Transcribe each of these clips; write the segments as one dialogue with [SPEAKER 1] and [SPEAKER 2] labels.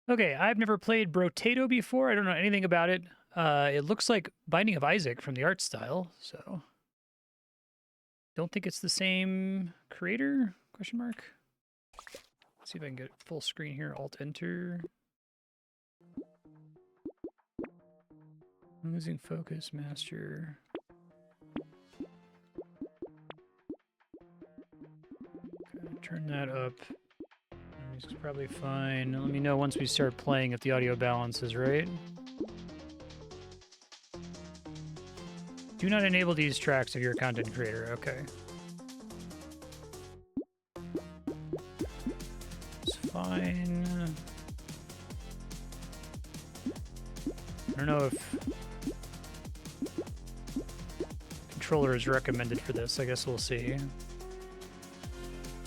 [SPEAKER 1] Okay, I've never played Brotato before. I don't know anything about it. It looks like Binding of Isaac from the art style, so don't think it's the same creator? Question mark. Let's see if I can get full screen here. Alt Enter. I'm losing focus, master. Okay, turn that up. Music's probably fine. Let me know once we start playing if the audio balances right. Do not enable these tracks if you're a content creator. Okay. It's fine. I don't know if controller is recommended for this. I guess we'll see.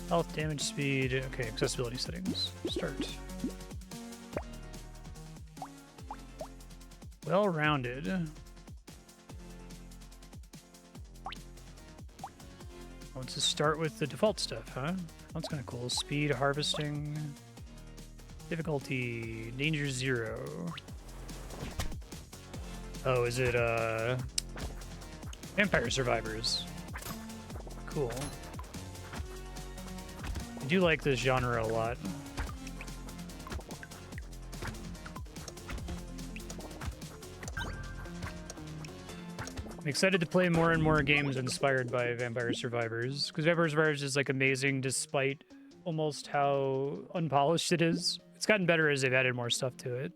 [SPEAKER 1] Health, damage, speed. Okay, accessibility settings. Start. Well-rounded. Let's just start with the default stuff, huh? That's kind of cool. Speed, harvesting, difficulty, danger 0. Oh, is it Vampire Survivors? Cool. I do like this genre a lot. I'm excited to play more and more games inspired by Vampire Survivors, because Vampire Survivors is like amazing despite almost how unpolished it is. It's gotten better as they've added more stuff to it.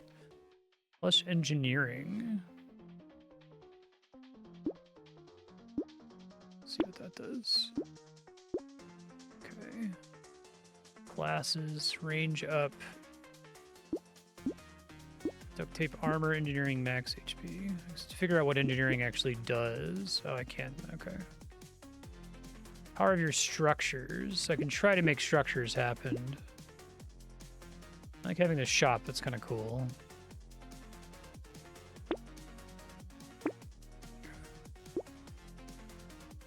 [SPEAKER 1] Plus engineering. Let's see what that does. Okay. Classes, range up. Duct tape armor, engineering max HP. Let's figure out what engineering actually does. Oh, I can't. Okay. Power of your structures. I can try to make structures happen. I like having a shop. That's kind of cool.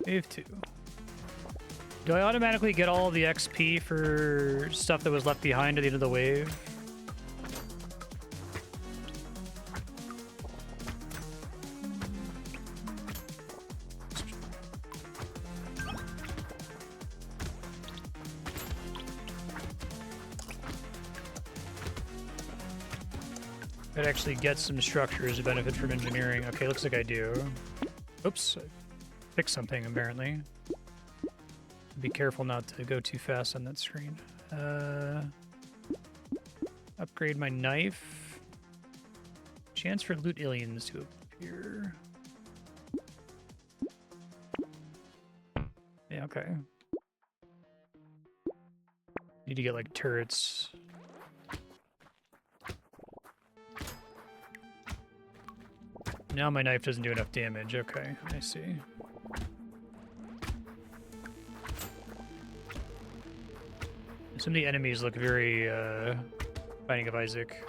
[SPEAKER 1] Wave 2. Do I automatically get all the XP for stuff that was left behind at the end of the wave? I'd actually get some structures to benefit from engineering. Okay, looks like I do. Oops, I fixed something apparently. Be careful not to go too fast on that screen. Upgrade my knife. Chance for loot aliens to appear. Yeah, okay. Need to get like turrets. Now my knife doesn't do enough damage. Okay, I see. Some of the enemies look very Binding of Isaac.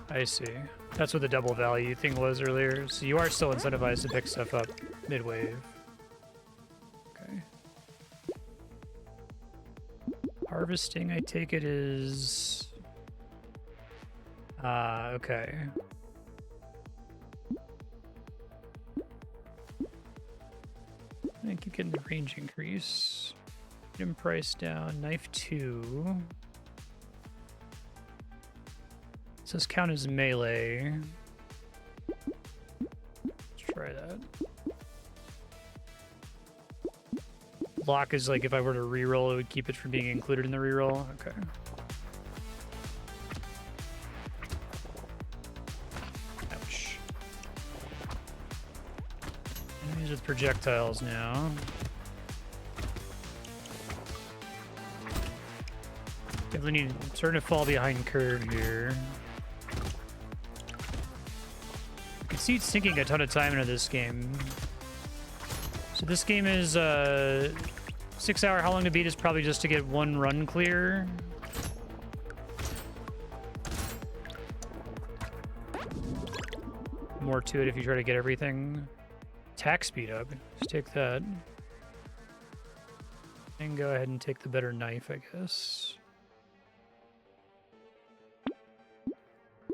[SPEAKER 1] I see. That's what the double value thing was earlier. So you are still incentivized to pick stuff up mid-wave. Okay. Harvesting, I take it, is... okay. I keep getting the range increase. Item price down. Knife 2. Does this count as melee? Let's try that. Lock is like if I were to reroll, it would keep it from being included in the reroll. Okay. Ouch. Enemies with projectiles now. Definitely need starting to fall behind curve here. I can see it sinking a ton of time into this game. So this game is 6 hour. How long to beat is probably just to get one run clear. More to it if you try to get everything. Attack speed up. Just take that. And go ahead and take the better knife, I guess.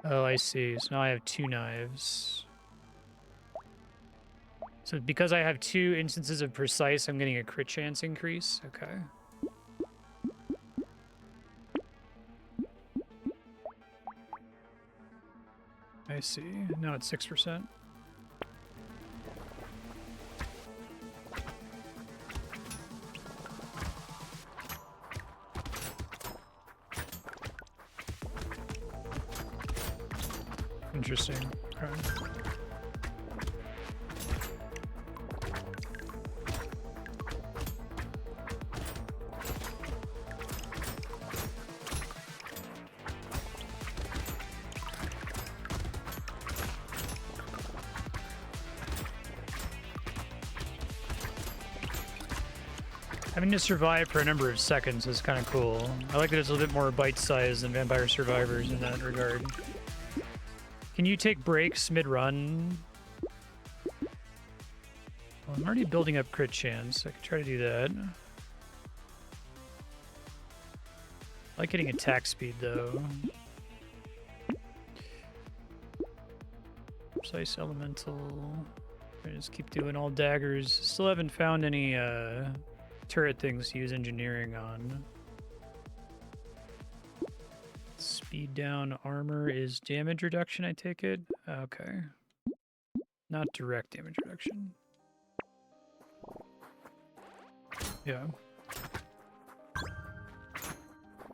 [SPEAKER 1] Oh, I see. So now I have 2 knives. So because I have 2 instances of precise, I'm getting a crit chance increase. Okay. I see. Now it's 6%. Interesting. Okay. Having to survive for a number of seconds is kind of cool. I like that it's a little bit more bite-sized than Vampire Survivors in that regard. Can you take breaks mid-run? Well, I'm already building up crit chance. I could try to do that. I like getting attack speed, though. Precise Elemental. I just keep doing all daggers. Still haven't found any turret things to use engineering on. Speed down armor is damage reduction, I take it? Okay. Not direct damage reduction. Yeah.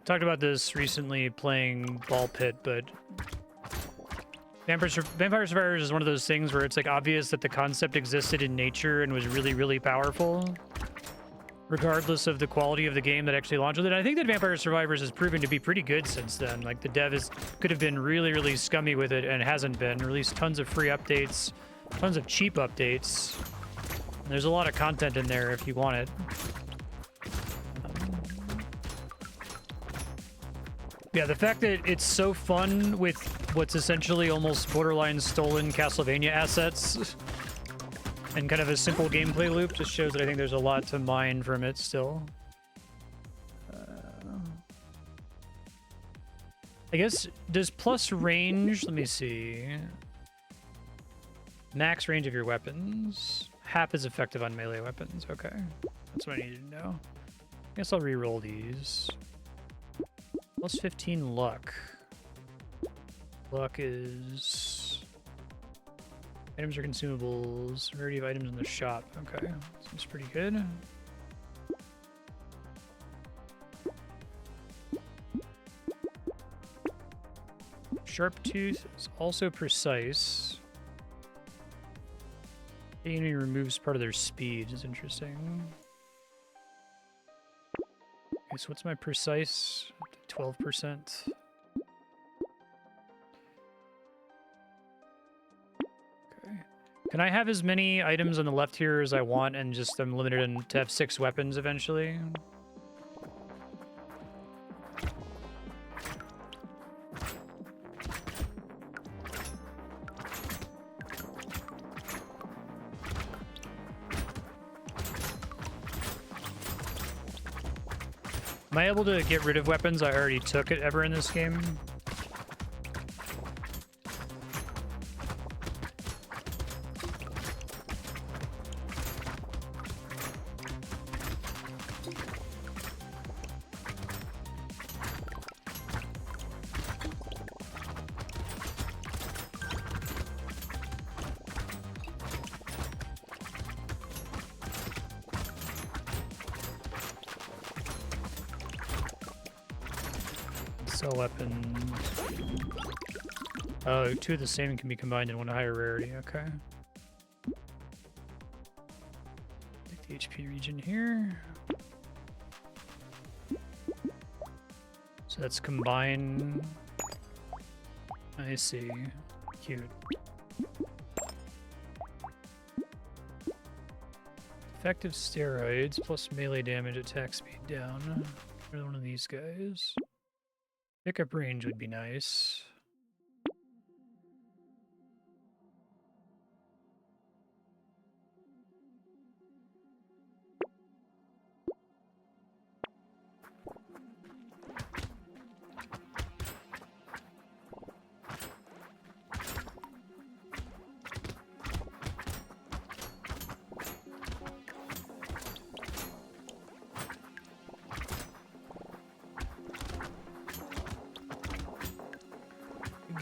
[SPEAKER 1] Talked about this recently playing Ball Pit, but Vampire Survivors is one of those things where it's like obvious that the concept existed in nature and was really, really powerful, regardless of the quality of the game that actually launched with it. I think that Vampire Survivors has proven to be pretty good since then. Like, the dev could have been really, really scummy with it and hasn't been. Released tons of free updates, tons of cheap updates. There's a lot of content in there if you want it. Yeah, the fact that it's so fun with what's essentially almost borderline stolen Castlevania assets and kind of a simple gameplay loop just shows that I think there's a lot to mine from it still. I guess, does plus range, let me see. Max range of your weapons. Half is effective on melee weapons. Okay, that's what I needed to know. I guess I'll re-roll these. Plus 15 luck. Luck is... Items or consumables. Rarity of items in the shop. Okay, seems pretty good. Sharp Tooth is also precise. The enemy removes part of their speed. Is interesting. Okay, so what's my precise? 12%. Okay. Can I have as many items on the left here as I want and just I'm limited to have 6 weapons eventually? Am I able to get rid of weapons I already took ever in this game? Sell weapons. Oh, 2 of the same can be combined in 1 higher rarity. Okay. Take the HP region here. So that's combine. I see. Cute. Effective steroids plus melee damage, attack speed down. Another one of these guys. Pickup range would be nice.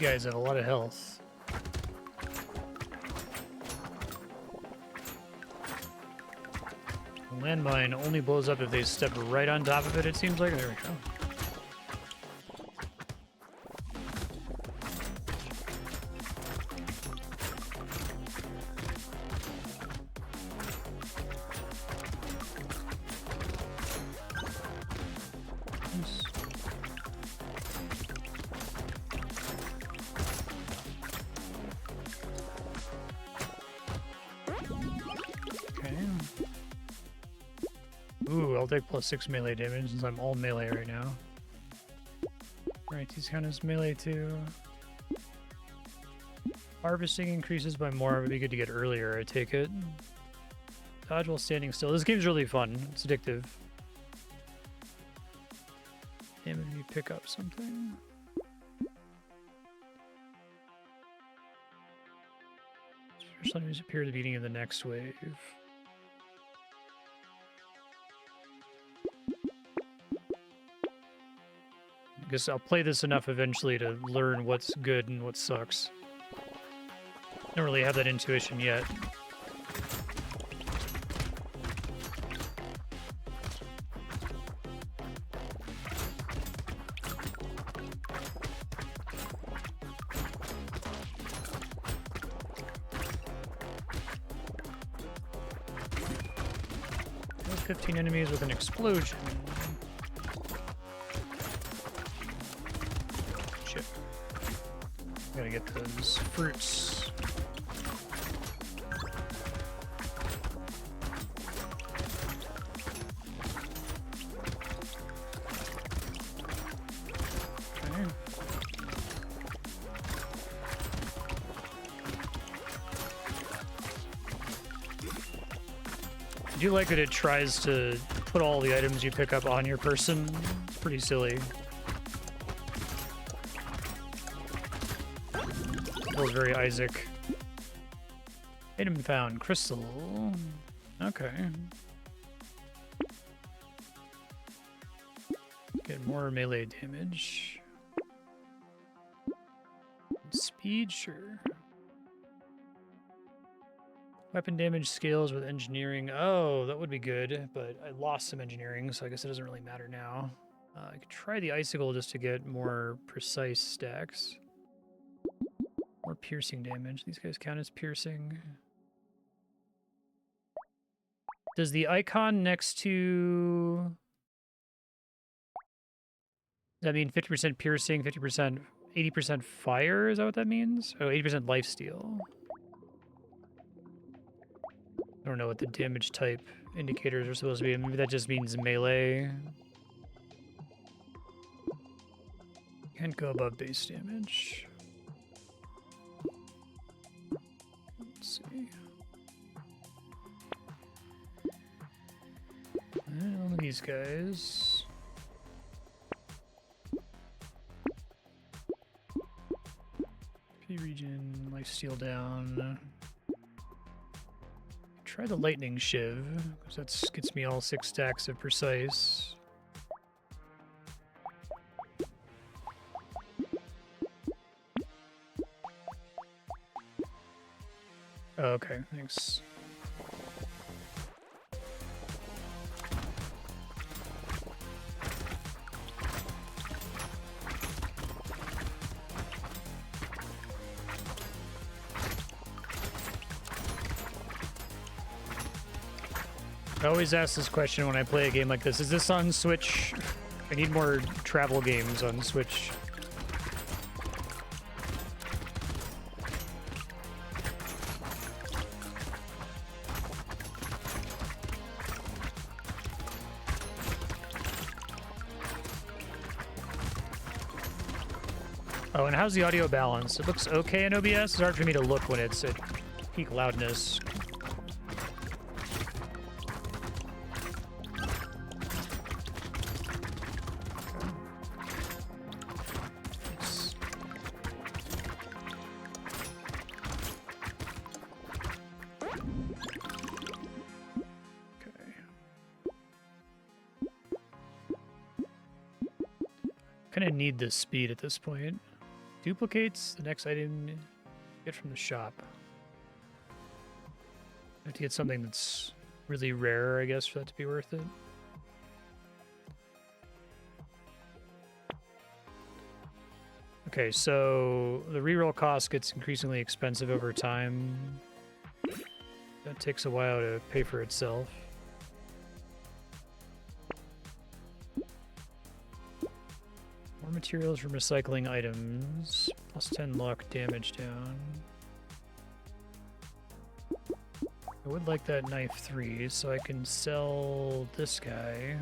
[SPEAKER 1] guys have a lot of health. Landmine only blows up if they step right on top of it, it seems like. There we go. Ooh, I'll take +6 melee damage since I'm all melee right now. Right, these count as melee too. Harvesting increases by more. It would be good to get earlier, I take it. Dodge while standing still. This game's really fun. It's addictive. Damn it, if you pick up something. Special enemies appear at the beginning of the next wave. I guess I'll play this enough eventually to learn what's good and what sucks. Don't really have that intuition yet. Kill 15 enemies with an explosion. Shit. Gotta get those fruits. I do like that it tries to put all the items you pick up on your person. It's pretty silly. Feels very Isaac. Item found. Crystal. Okay. Get more melee damage. Speed, sure. Weapon damage scales with engineering. Oh, that would be good, but I lost some engineering, so I guess it doesn't really matter now. I could try the icicle just to get more precise stacks. More piercing damage. These guys count as piercing. Does the icon next to... Does that mean 50% piercing, 50%, 80% fire? Is that what that means? Oh, 80% lifesteal. I don't know what the damage type indicators are supposed to be. Maybe that just means melee. Can't go above base damage. Let's see. One of these guys. P region, lifesteal down. Try the lightning shiv, because that gets me all 6 stacks of precise. Oh, okay, thanks. I always ask this question when I play a game like this. Is this on Switch? I need more travel games on Switch. Oh, and how's the audio balance? It looks okay in OBS. It's hard for me to look when it's at peak loudness. Kind of need this speed at this point. duplicates the next item you get from the shop. I have to get something that's really rare, I guess, for that to be worth it. Okay, so the reroll cost gets increasingly expensive over time. That takes a while to pay for itself. More materials from recycling items. Plus 10 luck, damage down. I would like that knife 3, so I can sell this guy.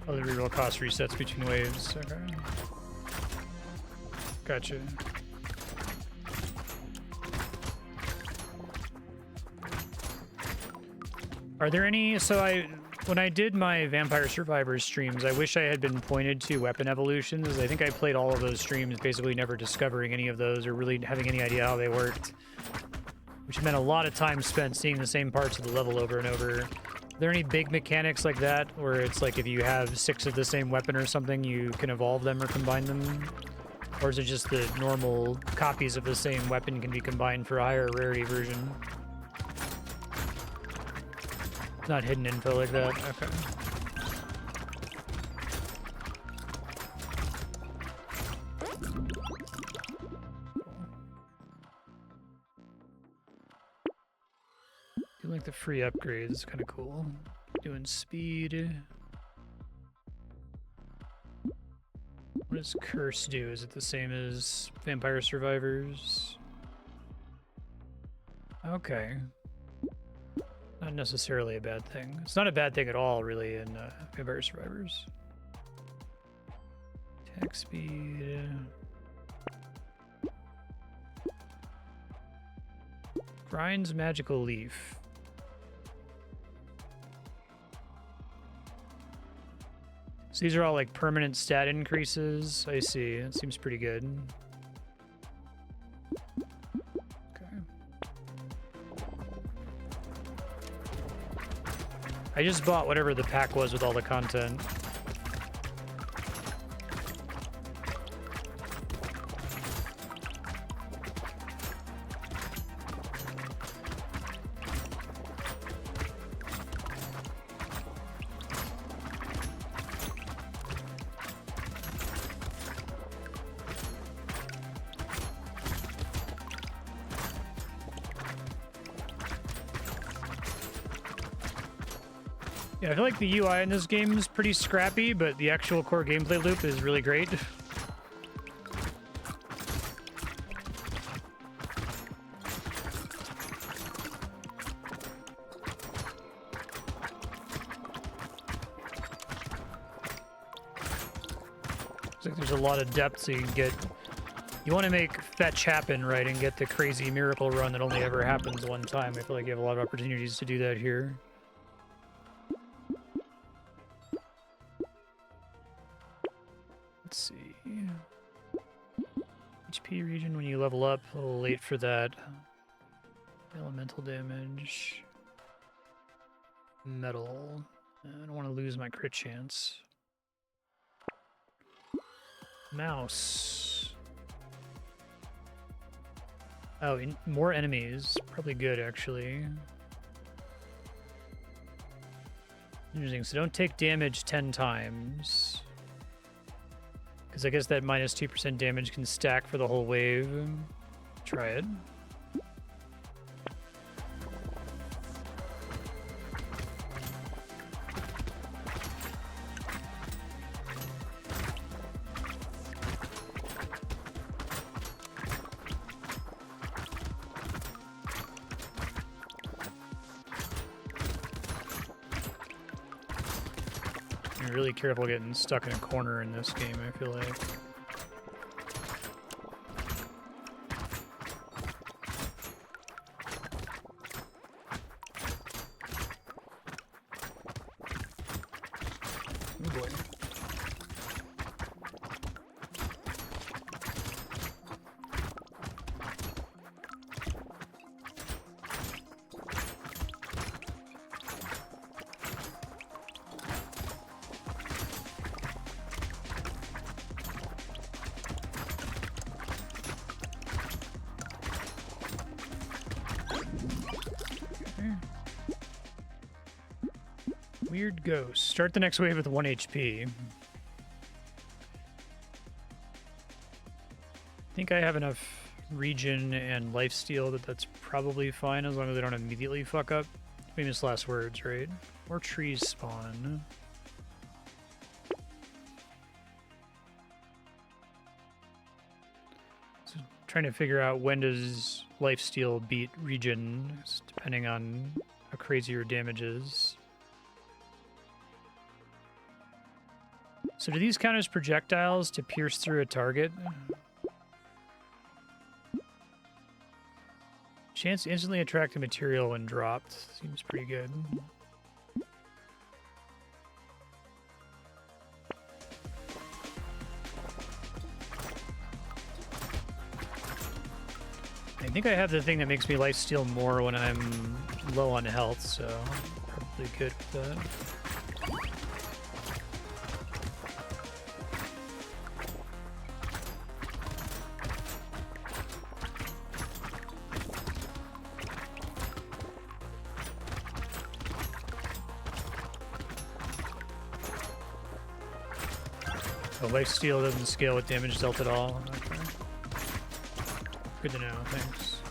[SPEAKER 1] Oh, the reroll cost resets between waves. Okay. Gotcha. Are there any... So when I did my Vampire Survivors streams, I wish I had been pointed to weapon evolutions. I think I played all of those streams basically never discovering any of those or really having any idea how they worked. Which meant a lot of time spent seeing the same parts of the level over and over. Are there any big mechanics like that, where it's like if you have 6 of the same weapon or something, you can evolve them or combine them? Or is it just the normal copies of the same weapon can be combined for a higher rarity version? It's not hidden info like that? Okay. Like the free upgrades is kind of cool. Doing speed. What does Curse do? Is it the same as Vampire Survivors? Okay. Not necessarily a bad thing. It's not a bad thing at all, really, in Vampire Survivors. Attack speed. Grinds Magical Leaf. So these are all like permanent stat increases. I see. It seems pretty good. Okay. I just bought whatever the pack was with all the content. Yeah, I feel like the UI in this game is pretty scrappy, but the actual core gameplay loop is really great. It's like there's a lot of depth so you can get... You want to make fetch happen, right, and get the crazy miracle run that only ever happens one time. I feel like you have a lot of opportunities to do that here. Let's see. HP region when you level up, a little late for that. Elemental damage. Metal. I don't want to lose my crit chance. Mouse. Oh, more enemies. Probably good, actually. Interesting. So don't take damage 10 times. Because I guess that minus 2% damage can stack for the whole wave. Try it. You're really careful getting stuck in a corner in this game, I feel like. boy. Weird ghost. Start the next wave with 1 HP. I think I have enough regen and lifesteal that's probably fine as long as they don't immediately fuck up. Famous last words, right? Or trees spawn. So trying to figure out when does lifesteal beat regen, depending on how crazy your damage is. So do these count as projectiles to pierce through a target? Chance to instantly attract a material when dropped. Seems pretty good. I think I have the thing that makes me lifesteal more when I'm low on health, so probably good with that. Lifesteal doesn't scale with damage dealt at all. Okay. Good to know, thanks.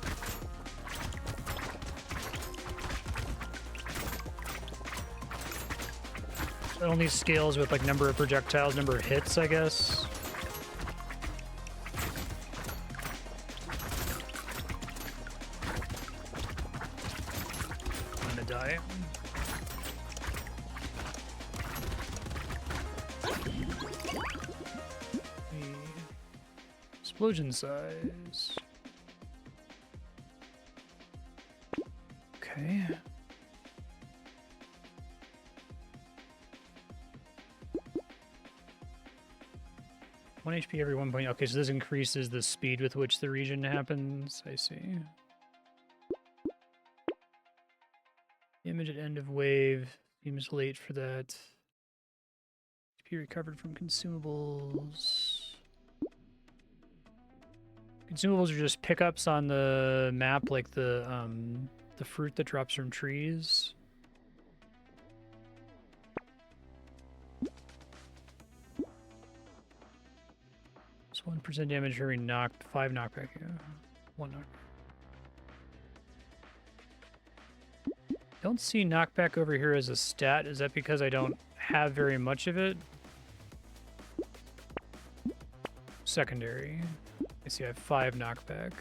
[SPEAKER 1] It only scales with like number of projectiles, number of hits, I guess. I'm gonna die. Explosion size. Okay. One HP every 1 point. Okay, so this increases the speed with which the regen happens. I see. Damage at end of wave. Seems late for that. HP recovered from consumables. Consumables are just pickups on the map, like the fruit that drops from trees. It's 1% damage for every knocked, 5 knockback. Yeah. 1 knock. Don't see knockback over here as a stat. Is that because I don't have very much of it? Secondary. I see I have 5 knockback.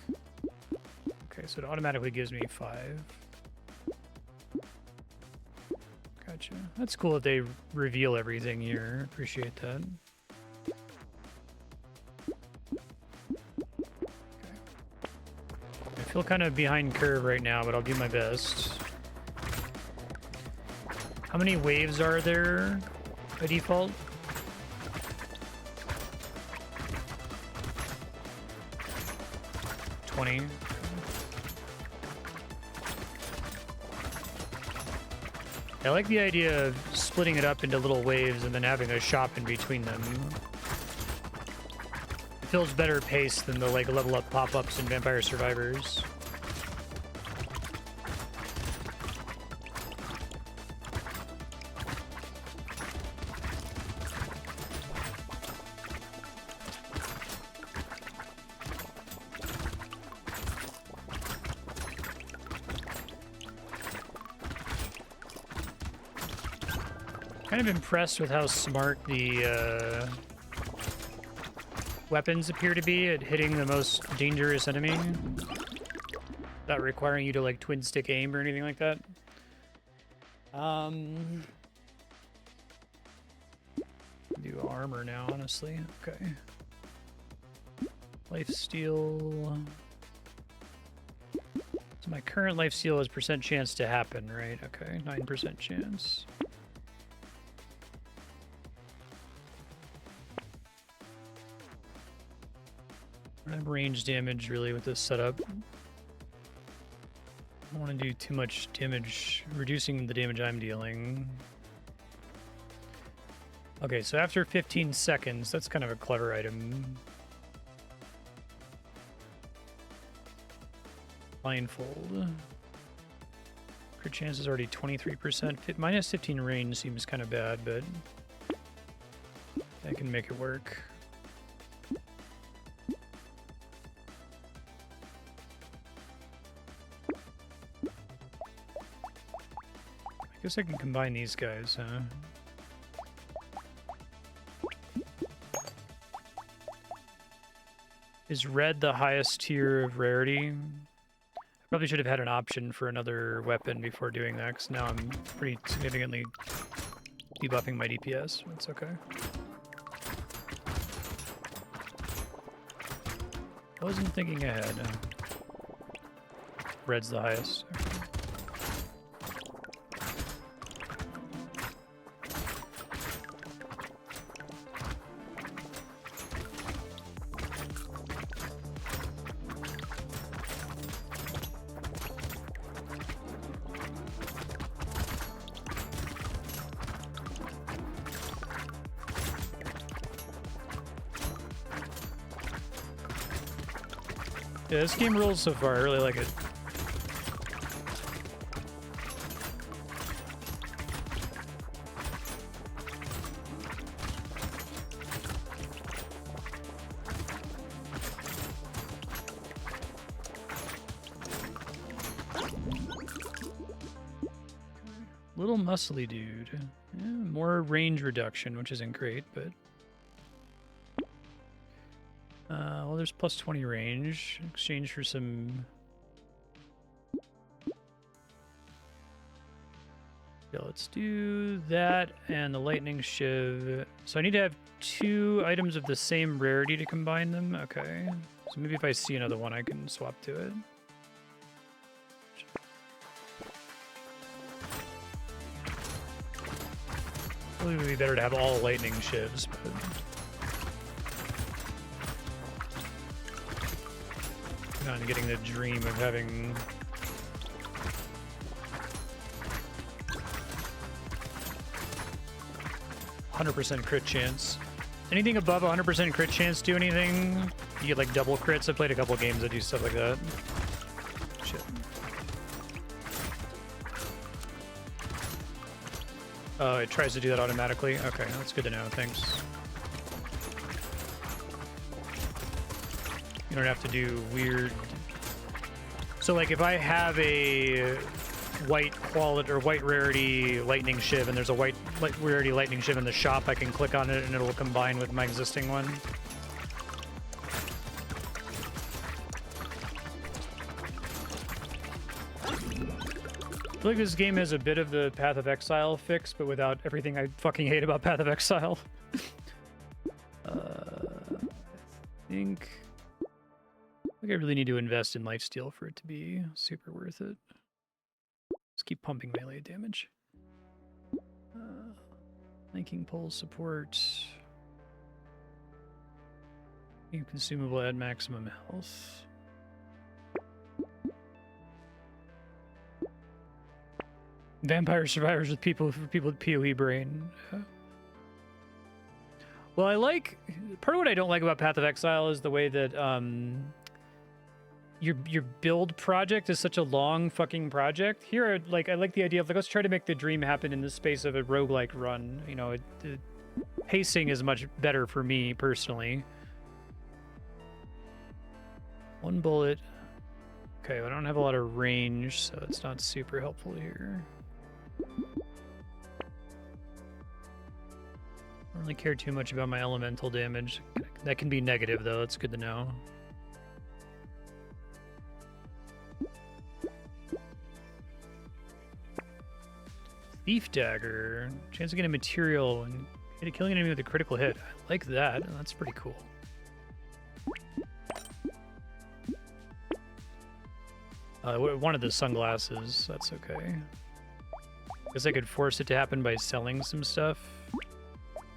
[SPEAKER 1] Okay, so it automatically gives me 5. Gotcha. That's cool that they reveal everything here. Appreciate that. Okay. I feel kind of behind curve right now, but I'll do my best. How many waves are there by default? 20. I like the idea of splitting it up into little waves and then having a shop in between them. It feels better paced than the like level up pop-ups in Vampire Survivors. Kind of impressed with how smart the weapons appear to be at hitting the most dangerous enemy without requiring you to like twin stick aim or anything like that. Do armor now, honestly. Okay. Lifesteal. So my current lifesteal is percent chance to happen, right? Okay, 9% chance. I don't have range damage really with this setup. I don't want to do too much damage, reducing the damage I'm dealing. Okay, so after 15 seconds, that's kind of a clever item. Blindfold. Crit chance is already 23%. Minus 15 range seems kind of bad, but I can make it work. I guess I can combine these guys, huh? Is red the highest tier of rarity? I probably should have had an option for another weapon before doing that, because now I'm pretty significantly debuffing my DPS. That's okay. Wasn't thinking ahead. Red's the highest. Okay. Yeah, this game rules so far. I really like it. Little muscly dude. Yeah, more range reduction, which isn't great, but... well, there's plus 20 range. Exchange for some... Yeah, let's do that and the lightning shiv. So I need to have 2 items of the same rarity to combine them. Okay. So maybe if I see another one, I can swap to it. Probably would be better to have all lightning shivs, but... I'm getting the dream of having... %100 crit chance. Anything above 100% crit chance do anything? You get like double crits. I played a couple games that do stuff like that. Shit. Oh, it tries to do that automatically? Okay, that's good to know. Thanks. You don't have to do weird... So like if I have a white quality or white rarity lightning shiv and there's a white rarity lightning shiv in the shop, I can click on it and it'll combine with my existing one. I feel like this game has a bit of the Path of Exile fix, but without everything I fucking hate about Path of Exile. I think I really need to invest in lifesteal for it to be super worth it. Just keep pumping melee damage. Linking pole support. New consumable at maximum health. Vampire survivors with people with PoE brain. Well, I like part of what I don't like about Path of Exile is the way that your build project is such a long fucking project. Here, like I like the idea of like let's try to make the dream happen in the space of a roguelike run. You know, the pacing is much better for me personally. One bullet. Okay, I don't have a lot of range, so it's not super helpful here. I don't really care too much about my elemental damage. That can be negative though, it's good to know. Thief Dagger. Chance of getting material and killing an enemy with a critical hit. I like that. That's pretty cool. One of the sunglasses. That's okay. Guess I could force it to happen by selling some stuff.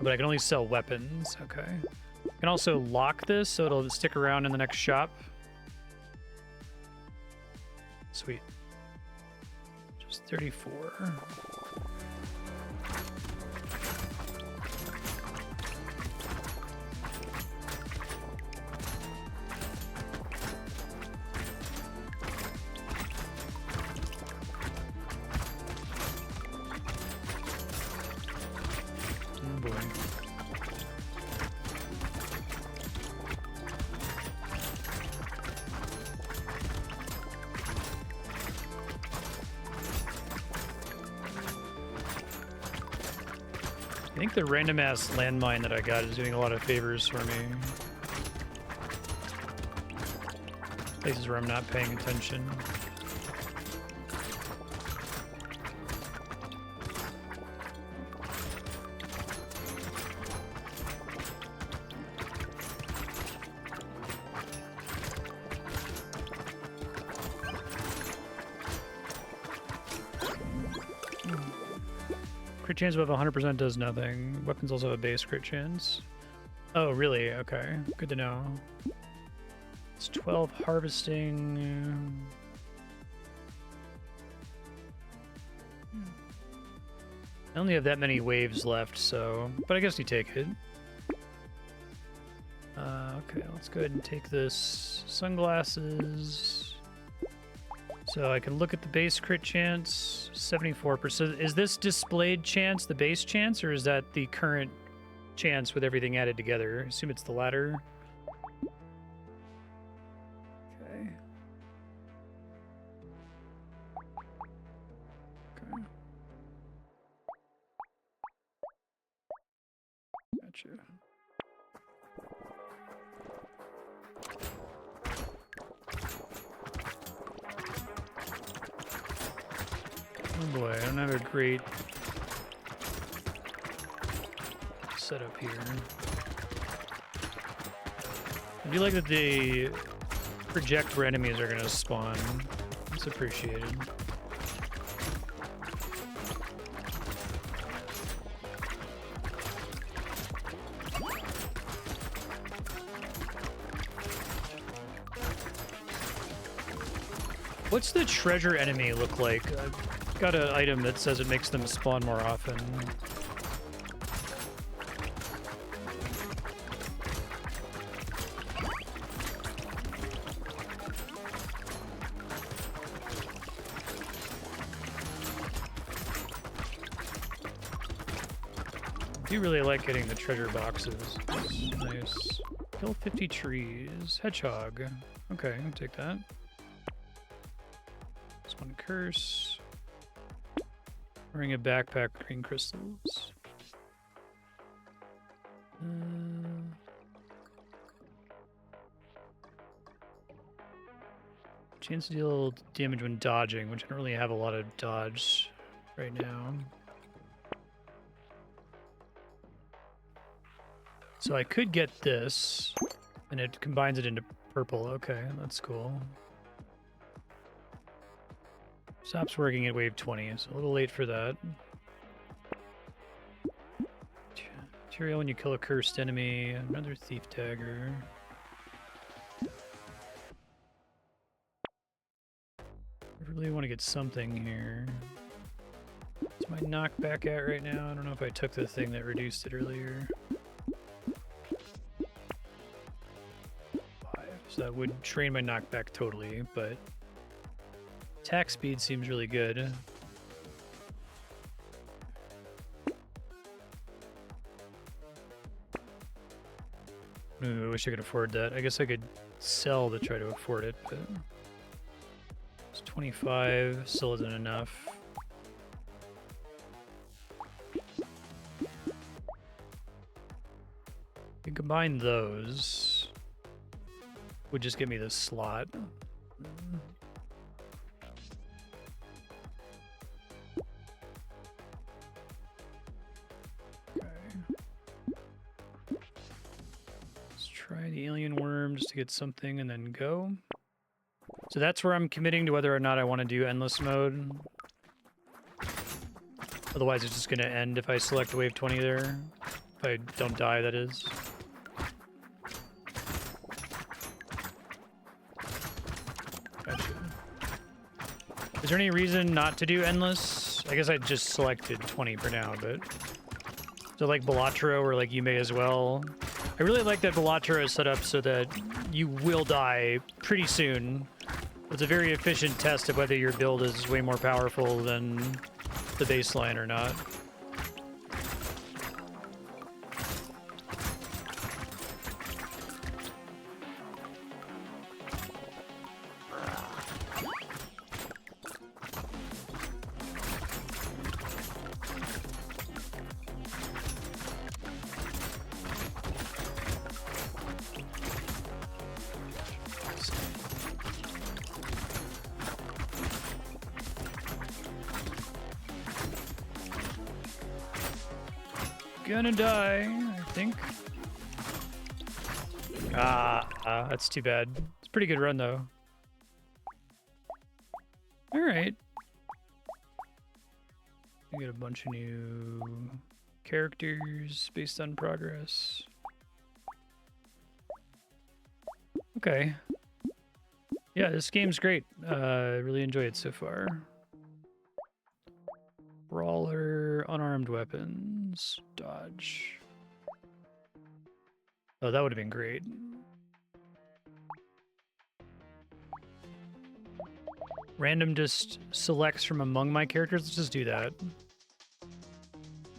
[SPEAKER 1] But I can only sell weapons. Okay. I can can also lock this so it'll stick around in the next shop. Sweet. Just 34. Oh boy. I think the random ass landmine that I got is doing a lot of favors for me. Places where I'm not paying attention. Crit chance above 100% does nothing. Weapons also have a base crit chance. Oh, really? Okay. Good to know. It's 12 harvesting. I only have that many waves left, so... But I guess you take it. Okay, let's go ahead and take this. Sunglasses. So I can look at the base crit chance, 74%. Is this displayed chance the base chance, or is that the current chance with everything added together? I assume it's the latter. Okay. Okay. Gotcha. Oh boy, I don't have a great setup here. I do like that they project where enemies are going to spawn. That's appreciated. What's the treasure enemy look like? I've got an item that says it makes them spawn more often. I do really like getting the treasure boxes. That's nice. Kill 50 trees. Hedgehog. Okay, I'll take that. This one curse. Wearing a backpack, green crystals. Chance to deal damage when dodging, which I don't really have a lot of dodge right now. So I could get this, and it combines it into purple. Okay, that's cool. Stops working at wave 20, so a little late for that. Material when you kill a cursed enemy, another thief dagger. I really want to get something here. What's my knockback at right now? I don't know if I took the thing that reduced it earlier. 5, so that would train my knockback totally, but attack speed seems really good. Ooh, I wish I could afford that. I guess I could sell to try to afford it, but it's 25, still isn't enough. You can combine those. Would just give me this slot. Try the alien worm just to get something and then go. So that's where I'm committing to whether or not I want to do endless mode. Otherwise it's just going to end if I select wave 20 there. If I don't die, that is. Gotcha. Is there any reason not to do endless? I guess I just selected 20 for now, but... So like Brotato, or like you may as well. I really like that Brotato is set up so that you will die pretty soon. It's a very efficient test of whether your build is way more powerful than the baseline or not. Gonna die, I think. That's too bad. It's a pretty good run, though. All right. We get a bunch of new characters based on progress. Okay. Yeah, this game's great. Really enjoy it so far. Brawler, unarmed weapons, dodge. Oh, that would have been great. Random just selects from among my characters. Let's just do that.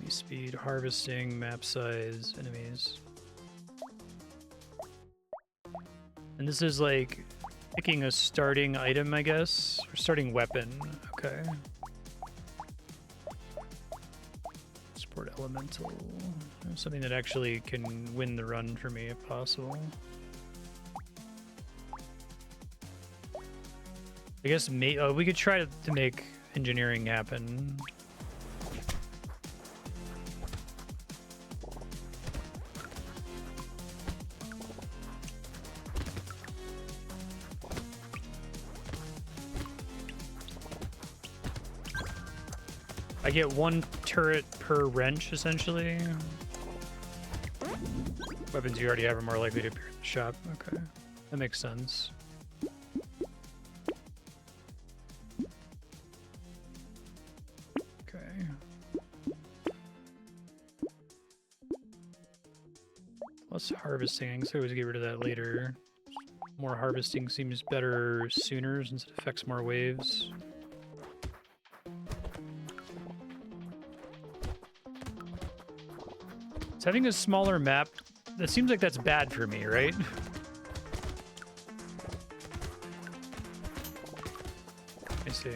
[SPEAKER 1] Speed, harvesting, map size, enemies. And this is like picking a starting item, I guess, or starting weapon. Okay. Support elemental. Something that actually can win the run for me if possible. I guess we could try to make engineering happen. I get one turret per wrench, essentially. Weapons you already have are more likely to appear in the shop. Okay, that makes sense. Okay. Less harvesting, so I always get rid of that later. More harvesting seems better sooner since it affects more waves. Having a smaller map, that seems like that's bad for me, right? I see.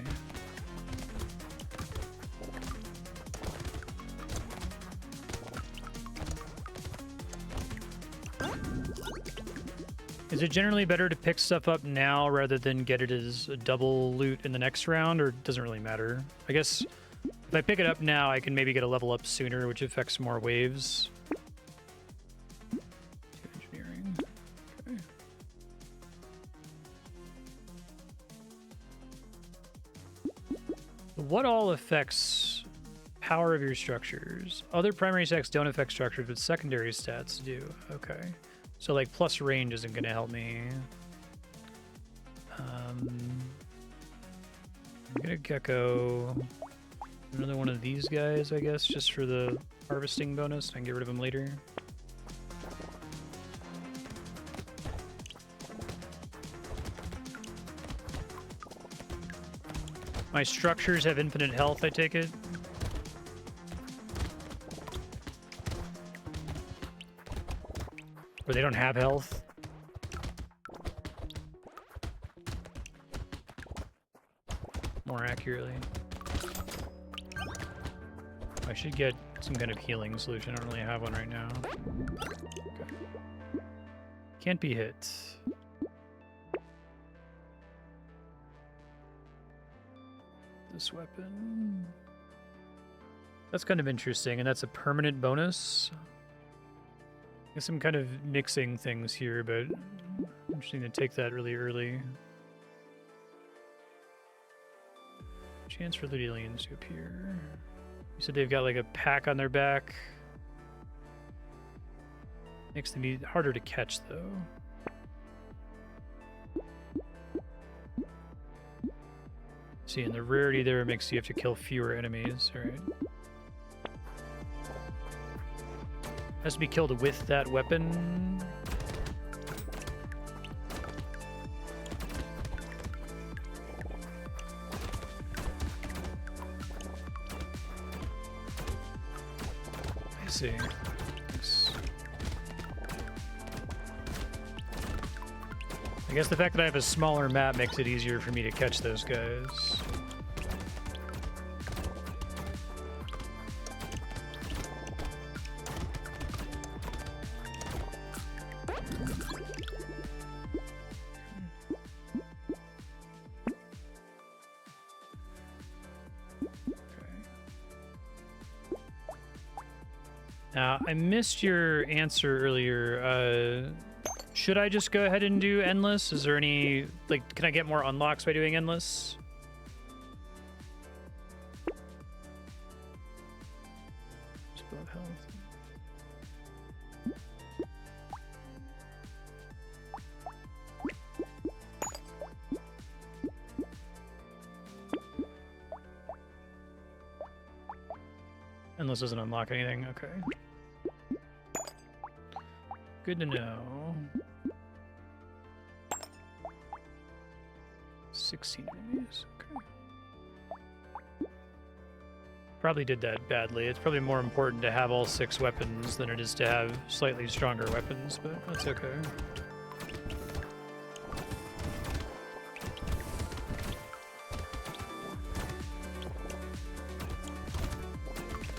[SPEAKER 1] Is it generally better to pick stuff up now rather than get it as a double loot in the next round, or doesn't really matter? I guess if I pick it up now, I can maybe get a level up sooner, which affects more waves. Engineering. Okay. What all affects power of your structures? Other primary stats don't affect structures, but secondary stats do. Okay. So, like, plus range isn't going to help me. I'm going to gecko another one of these guys, I guess, just for the harvesting bonus. I can get rid of them later. My structures have infinite health, I take it. Or they don't have health. More accurately. I should get some kind of healing solution. I don't really have one right now. Okay. Can't be hit. This weapon. That's kind of interesting, and that's a permanent bonus. I guess I'm kind of mixing things here, but interesting to take that really early. Chance for the aliens to appear. You said they've got like a pack on their back. Makes them harder to catch, though. See, and the rarity there makes you have to kill fewer enemies. All right. Has to be killed with that weapon. I see. Nice. I guess the fact that I have a smaller map makes it easier for me to catch those guys. I missed your answer earlier. Should I just go ahead and do endless? Is there any, like, can I get more unlocks by doing endless? Spell of health. Endless doesn't unlock anything, okay. Good to know. 16 enemies, okay. Probably did that badly. It's probably more important to have all 6 weapons than it is to have slightly stronger weapons, but that's okay.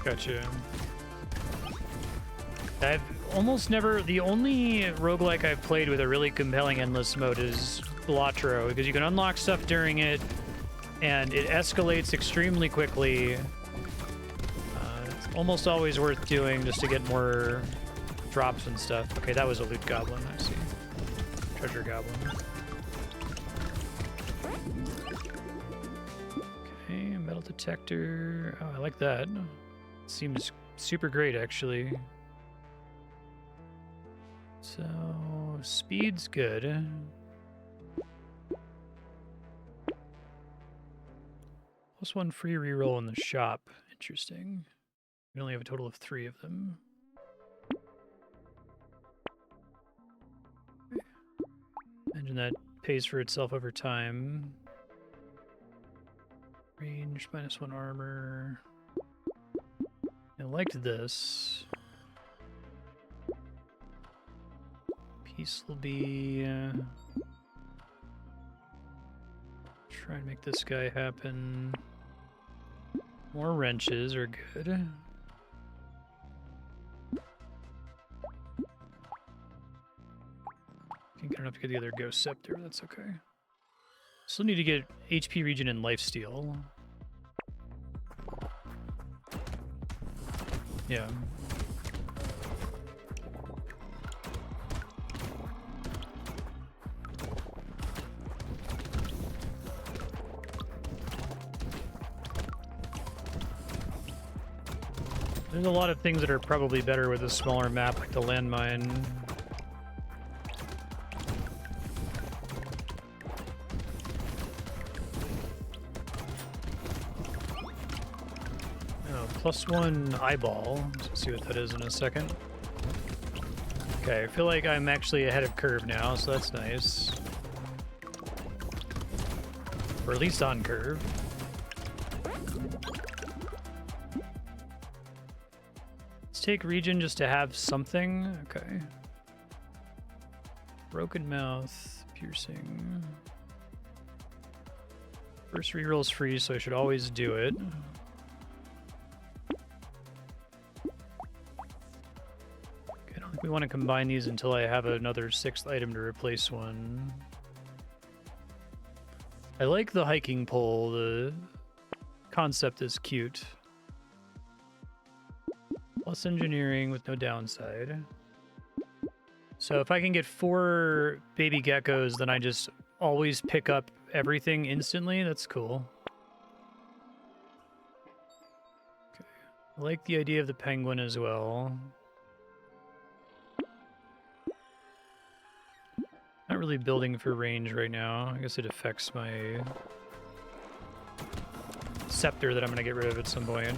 [SPEAKER 1] Gotcha. I've almost never... The only roguelike I've played with a really compelling endless mode is Brotato, because you can unlock stuff during it, and it escalates extremely quickly. It's almost always worth doing just to get more drops and stuff. Okay, that was a loot goblin, I see. Treasure goblin. Okay, metal detector. Oh, I like that. Seems super great, actually. So, speed's good. Plus 1 free reroll in the shop. Interesting. We only have a total of 3 of them. Imagine that pays for itself over time. Range, -1 armor. I liked this. Peace will be... try and make this guy happen. More wrenches are good. Can't get enough to get the other Ghost Scepter, that's okay. Still need to get HP regen and lifesteal. Yeah. There's a lot of things that are probably better with a smaller map, like the landmine. Oh, +1 eyeball. Let's see what that is in a second. Okay, I feel like I'm actually ahead of curve now, so that's nice. Or at least on curve. Take regen just to have something. Okay. Broken mouth, piercing. First reroll's free, so I should always do it. Okay, I don't think we want to combine these until I have another 6th item to replace one. I like the hiking pole. The concept is cute. Plus engineering with no downside. So if I can get 4 baby geckos, then I just always pick up everything instantly. That's cool. Okay. I like the idea of the penguin as well. Not really building for range right now. I guess it affects my scepter that I'm gonna get rid of at some point.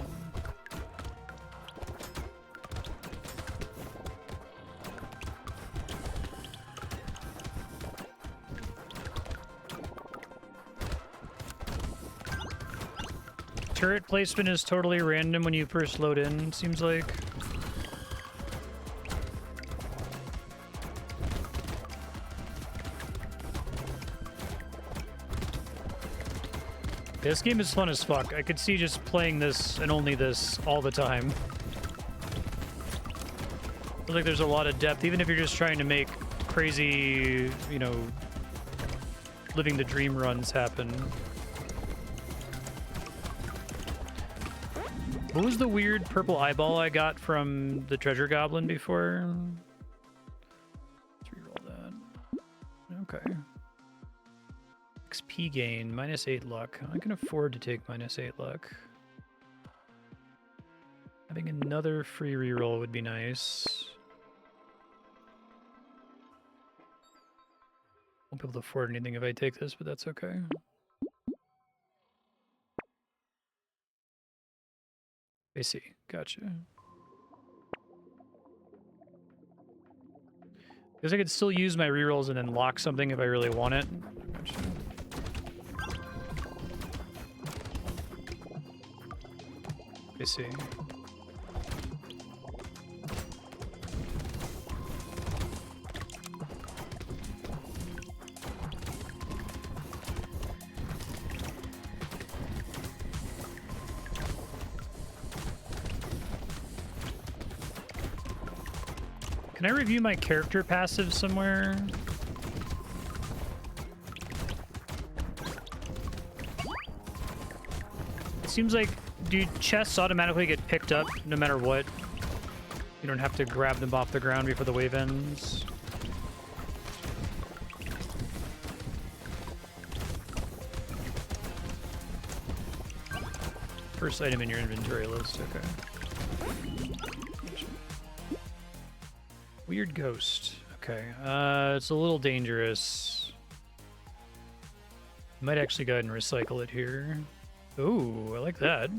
[SPEAKER 1] Turret placement is totally random when you first load in, seems like. This game is fun as fuck. I could see just playing this and only this all the time. Feels like there's a lot of depth, even if you're just trying to make crazy, you know, living the dream runs happen. What was the weird purple eyeball I got from the treasure goblin before? Let's reroll that. Okay. XP gain, -8 luck. I can afford to take -8 luck. Having another free reroll would be nice. Won't be able to afford anything if I take this, but that's okay. I see. Gotcha. Because I could still use my rerolls and then lock something if I really want it. Gotcha. I see. Can I review my character passive somewhere? It seems like, do chests automatically get picked up no matter what? You don't have to grab them off the ground before the wave ends. First item in your inventory list, okay. Weird ghost. Okay, it's a little dangerous. Might actually go ahead and recycle it here. Ooh, I like that.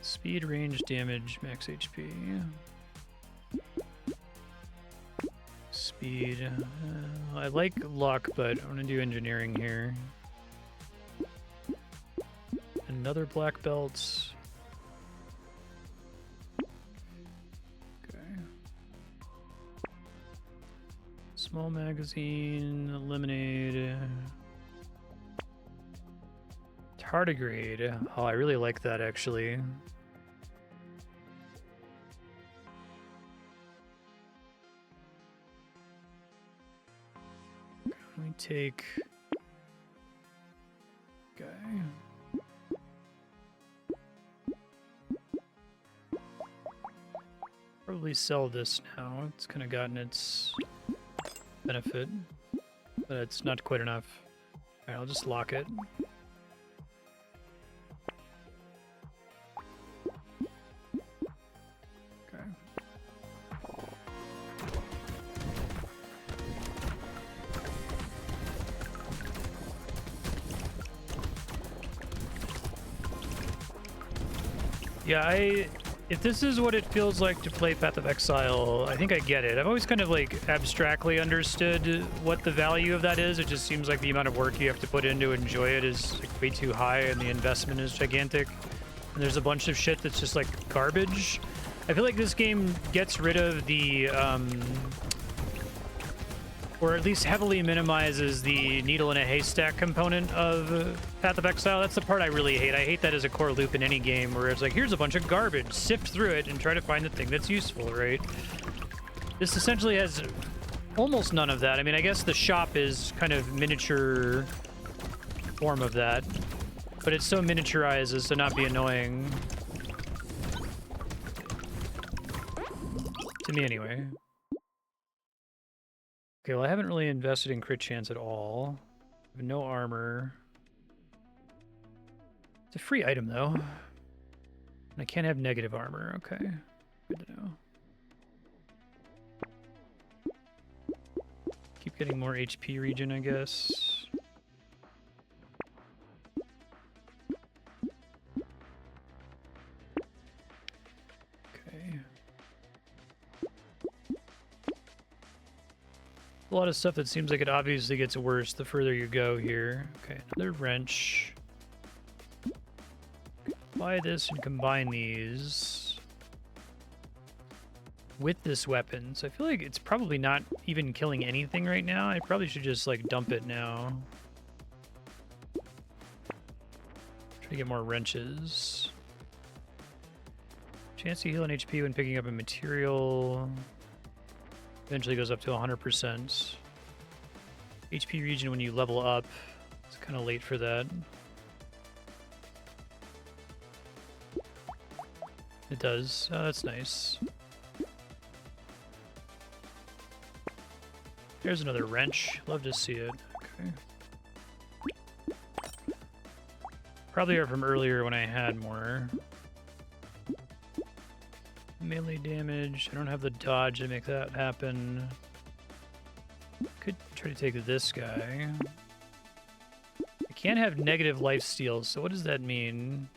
[SPEAKER 1] Speed, range, damage, max HP. Speed. I like luck, but I'm gonna do engineering here. Another black belt. Small magazine, lemonade. Tardigrade. Oh, I really like that actually. Let me take. Okay. Probably sell this now. It's kind of gotten its benefit, but it's not quite enough. Alright, I'll just lock it. Okay. Yeah, if this is what it feels like to play Path of Exile, I think I get it. I've always kind of like abstractly understood what the value of that is. It just seems like the amount of work you have to put in to enjoy it is like way too high and the investment is gigantic. And there's a bunch of shit that's just like garbage. I feel like this game gets rid of the, or at least heavily minimizes the needle in a haystack component of Path of Exile. That's the part I really hate. I hate that as a core loop in any game where it's like, here's a bunch of garbage, sift through it and try to find the thing that's useful, right? This essentially has almost none of that. I mean, I guess the shop is kind of miniature form of that, but it's so miniaturized as to not be annoying. To me, anyway. Okay, well, I haven't really invested in crit chance at all. I have no armor. It's a free item, though. And I can't have negative armor. Okay. Good to know. Keep getting more HP regen, I guess. A lot of stuff that seems like it obviously gets worse the further you go here. Okay, another wrench. Buy this and combine these with this weapon. So I feel like it's probably not even killing anything right now. I probably should just like dump it now. Try to get more wrenches. Chance to heal an HP when picking up a material. Eventually goes up to 100%. HP regen when you level up. It's kind of late for that. It does. Oh, that's nice. There's another wrench. Love to see it. Okay. Probably are from earlier when I had more. Melee damage. I don't have the dodge to make that happen. Could try to take this guy. I can't have negative lifesteal, so what does that mean?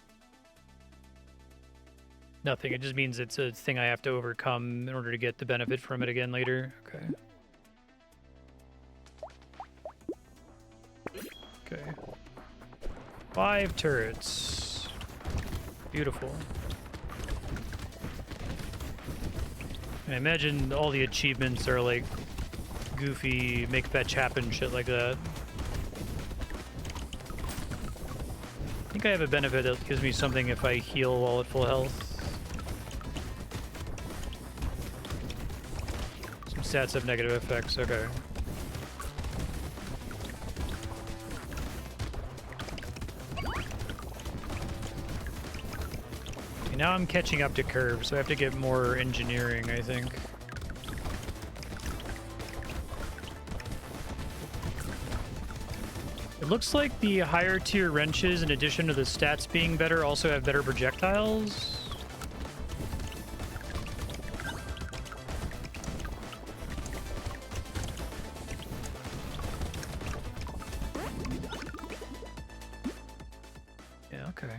[SPEAKER 1] Nothing. It just means it's a thing I have to overcome in order to get the benefit from it again later. Okay. Okay. 5 turrets. Beautiful. I imagine all the achievements are like goofy, make fetch happen shit like that. I think I have a benefit that gives me something if I heal while at full health. Some stats have negative effects, okay. Okay, now I'm catching up to curve, so I have to get more engineering, I think. It looks like the higher tier wrenches, in addition to the stats being better, also have better projectiles. Yeah, okay.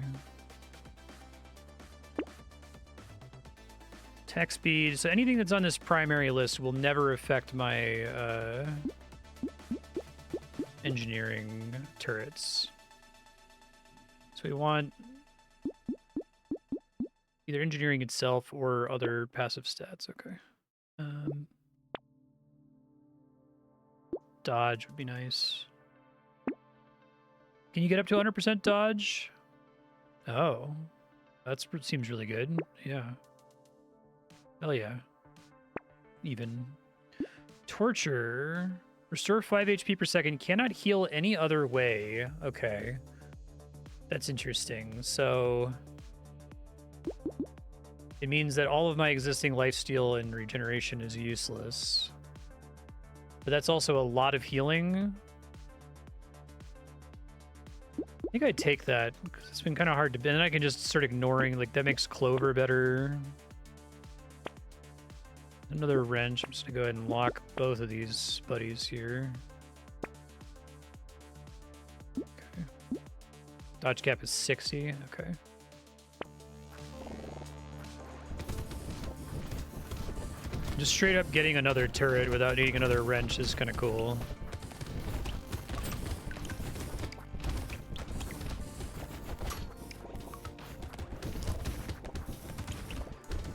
[SPEAKER 1] Attack speed. So anything that's on this primary list will never affect my engineering turrets. So we want either engineering itself or other passive stats. Okay. Dodge would be nice. Can you get up to 100% dodge? Oh, that seems really good. Yeah. Hell yeah. Even. Torture. Restore 5 HP per second. Cannot heal any other way. Okay. That's interesting. So it means that all of my existing lifesteal and regeneration is useless. But that's also a lot of healing. I think I'd take that, because it's been kind of hard to... And then I can just start ignoring, like, that makes Clover better. Another wrench. I'm just going to go ahead and lock both of these buddies here. Okay. Dodge cap is 60. Okay. Just straight up getting another turret without needing another wrench is kind of cool.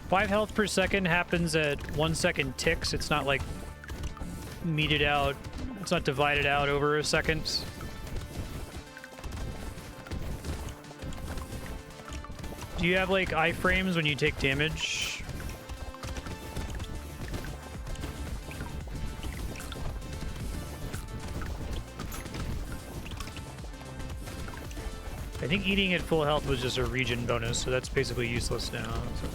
[SPEAKER 1] Five health per second happens at 1 second ticks. It's not like meted out. It's not divided out over a second. Do you have like iframes when you take damage? I think eating at full health was just a regen bonus, so that's basically useless now. So.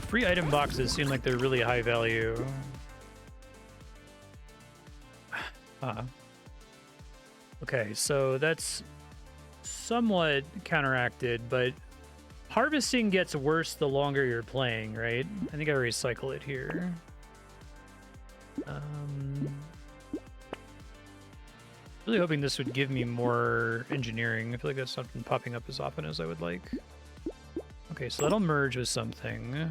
[SPEAKER 1] Free item boxes seem like they're really high value. Okay, so that's somewhat counteracted, but harvesting gets worse the longer you're playing, right? I think I recycle it here. Really hoping this would give me more engineering. I feel like that's not been popping up as often as I would like. Okay, so that'll merge with something.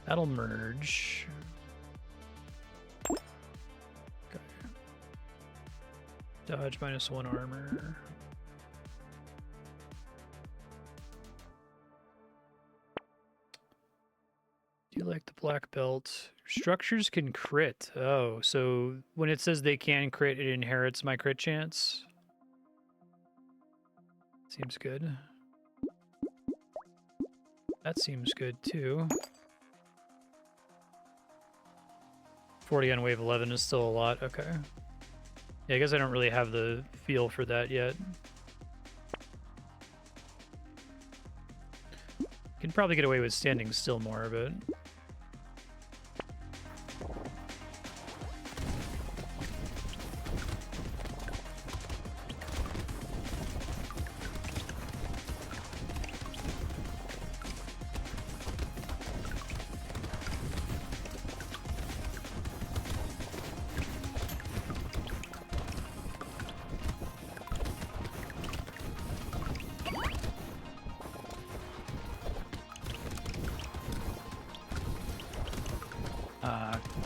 [SPEAKER 1] That'll merge. Okay. Dodge -1 armor. Do you like the black belt? Structures can crit. Oh, so when it says they can crit, it inherits my crit chance? Seems good. That seems good too. 40 on wave 11 is still a lot. Okay. Yeah, I guess I don't really have the feel for that yet. Can probably get away with standing still more, but...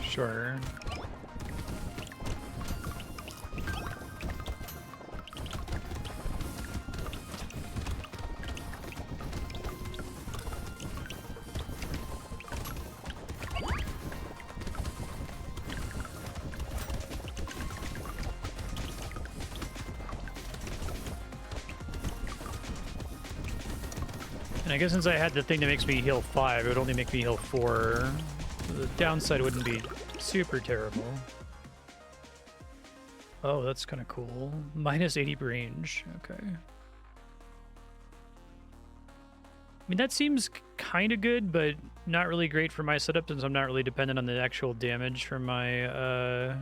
[SPEAKER 1] Sure. And I guess since I had the thing that makes me heal 5, it would only make me heal 4. The downside wouldn't be super terrible. Oh, that's kind of cool. -80 range. Okay. I mean, that seems kind of good, but not really great for my setup since I'm not really dependent on the actual damage from my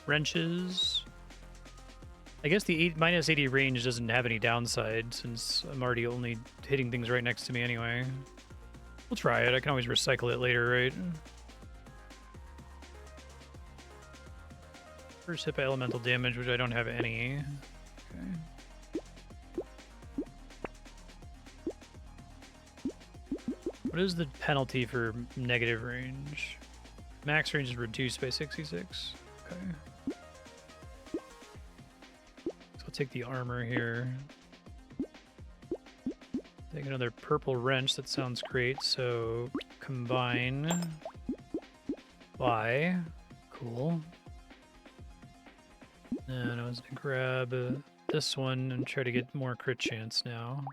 [SPEAKER 1] wrenches. I guess the -80 range doesn't have any downside since I'm already only hitting things right next to me anyway. We'll try it. I can always recycle it later, right? First hit by elemental damage, which I don't have any. Okay. What is the penalty for negative range? Max range is reduced by 66. Okay. So I'll take the armor here. Take another purple wrench. That sounds great. So combine. Y. Cool. And I was going to grab this one and try to get more crit chance now.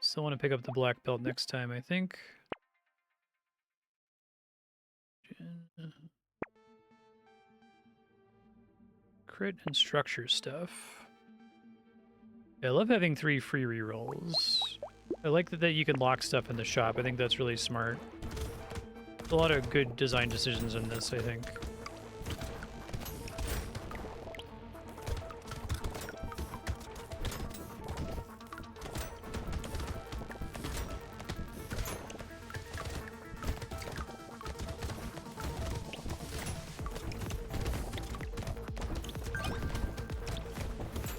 [SPEAKER 1] Still want to pick up the black belt next time, I think. Crit and structure stuff. Yeah, I love having 3 free rerolls. I like that you can lock stuff in the shop. I think that's really smart. There's a lot of good design decisions in this, I think.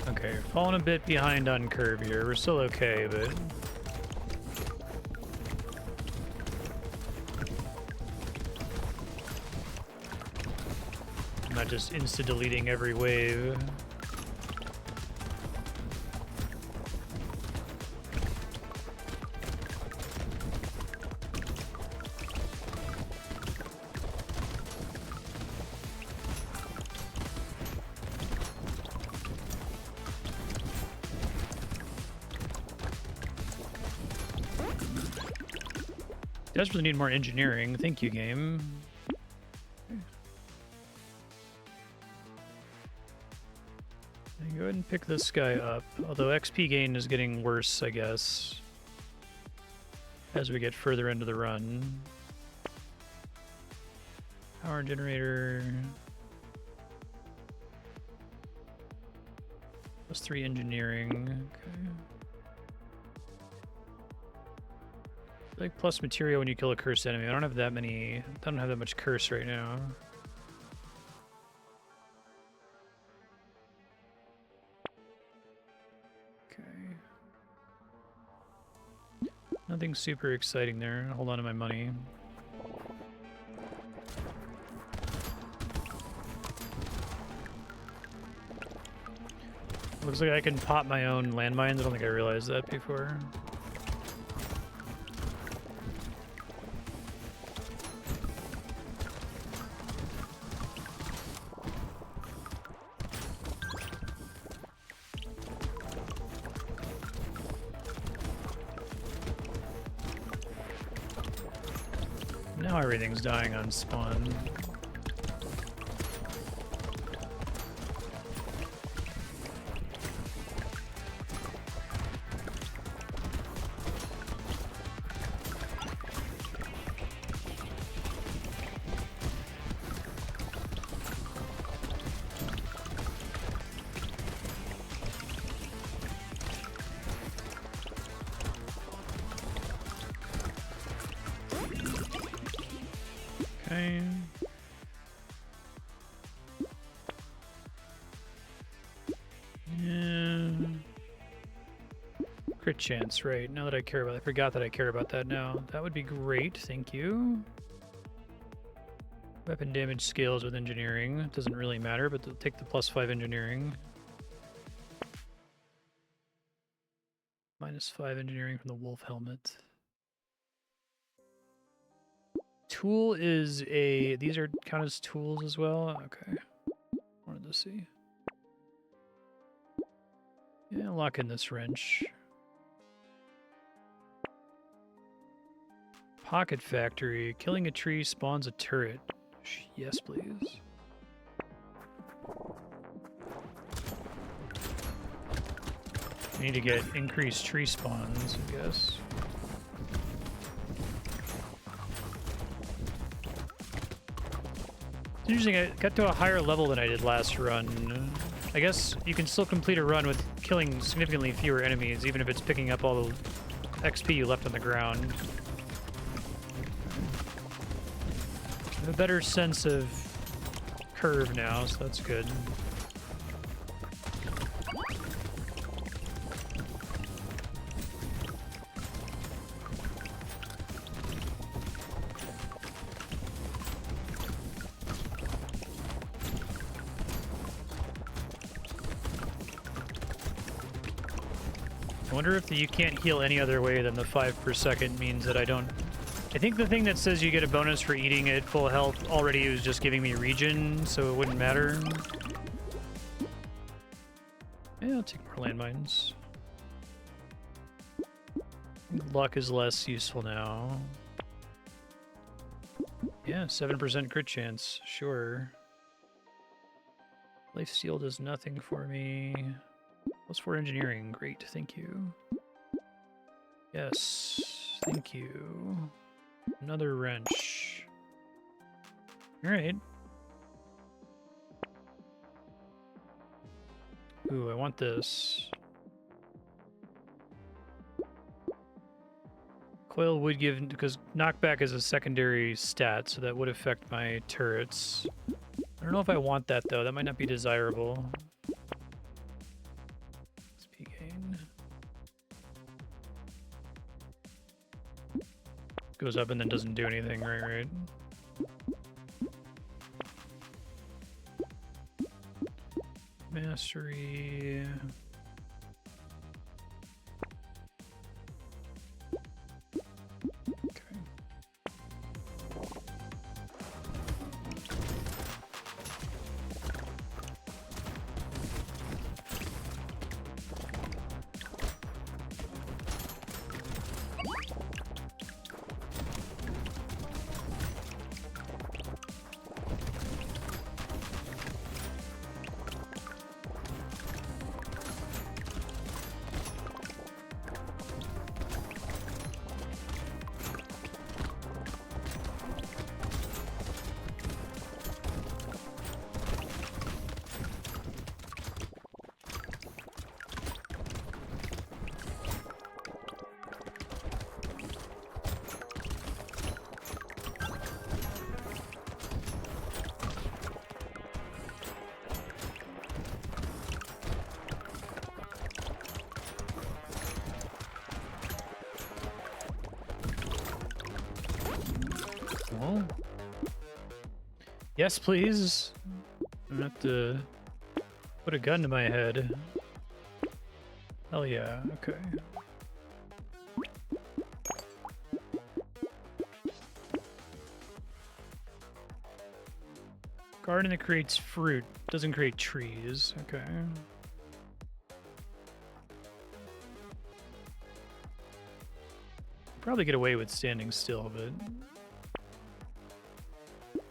[SPEAKER 1] Okay, falling a bit behind on curve here. We're still okay, but... I'm not just insta-deleting every wave. Desperately need more engineering. Thank you, game. Go ahead and pick this guy up. Although XP gain is getting worse, I guess, as we get further into the run. Power generator. +3 engineering. Okay. Like plus material when you kill a cursed enemy. I don't have that much curse right now. Nothing super exciting there. Hold on to my money. Looks like I can pop my own landmines. I don't think I realized that before. Now everything's dying on spawn. Okay. Yeah. Crit chance, right. Now that I care about it. I forgot that I care about that now. That would be great, thank you. Weapon damage scales with engineering. It doesn't really matter, but they'll take the +5 engineering. -5 engineering from the wolf helmet. Tool is a... These are count as tools as well? Okay. Wanted to see. Yeah, lock in this wrench. Pocket factory. Killing a tree spawns a turret. Yes, please. I need to get increased tree spawns, I guess. It's interesting, I got to a higher level than I did last run. I guess you can still complete a run with killing significantly fewer enemies, even if it's picking up all the XP you left on the ground. I have a better sense of curve now, so that's good. I wonder if you can't heal any other way than the 5 per second means that I don't... I think the thing that says you get a bonus for eating at full health already was just giving me regen, so it wouldn't matter. Yeah, I'll take more landmines. Luck is less useful now. Yeah, 7% crit chance, sure. Life Steal does nothing for me. +4 engineering, great, thank you. Yes, thank you. Another wrench. Alright. Ooh, I want this. Coil would give, because knockback is a secondary stat, so that would affect my turrets. I don't know if I want that though, that might not be desirable. XP gain. Goes up and then doesn't do anything, right? Mastery. Okay. Oh. Yes, please. I don't have to put a gun to my head. Hell yeah, okay. Garden that creates fruit, doesn't create trees. Okay. Probably get away with standing still, but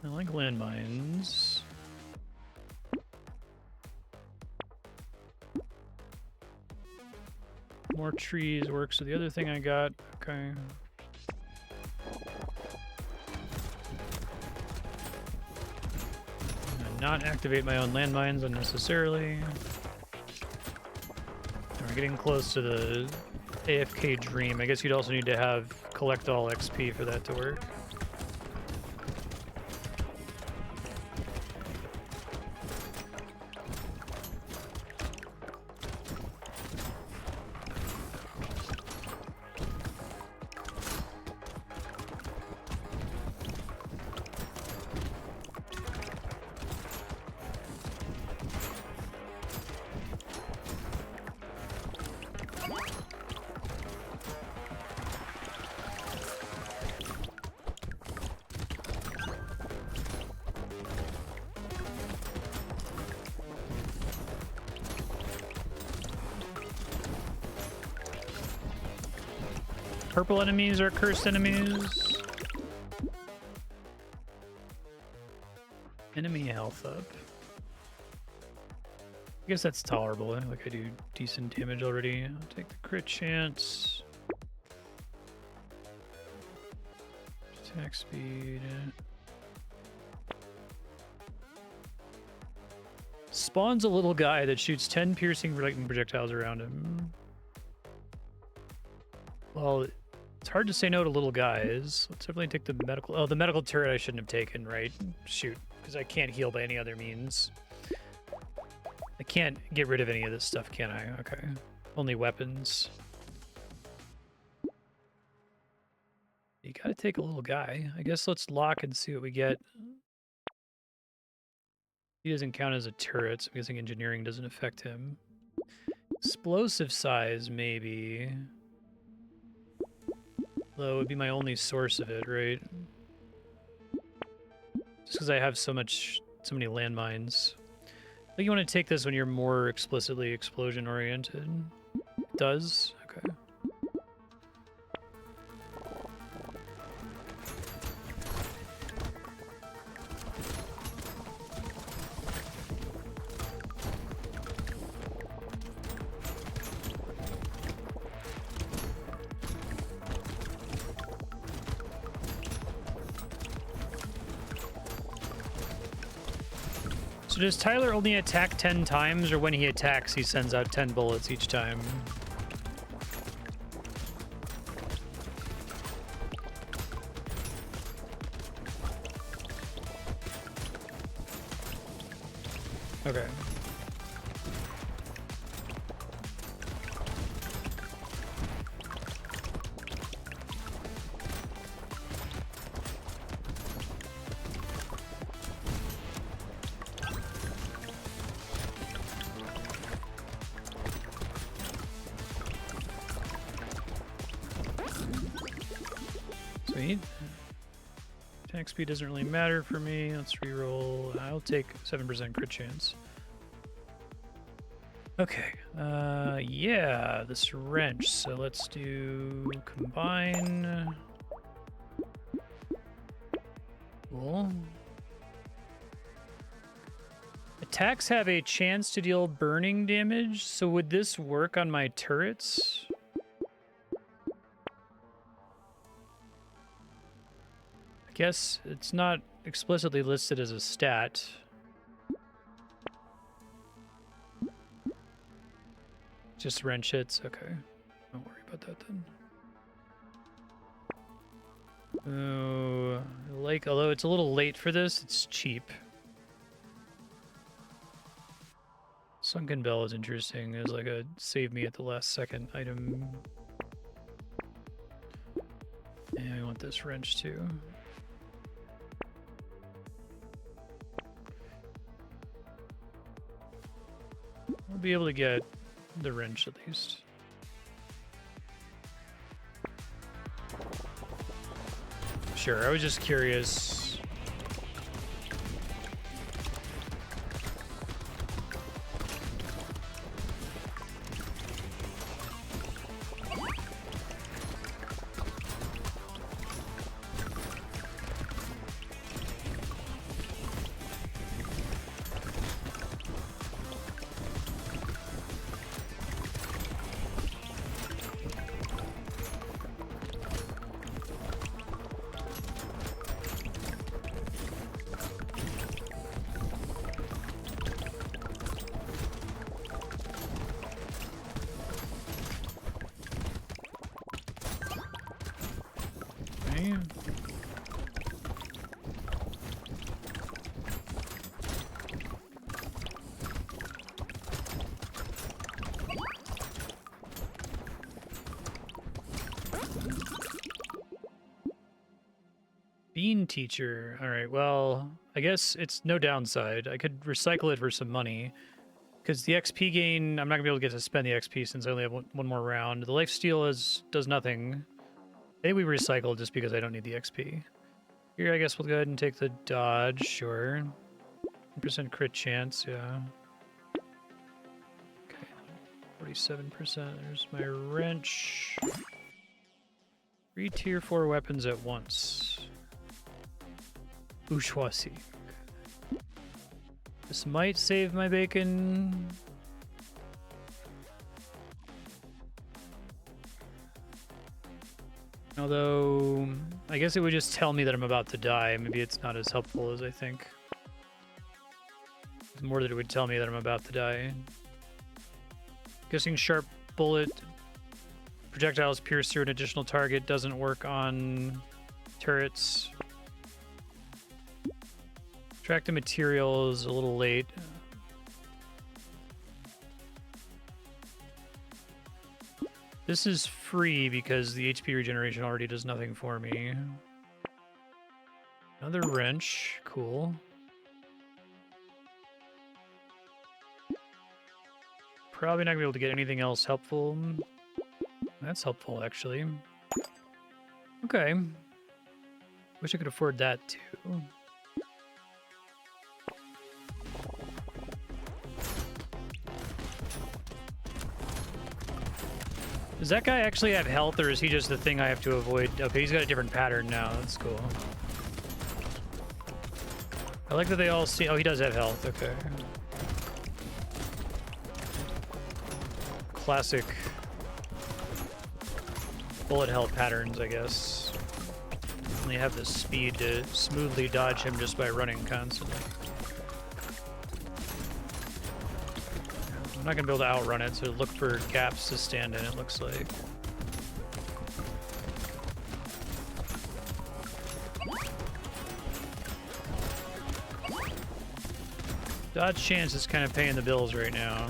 [SPEAKER 1] I like landmines. More trees works with the other thing I got. Okay. Not activate my own landmines unnecessarily. We're getting close to the AFK dream. I guess you'd also need to have collect all XP for that to work. Purple enemies are cursed enemies. Enemy health up. I guess that's tolerable. Like I do decent damage already. I'll take the crit chance. Attack speed. Spawns a little guy that shoots 10 piercing lightning projectiles around him. Well, it's hard to say no to little guys. Let's definitely take the medical... Oh, the medical turret I shouldn't have taken, right? Shoot, because I can't heal by any other means. I can't get rid of any of this stuff, can I? Okay. Only weapons. You gotta take a little guy. I guess let's lock and see what we get. He doesn't count as a turret, so I'm guessing engineering doesn't affect him. Explosive size, maybe... Though it would be my only source of it, right? Just because I have so many landmines. I think you want to take this when you're more explicitly explosion oriented. It does? Okay. So does Tyler only attack 10 times, or when he attacks, he sends out 10 bullets each time? Okay. Sweet. Attack speed doesn't really matter for me. Let's reroll. I'll take 7% crit chance. Okay. Yeah, this wrench. So let's do combine. Cool. Attacks have a chance to deal burning damage. So would this work on my turrets? Guess it's not explicitly listed as a stat. Just wrench hits, okay. Don't worry about that then. Oh, like, although it's a little late for this, it's cheap. Sunken Bell is interesting. It's like a save me at the last second item. Yeah, I want this wrench too. I'll be able to get the wrench at least. Sure, I was just curious. Bean teacher. All right, well, I guess it's no downside. I could recycle it for some money. Because the XP gain, I'm not going to be able to get to spend the XP since I only have one more round. The lifesteal does nothing. Maybe we recycle just because I don't need the XP. Here, I guess we'll go ahead and take the dodge, sure. 1% crit chance, yeah. Okay, 47%. There's my wrench. 3 tier 4 weapons at once. Bourgeoisie. This might save my bacon. Although, I guess it would just tell me that I'm about to die. Maybe it's not as helpful as I think. It's more that it would tell me that I'm about to die. Guessing sharp bullet projectiles pierce through an additional target doesn't work on turrets. Track the material is a little late. This is free because the HP regeneration already does nothing for me. Another wrench, cool. Probably not gonna be able to get anything else helpful. That's helpful, actually. Okay. Wish I could afford that too. Does that guy actually have health, or is he just the thing I have to avoid? Okay, he's got a different pattern now. That's cool. I like that they all see... Oh, he does have health. Okay. Classic bullet hell patterns, I guess. Only have the speed to smoothly dodge him just by running constantly. I'm not gonna be able to outrun it, so look for gaps to stand in, it looks like. Dodge chance is kind of paying the bills right now.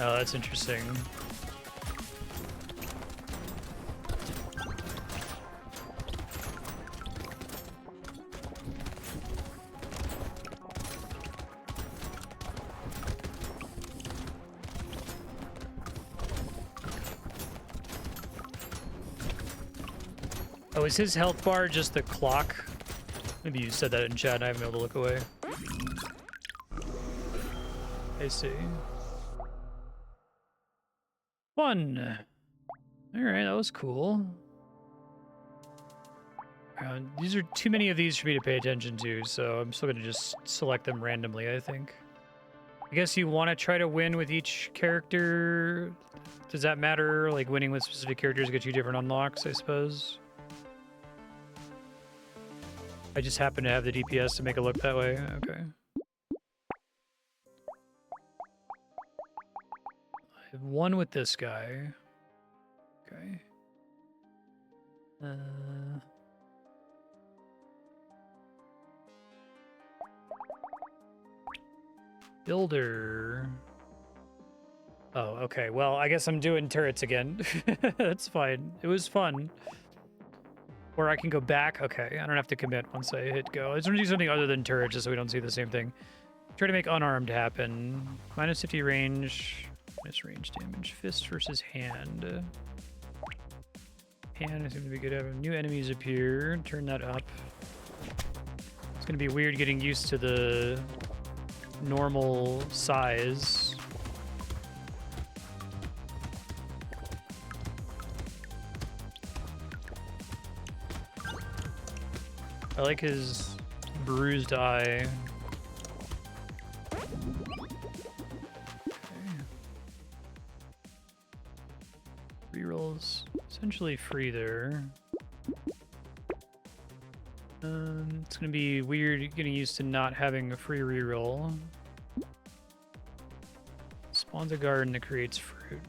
[SPEAKER 1] Oh, that's interesting. Oh, is his health bar just the clock? Maybe you said that in chat and I haven't been able to look away. I see. 1. Alright, that was cool. These are too many of these for me to pay attention to, so I'm still going to just select them randomly, I think. I guess you want to try to win with each character. Does that matter? Like, winning with specific characters gets you different unlocks, I suppose? I just happen to have the DPS to make it look that way. Okay. I have 1 with this guy. Okay. Builder. Oh, okay. Well, I guess I'm doing turrets again. That's fine. It was fun. Or I can go back. Okay, I don't have to commit once I hit go. I just want to do something other than turret just so we don't see the same thing. Try to make unarmed happen. Minus 50 range. Minus range damage. Fist versus hand. Hand is going to be good. Having new enemies appear. Turn that up. It's going to be weird getting used to the normal size. I like his bruised eye. Okay. Rerolls essentially free there. It's gonna be weird getting used to not having a free reroll. Spawns a garden that creates fruit.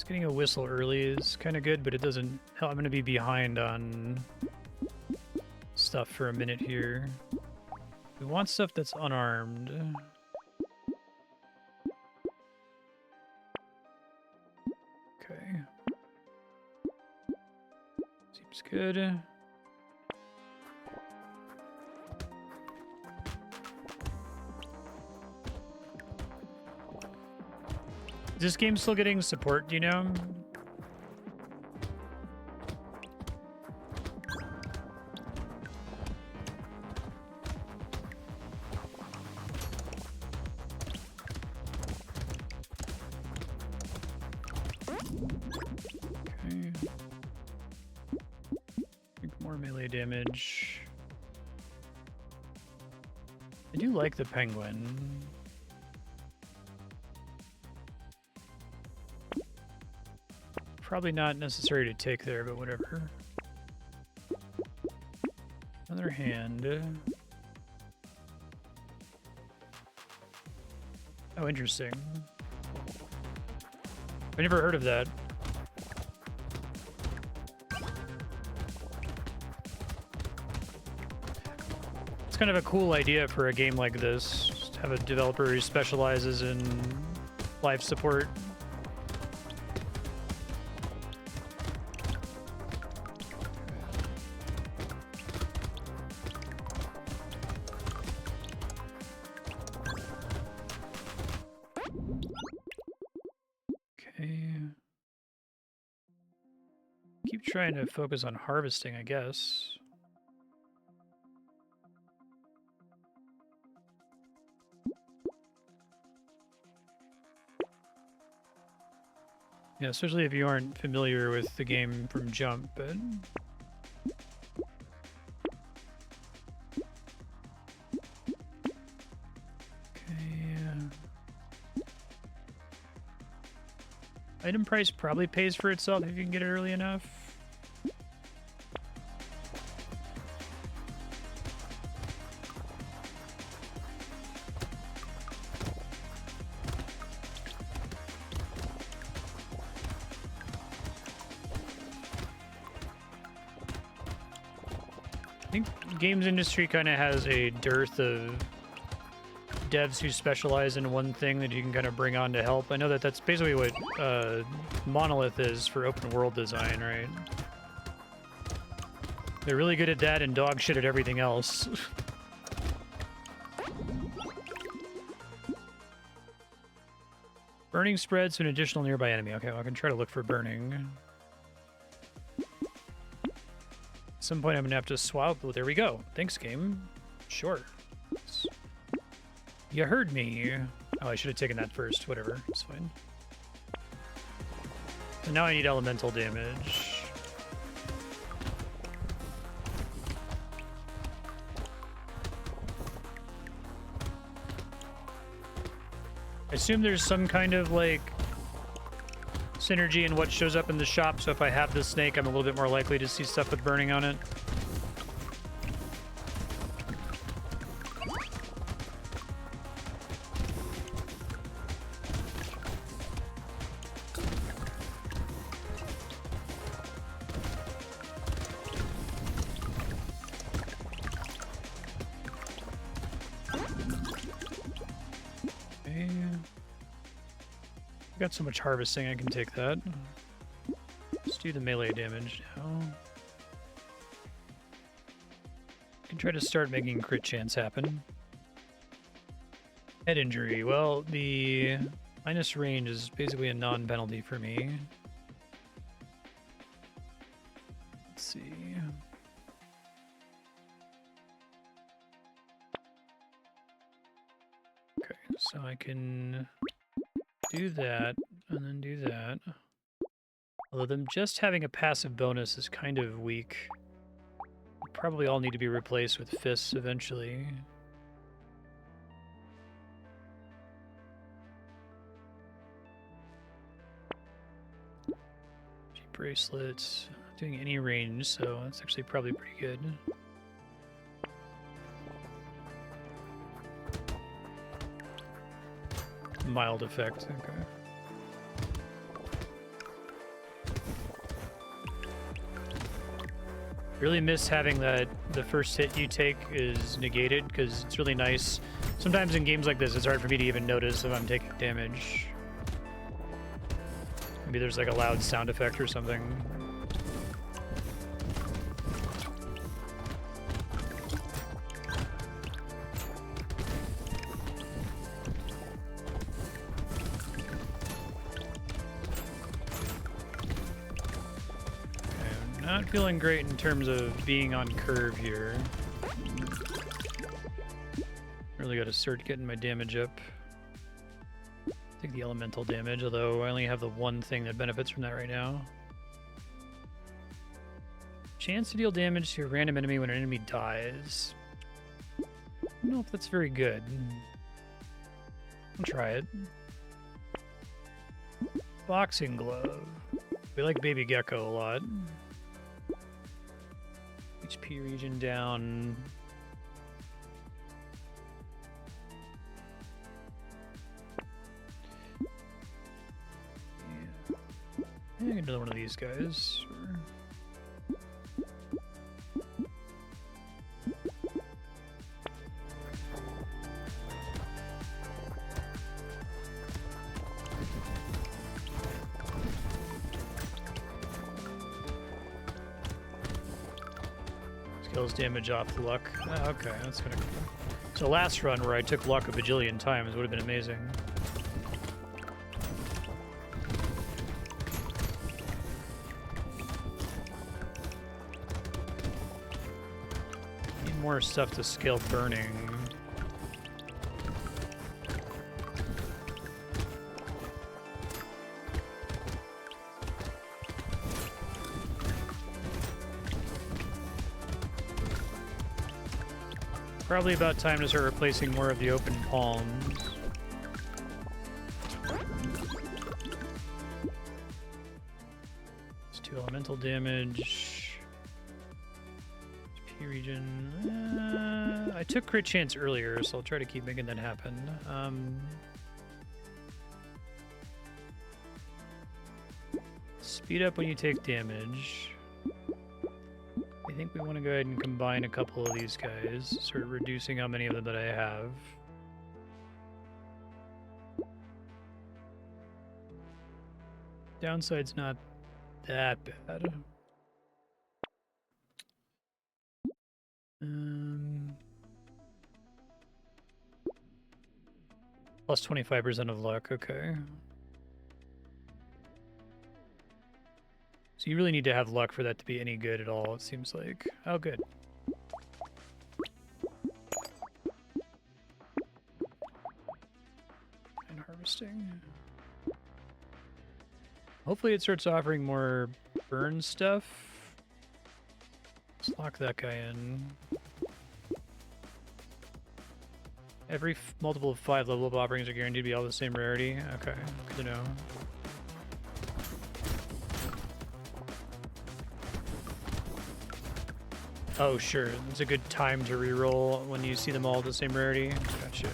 [SPEAKER 1] Getting a whistle early is kind of good, but it doesn't help. I'm going to be behind on stuff for a minute here. We want stuff that's unarmed. Okay. Seems good. Is this game still getting support, do you know? Okay. Make more melee damage. I do like the penguin. Probably not necessary to take there, but whatever. Another hand. Oh, interesting. I never heard of that. It's kind of a cool idea for a game like this. Just have a developer who specializes in life support. Trying to focus on harvesting, I guess. Yeah, especially if you aren't familiar with the game from jump, but... Okay. Item price probably pays for itself if you can get it early enough. Games industry kind of has a dearth of devs who specialize in one thing that you can kind of bring on to help. I know that that's basically what Monolith is for open world design, right? They're really good at that and dog shit at everything else. Burning spreads to an additional nearby enemy. Okay, well, I can try to look for burning. At some point I'm gonna have to swap. Oh, there we go. Thanks, game. Sure. You heard me. Oh, I should have taken that first. Whatever. It's fine. So now I need elemental damage. I assume there's some kind of, like, synergy in what shows up in the shop, so if I have the snake, I'm a little bit more likely to see stuff with burning on it. I got so much harvesting, I can take that. Let's do the melee damage now. I can try to start making crit chance happen. Head injury. Well, the minus range is basically a non-penalty for me. Let's see. Okay, so I can do that and then do that. Although them just having a passive bonus is kind of weak. Probably all need to be replaced with fists eventually. Bracelets, not doing any range, so that's actually probably pretty good. Mild effect, okay. Really miss having that the first hit you take is negated, because it's really nice. Sometimes in games like this, it's hard for me to even notice if I'm taking damage. Maybe there's like a loud sound effect or something. Okay, I'm not feeling great in terms of being on curve here. Really gotta start getting my damage up. Take the elemental damage, although I only have the one thing that benefits from that right now. Chance to deal damage to a random enemy when an enemy dies. I don't know if that's very good. I'll try it. Boxing glove. We like Baby Gecko a lot. HP region down. I can do one of these guys. Skills damage off luck. Oh, okay, that's gonna. So last run where I took luck a bajillion times would have been amazing. More stuff to scale burning. Probably about time to start replacing more of the open palms. It's 2 elemental damage. Region. I took crit chance earlier, so I'll try to keep making that happen. Speed up when you take damage. I think we want to go ahead and combine a couple of these guys, sort of reducing how many of them that I have. Downside's not that bad. Plus 25% of luck, okay. So you really need to have luck for that to be any good at all, it seems like. Oh, good. And harvesting. Hopefully it starts offering more burn stuff. Let's lock that guy in. Every multiple of 5 level up offerings are guaranteed to be all the same rarity. Okay, good to know. Oh, sure. It's a good time to reroll when you see them all the same rarity. Gotcha.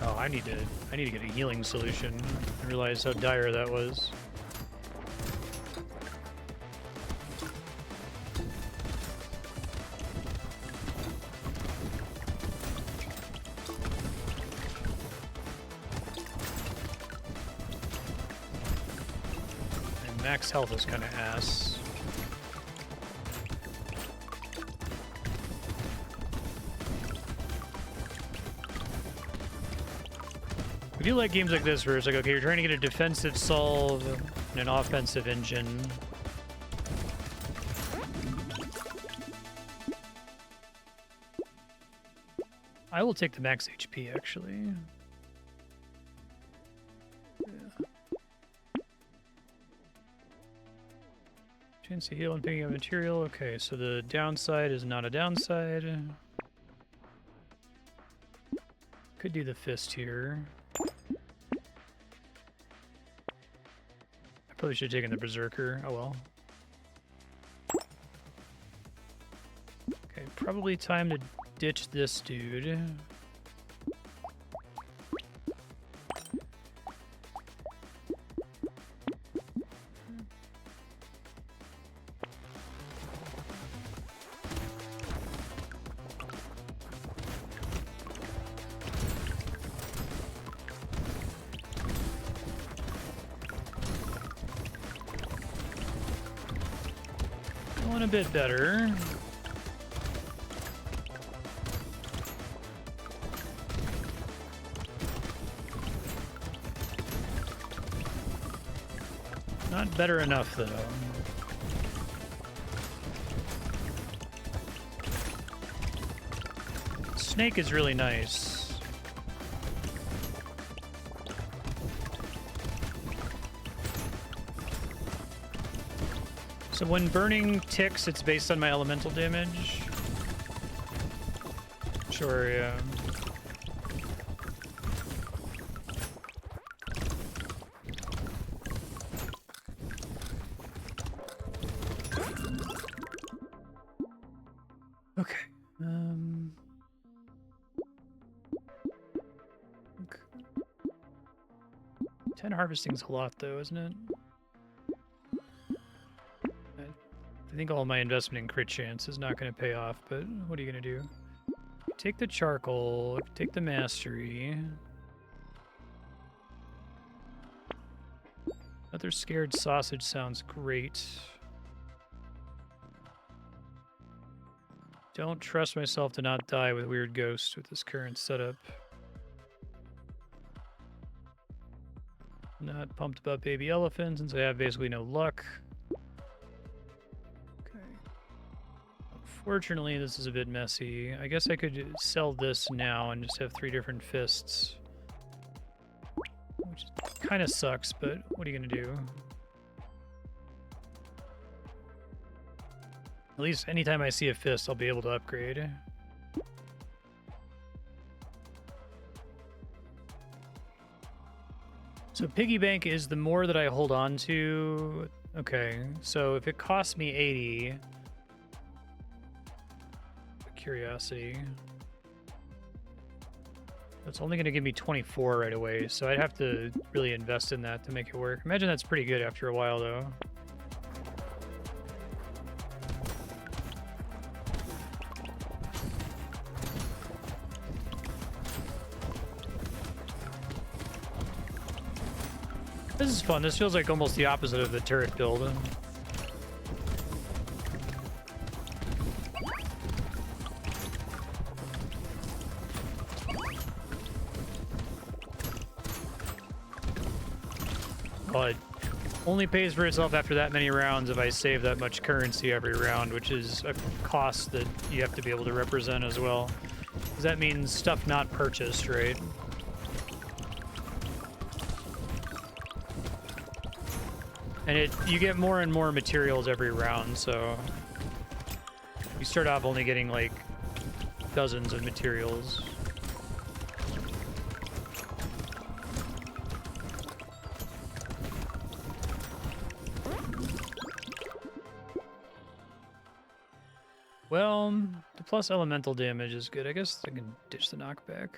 [SPEAKER 1] Oh, I need to get a healing solution. I realized how dire that was. max health is kind of ass. I do like games like this where it's like, okay, you're trying to get a defensive solve and an offensive engine. I will take the max HP, actually. Yeah. Chance to heal and picking up material. Okay, so the downside is not a downside. Could do the fist here. I probably should have taken the berserker. Oh well. Okay, probably time to ditch this dude. Going a bit better. Not better enough, though. Snake is really nice. So when burning ticks, it's based on my elemental damage? Sure, yeah. Okay. 10 harvesting's a lot, though, isn't it? I think all my investment in crit chance is not going to pay off, but what are you going to do? Take the charcoal, take the mastery. Another scared sausage sounds great. Don't trust myself to not die with weird ghosts with this current setup. Not pumped about baby elephants since I have basically no luck. Fortunately, this is a bit messy. I guess I could sell this now and just have 3 different fists. Which kind of sucks, but what are you going to do? At least anytime I see a fist, I'll be able to upgrade. So piggy bank is the more that I hold on to. Okay, so if it costs me 80... Curiosity. That's only going to give me 24 right away, so I'd have to really invest in that to make it work. Imagine that's pretty good after a while, though. This is fun. This feels like almost the opposite of the turret build. But only pays for itself after that many rounds if I save that much currency every round, which is a cost that you have to be able to represent as well. Because that means stuff not purchased, right? And you get more and more materials every round, so you start off only getting like dozens of materials. Well, the plus elemental damage is good. I guess I can ditch the knockback.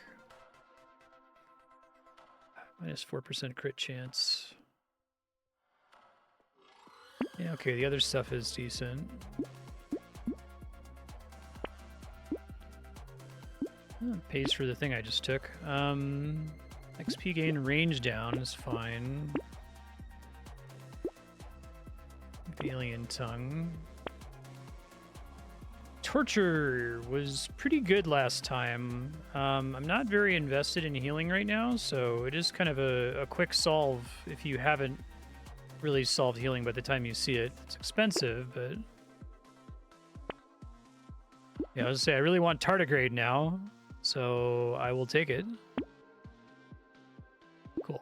[SPEAKER 1] Minus 4% crit chance. Yeah, okay, the other stuff is decent. Pays for the thing I just took. XP gain range down is fine. Alien Tongue. Torture was pretty good last time. I'm not very invested in healing right now, so it is kind of a quick solve if you haven't really solved healing by the time you see it. It's expensive, but... Yeah, I was gonna say, I really want tardigrade now, so I will take it. Cool.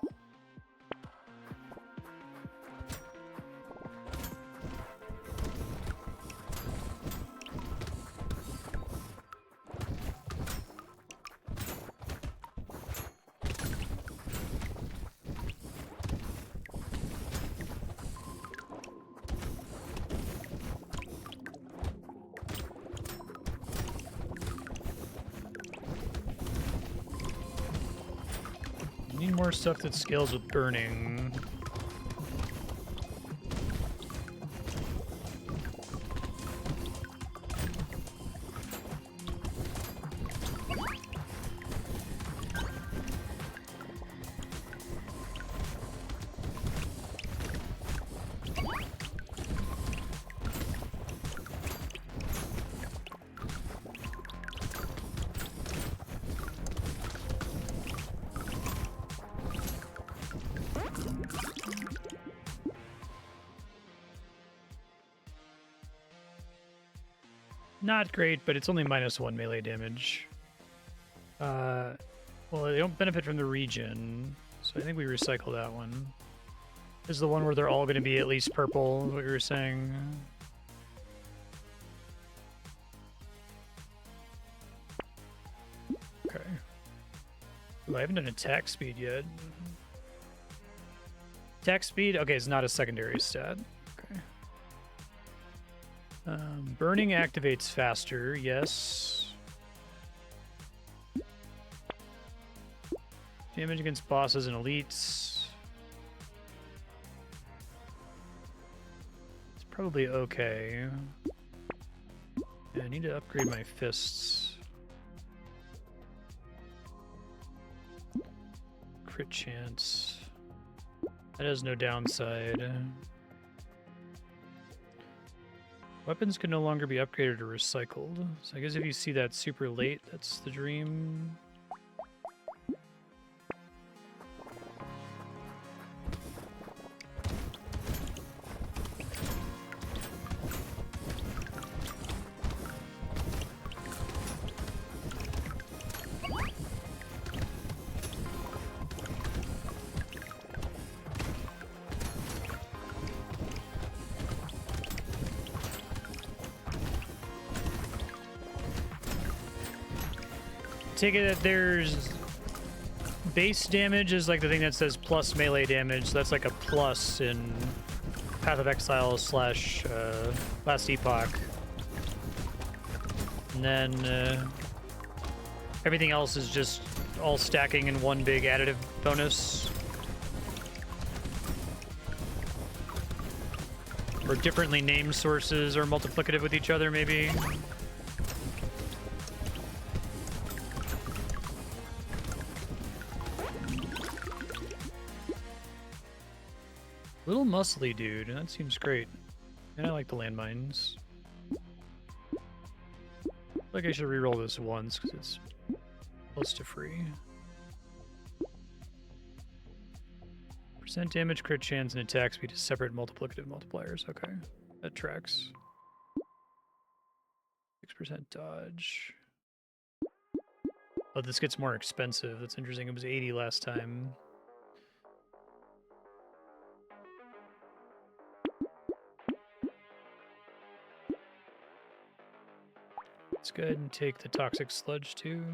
[SPEAKER 1] Need more stuff that scales with burning. Not great, but it's only -1 melee damage. Well, they don't benefit from the region, so I think we recycle that one. This is the one where they're all going to be at least purple, what you were saying. Okay. Ooh, I haven't done attack speed yet. Attack speed? Okay, it's not a secondary stat. Okay. Burning activates faster, yes. Damage against bosses and elites. It's probably okay. Yeah, I need to upgrade my fists. Crit chance. That has no downside. Weapons can no longer be upgraded or recycled. So I guess if you see that super late, that's the dream. Take it that there's base damage is like the thing that says plus melee damage. So that's like a plus in Path of Exile / Last Epoch. And then everything else is just all stacking in one big additive bonus. Or differently named sources are multiplicative with each other, maybe. Little muscly dude, that seems great. And I like the landmines. I feel like I should reroll this once because it's close to free. Percent damage, crit chance, and attack speed is separate multiplicative multipliers. Okay, that tracks. 6% dodge. Oh, this gets more expensive. That's interesting. It was 80 last time. Let's go ahead and take the toxic sludge too.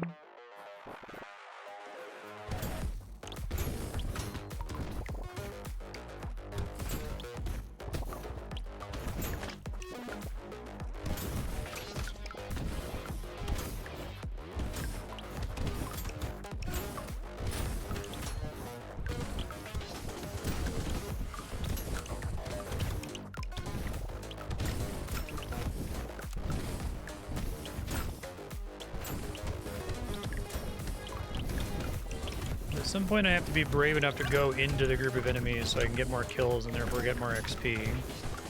[SPEAKER 1] At some point I have to be brave enough to go into the group of enemies so I can get more kills and therefore get more XP.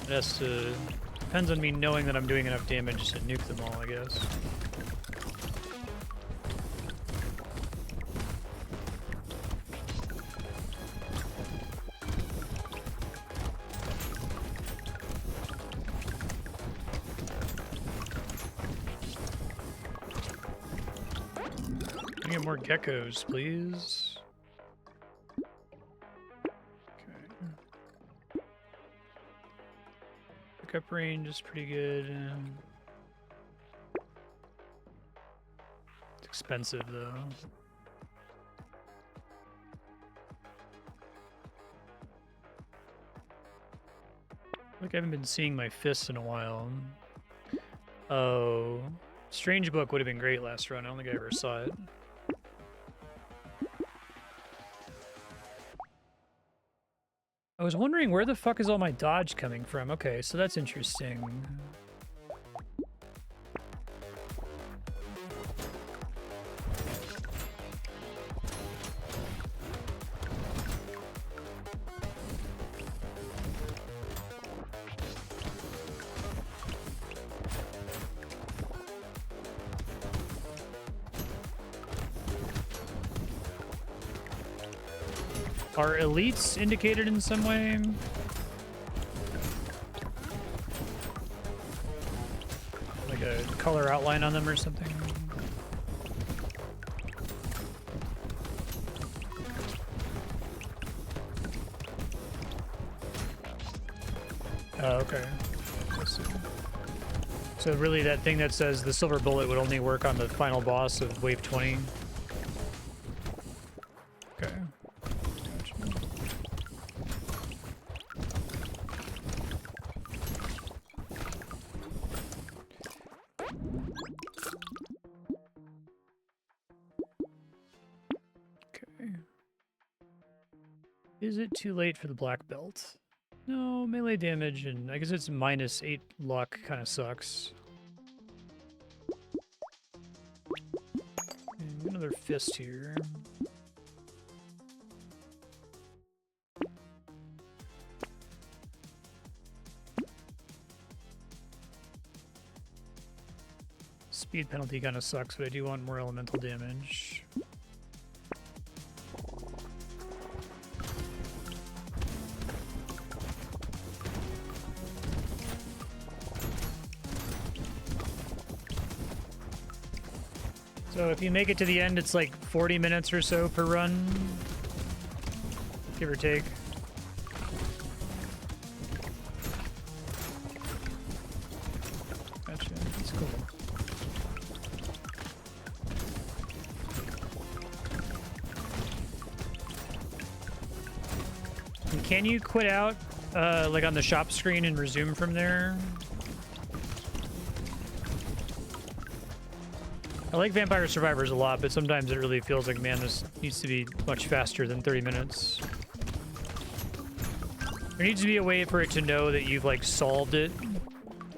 [SPEAKER 1] It has to... Depends on me knowing that I'm doing enough damage to nuke them all, I guess. Can I get more geckos, please? Pickup range is pretty good. It's expensive though. Like I haven't been seeing my fists in a while. Oh, Strange Book would have been great last run. I don't think I ever saw it. I was wondering where the fuck is all my dodge coming from? Okay, so that's interesting. Are elites indicated in some way? Like a color outline on them or something? Oh, okay. So really that thing that says the silver bullet would only work on the final boss of wave 20? Okay. Is it too late for the black belt? No, melee damage, and I guess it's -8 luck kind of sucks. And another fist here. Speed penalty kind of sucks, but I do want more elemental damage. So if you make it to the end, it's like 40 minutes or so per run, give or take. Gotcha, that's cool. And can you quit out, like on the shop screen and resume from there? I like Vampire Survivors a lot, but sometimes it really feels like, man, this needs to be much faster than 30 minutes. There needs to be a way for it to know that you've, like, solved it.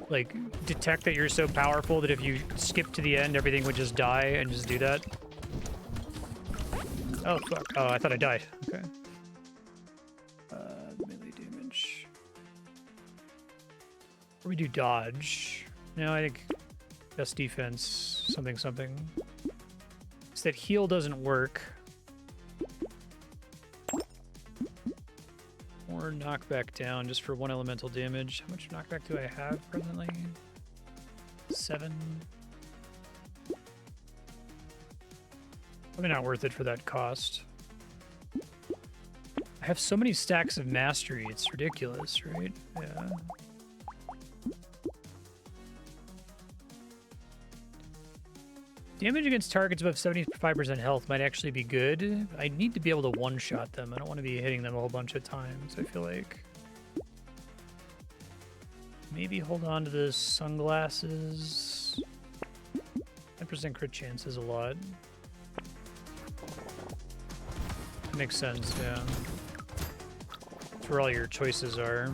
[SPEAKER 1] Like, detect that you're so powerful that if you skip to the end, everything would just die and just do that. Oh, fuck. Oh, I thought I died. Okay. Melee damage. Or we do dodge. No, I think... best defense, something, something. It's that heal doesn't work. Or knockback down just for 1 elemental damage. How much knockback do I have presently? 7. Probably not worth it for that cost. I have so many stacks of mastery, it's ridiculous, right? Yeah. Damage against targets above 75% health might actually be good. I need to be able to one-shot them. I don't want to be hitting them a whole bunch of times, I feel like. Maybe hold on to the sunglasses. 10% crit chance is a lot. Makes sense, yeah. That's where all your choices are.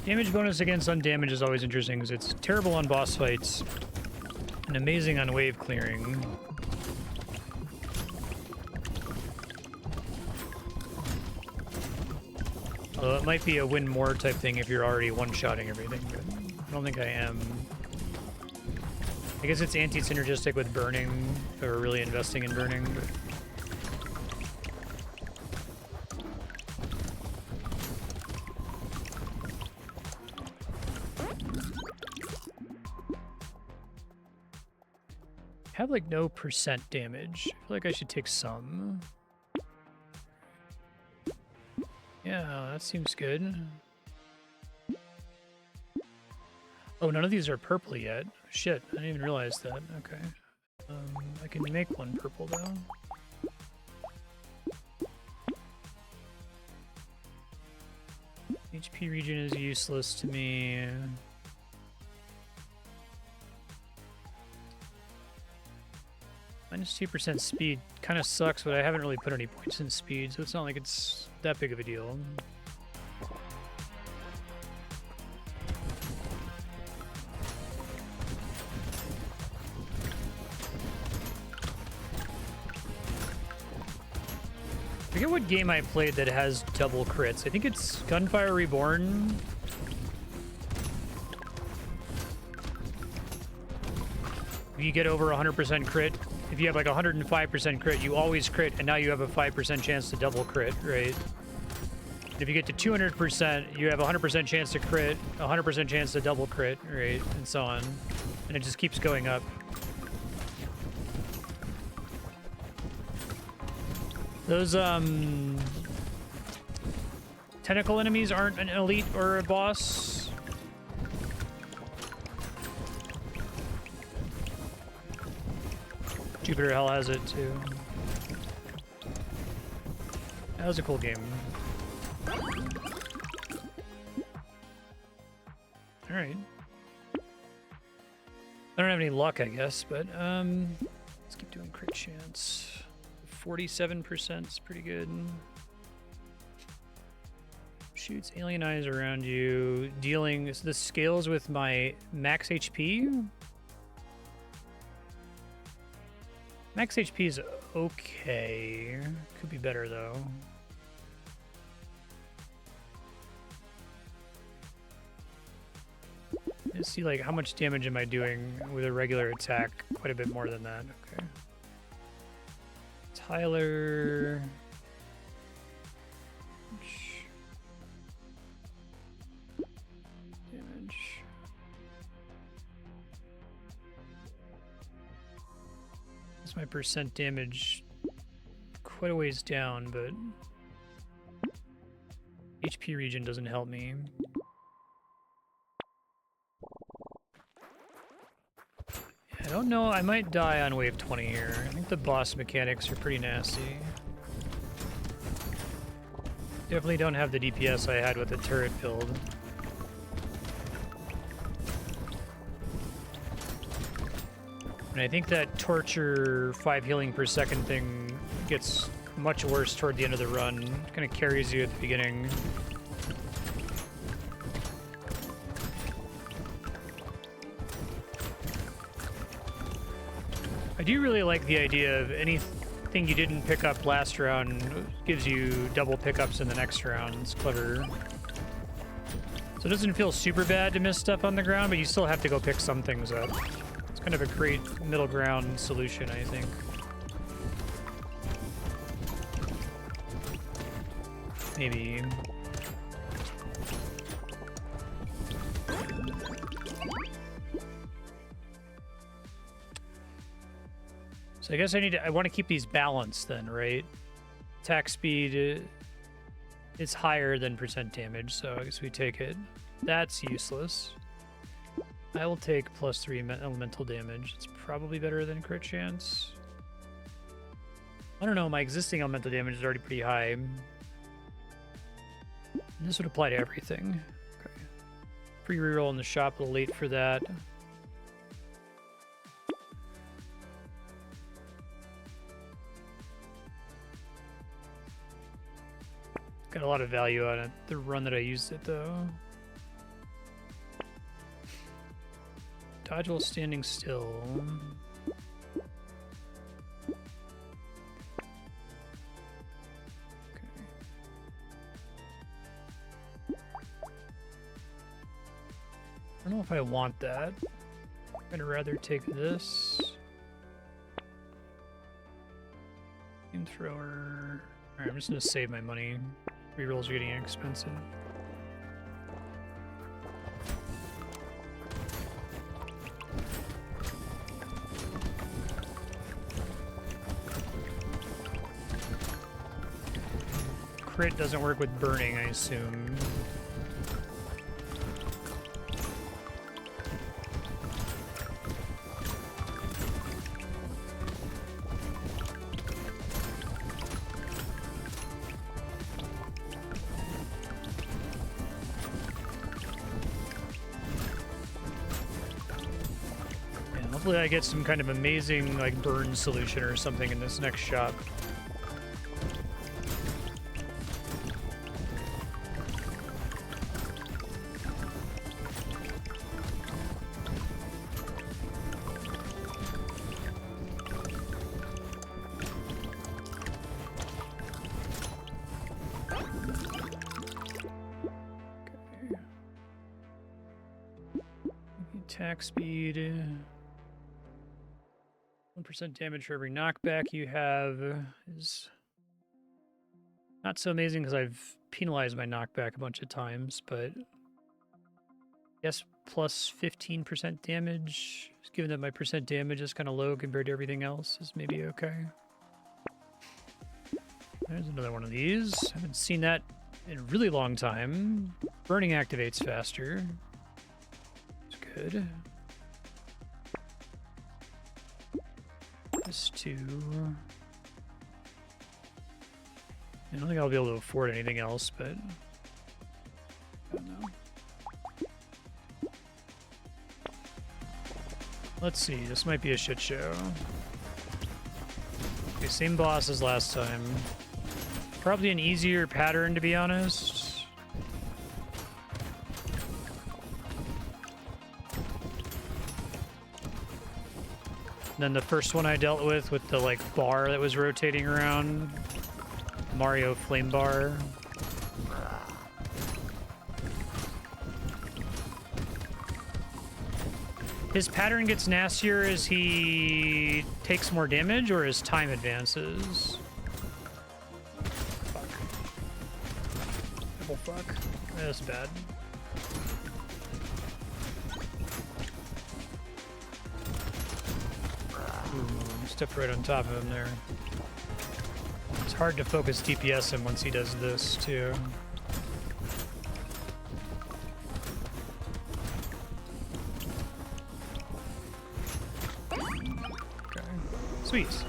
[SPEAKER 1] Damage bonus against undamaged is always interesting because it's terrible on boss fights and amazing on wave clearing. Although it might be a win more type thing if you're already one-shotting everything, but I don't think I am. I guess it's anti-synergistic with burning, or really investing in burning, but... I have like no percent damage. I feel like I should take some. Yeah, that seems good. Oh, none of these are purple yet. Shit, I didn't even realize that. Okay. I can make one purple though. HP regen is useless to me. Minus 2% speed kind of sucks, but I haven't really put any points in speed, so it's not like it's that big of a deal. I forget what game I played that has double crits. I think it's Gunfire Reborn. If you get over 100% crit, if you have like 105% crit, you always crit, and now you have a 5% chance to double crit, right? And if you get to 200%, you have a 100% chance to crit, 100% chance to double crit, right? And so on. And it just keeps going up. Those, tentacle enemies aren't an elite or a boss. Jupiter Hell has it too. That was a cool game. Alright. I don't have any luck, I guess, but let's keep doing crit chance. 47% is pretty good. Shoots alien eyes around you, dealing the scales with my max HP. Max HP is okay. Could be better though. Let's see, like, how much damage am I doing with a regular attack? Quite a bit more than that. Okay. Tyler. Damage. That's my percent damage. Quite a ways down, but HP regen doesn't help me. I don't know, I might die on wave 20 here. I think the boss mechanics are pretty nasty. Definitely don't have the DPS I had with the turret build. And I think that torture 5 healing per second thing gets much worse toward the end of the run. It kind of carries you at the beginning. I do really like the idea of anything you didn't pick up last round gives you double pickups in the next round. It's clever. So it doesn't feel super bad to miss stuff on the ground, but you still have to go pick some things up. It's kind of a great middle ground solution, I think. Maybe. So I guess I want to keep these balanced then, right? Attack speed is higher than percent damage, so I guess we take it. That's useless. I will take +3 elemental damage. It's probably better than crit chance. I don't know, my existing elemental damage is already pretty high. And this would apply to everything. Okay. Free reroll in the shop, a little late for that. Got a lot of value on it, the run that I used it though. Dodge while standing still. Okay. I don't know if I want that. I'd rather take this. Flamethrower. Alright, I'm just gonna save my money. Rerolls are getting expensive. Crit doesn't work with burning, I assume. Hopefully I get some kind of amazing, like, burn solution or something in this next shop. Okay. Attack speed. 1% damage for every knockback you have is not so amazing because I've penalized my knockback a bunch of times, but yes, plus 15% damage, given that my percent damage is kind of low compared to everything else, is maybe okay. There's another one of these. I haven't seen that in a really long time. Burning activates faster. It's good. This too. I don't think I'll be able to afford anything else, but I don't know. Let's see, this might be a shit show. Okay, same boss as last time. Probably an easier pattern, to be honest. Then the first one I dealt with the like bar that was rotating around. Mario flame bar. His pattern gets nastier as he takes more damage or as time advances. Fuck. Oh fuck. That's bad. Stepped right on top of him there. It's hard to focus DPS him once he does this, too. Okay. Sweet.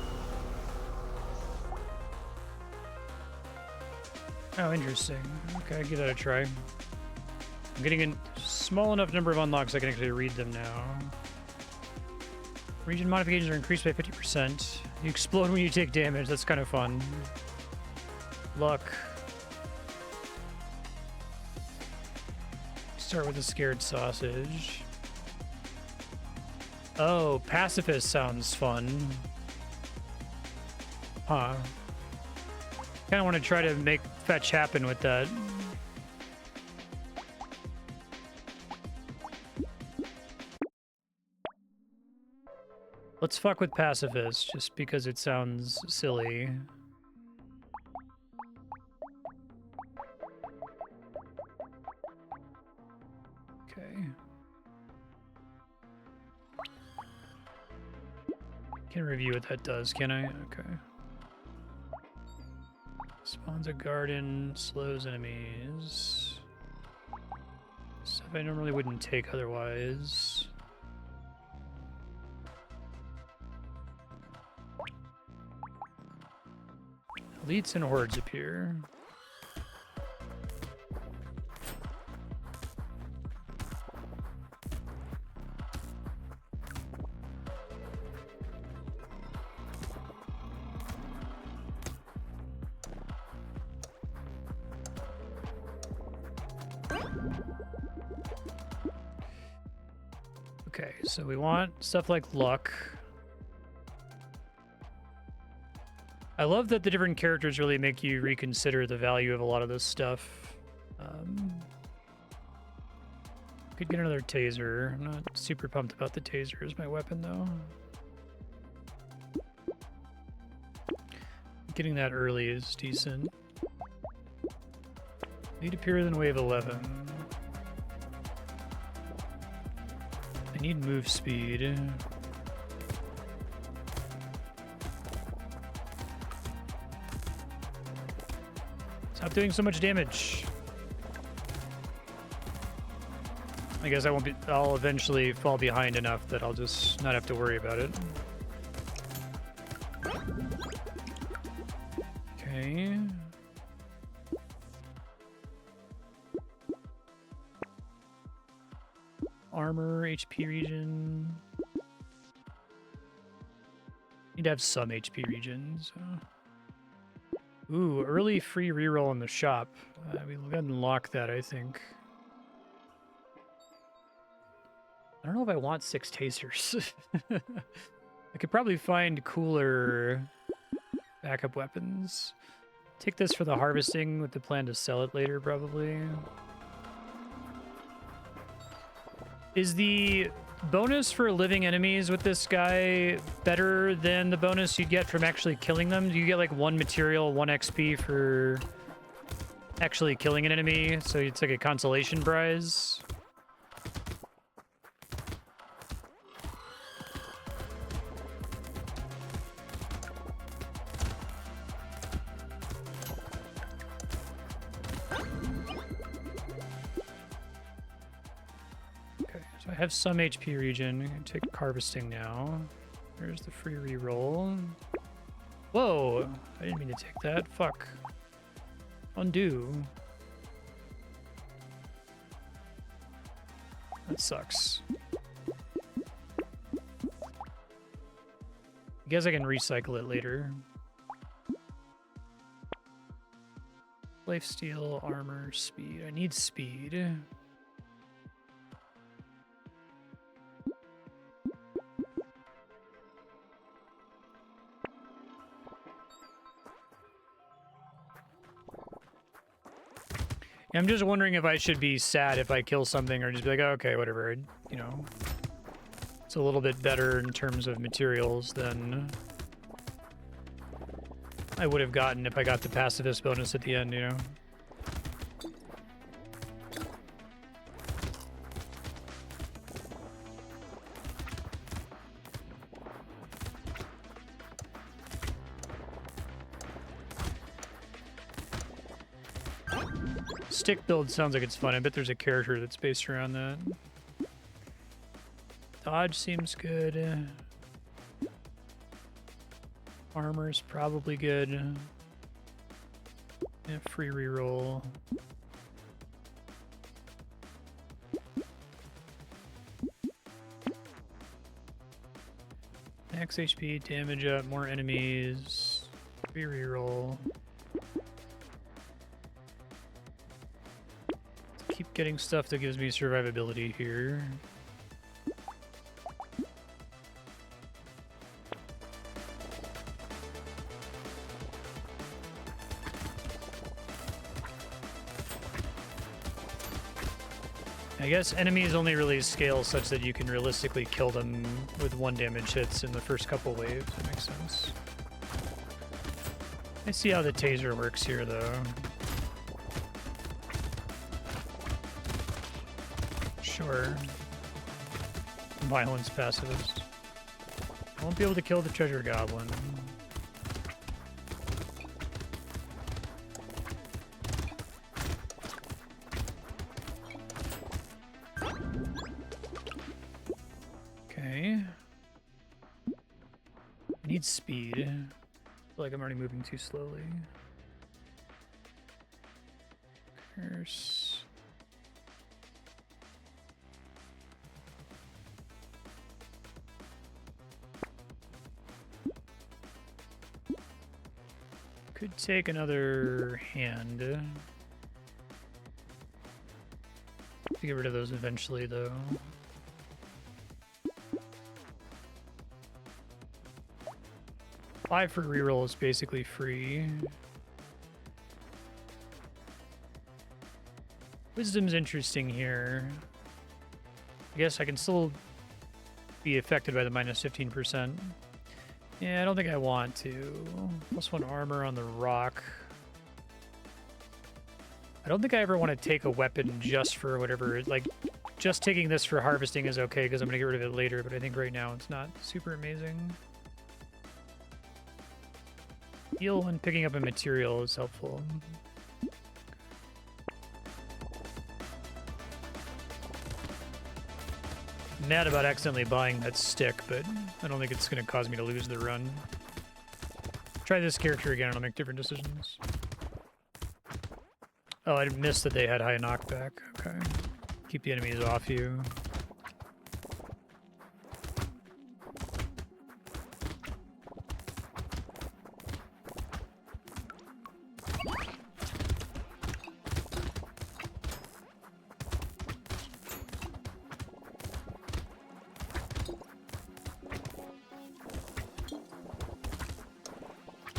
[SPEAKER 1] Oh, interesting. Okay, give that a try. I'm getting a small enough number of unlocks I can actually read them now. Region modifications are increased by 50%. You explode when you take damage. That's kind of fun. Luck. Start with a scared sausage. Oh, pacifist sounds fun. Huh. Kind of want to try to make fetch happen with that. Let's fuck with pacifist, just because it sounds silly. Okay. Can't review what that does, can I? Okay. Spawns a garden, slows enemies. Stuff I normally wouldn't take otherwise. Elites and hordes appear. Okay, so we want stuff like luck. I love that the different characters really make you reconsider the value of a lot of this stuff. Could get another taser. I'm not super pumped about the taser as my weapon, though. Getting that early is decent. Need appear than wave 11. I need move speed. Stop doing so much damage. I guess I won't be. I'll eventually fall behind enough that I'll just not have to worry about it. Okay. Armor, HP regen. Need to have some HP regen, so. Ooh, early free reroll in the shop. We'll go ahead and lock that, I think. I don't know if I want 6 tasers. I could probably find cooler backup weapons. Take this for the harvesting with the plan to sell it later, probably. Is the bonus for living enemies with this guy better than the bonus you'd get from actually killing them? Do you get like 1 material, 1 XP for actually killing an enemy? So it's like a consolation prize? I have some HP regen. I'm gonna take harvesting now. There's the free reroll. Whoa! I didn't mean to take that. Fuck. Undo. That sucks. I guess I can recycle it later. Lifesteal, armor, speed. I need speed. I'm just wondering if I should be sad if I kill something or just be like, oh, okay, whatever. You know, it's a little bit better in terms of materials than I would have gotten if I got the pacifist bonus at the end, you know? Stick build sounds like it's fun. I bet there's a character that's based around that. Dodge seems good. Armor's probably good. Yeah, free reroll. Max HP, damage up, more enemies. Free reroll. Keep getting stuff that gives me survivability here. I guess enemies only really scale such that you can realistically kill them with 1 damage hits in the first couple waves. That makes sense. I see how the taser works here, though. Sure. Violence pacifist. I won't be able to kill the treasure goblin. Okay. I need speed. I feel like I'm already moving too slowly. Curse. Could take another hand. Get rid of those eventually, though. 5 for reroll is basically free. Wisdom's interesting here. I guess I can still be affected by the minus 15%. Yeah, I don't think I want to. +1 armor on the rock. I don't think I ever want to take a weapon just for whatever, like, just taking this for harvesting is okay because I'm going to get rid of it later, but I think right now it's not super amazing. Heal when picking up a material is helpful. I'm mad about accidentally buying that stick, but I don't think it's going to cause me to lose the run. Try this character again and I'll make different decisions. Oh, I missed that they had high knockback. Okay. Keep the enemies off you.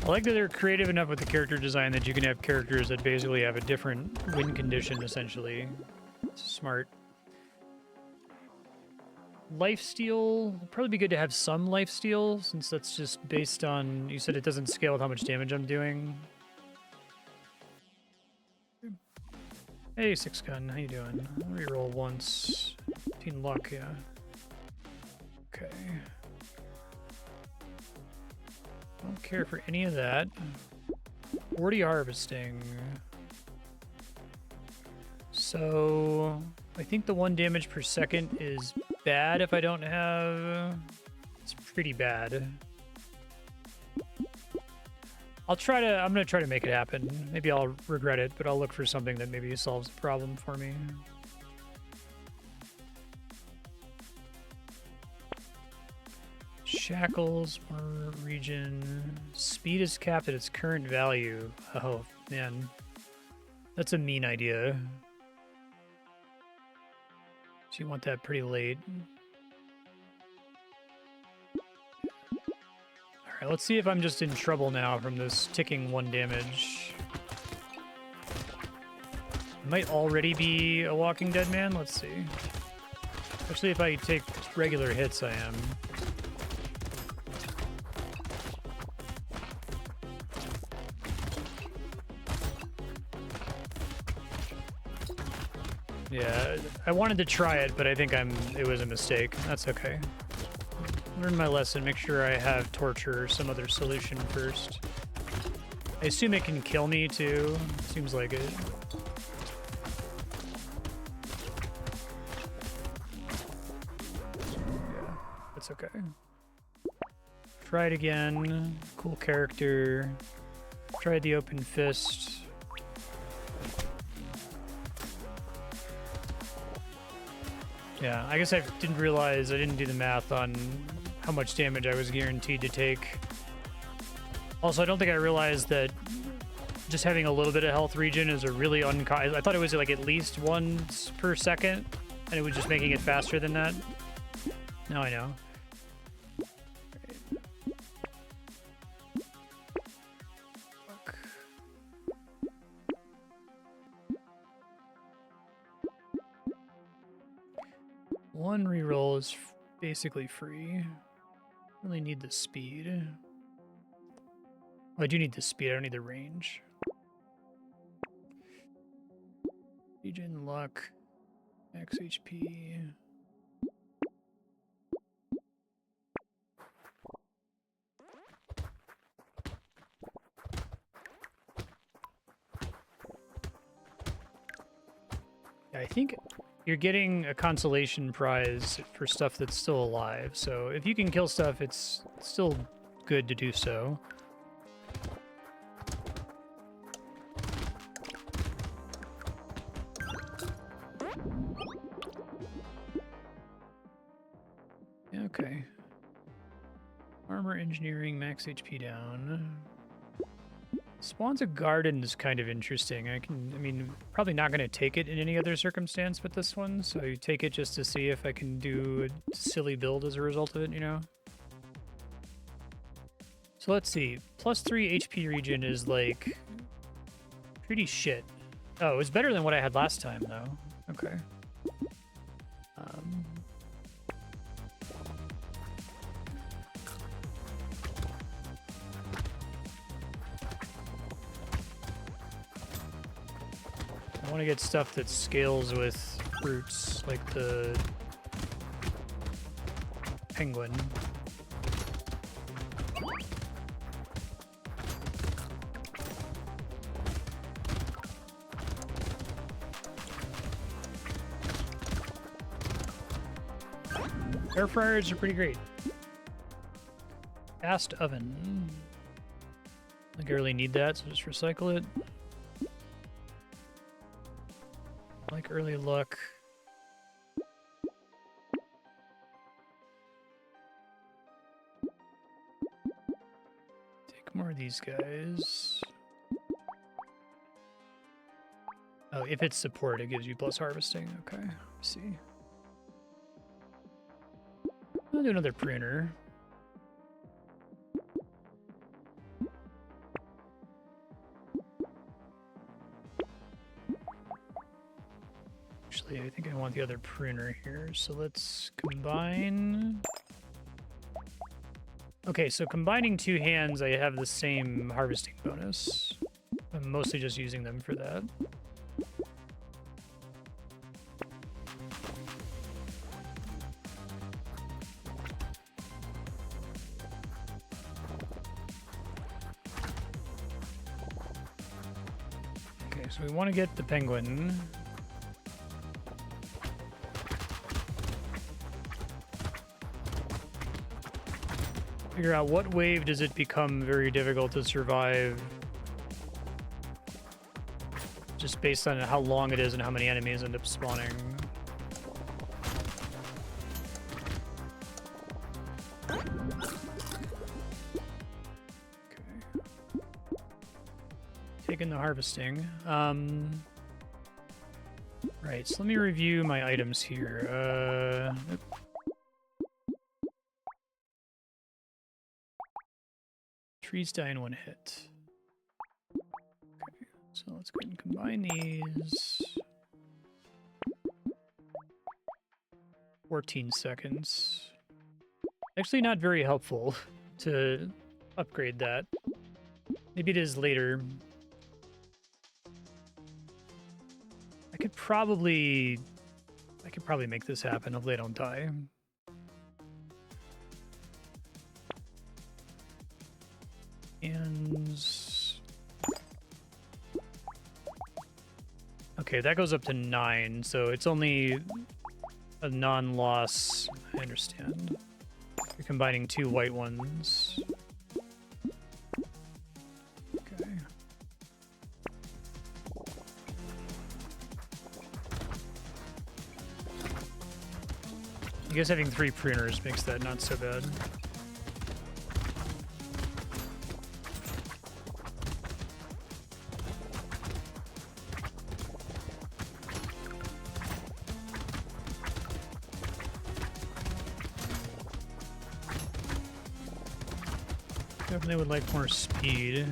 [SPEAKER 1] I like that they're creative enough with the character design that you can have characters that basically have a different win condition, essentially. It's smart. Lifesteal. Probably be good to have some lifesteal, since that's just based on... You said it doesn't scale with how much damage I'm doing. Hey, Six Gun. How you doing? Reroll once. 15 luck, yeah. Okay. Don't care for any of that. 40 harvesting. So I think the 1 damage per second is bad if I don't have... It's pretty bad. I'm gonna try to make it happen. Maybe I'll regret it, but I'll look for something that maybe solves the problem for me. Shackles, more region. Speed is capped at its current value. Oh, man. That's a mean idea. So you want that pretty late. Alright, let's see if I'm just in trouble now from this ticking 1 damage. I might already be a Walking Dead man. Let's see. Especially if I take regular hits, I am. Yeah, I wanted to try it, but I think it was a mistake. That's okay. Learn my lesson. Make sure I have torture or some other solution first. I assume it can kill me too. Seems like it. Yeah, that's okay. Try it again. Cool character. Tried the open fist. Yeah, I guess I didn't realize, I didn't do the math on how much damage I was guaranteed to take. Also, I don't think I realized that just having a little bit of health regen is a really uncommon... I thought it was like at least 1 per second, and it was just making it faster than that. Now I know. Fuck. One reroll is basically free. Really need the speed. Well, I do need the speed, I don't need the range. Regen, luck, max HP. Yeah, I think you're getting a consolation prize for stuff that's still alive. So if you can kill stuff, it's still good to do so. Okay. Armor engineering, max HP down. Spawns a garden is kind of interesting. I mean, probably not going to take it in any other circumstance but this one, so you take it just to see if I can do a silly build as a result of it, you know? So let's see. +3 HP regen is like pretty shit. Oh, it was better than what I had last time though. Okay. I want to get stuff that scales with fruits, like the penguin. Air fryers are pretty great. Fast oven. I think I really need that, so just recycle it. Like early luck. Take more of these guys. Oh, if it's support, it gives you plus harvesting. Okay, see. I'll do another pruner. Actually, I think I want the other pruner here, so let's combine. Okay, so combining two hands, I have the same harvesting bonus. I'm mostly just using them for that. Okay, so we want to get the penguin. Figure out what wave does it become very difficult to survive, just based on how long it is and how many enemies end up spawning. Okay. Taking the harvesting. Right, so let me review my items here. Trees die in one hit. Okay, so let's go ahead and combine these. 14 seconds. Actually not very helpful to upgrade that. Maybe it is later. I could probably make this happen. Hopefully I don't die. And okay, that goes up to 9, so it's only a non-loss. I understand. You're combining two white ones. Okay. I guess having 3 pruners makes that not so bad. Definitely would like more speed.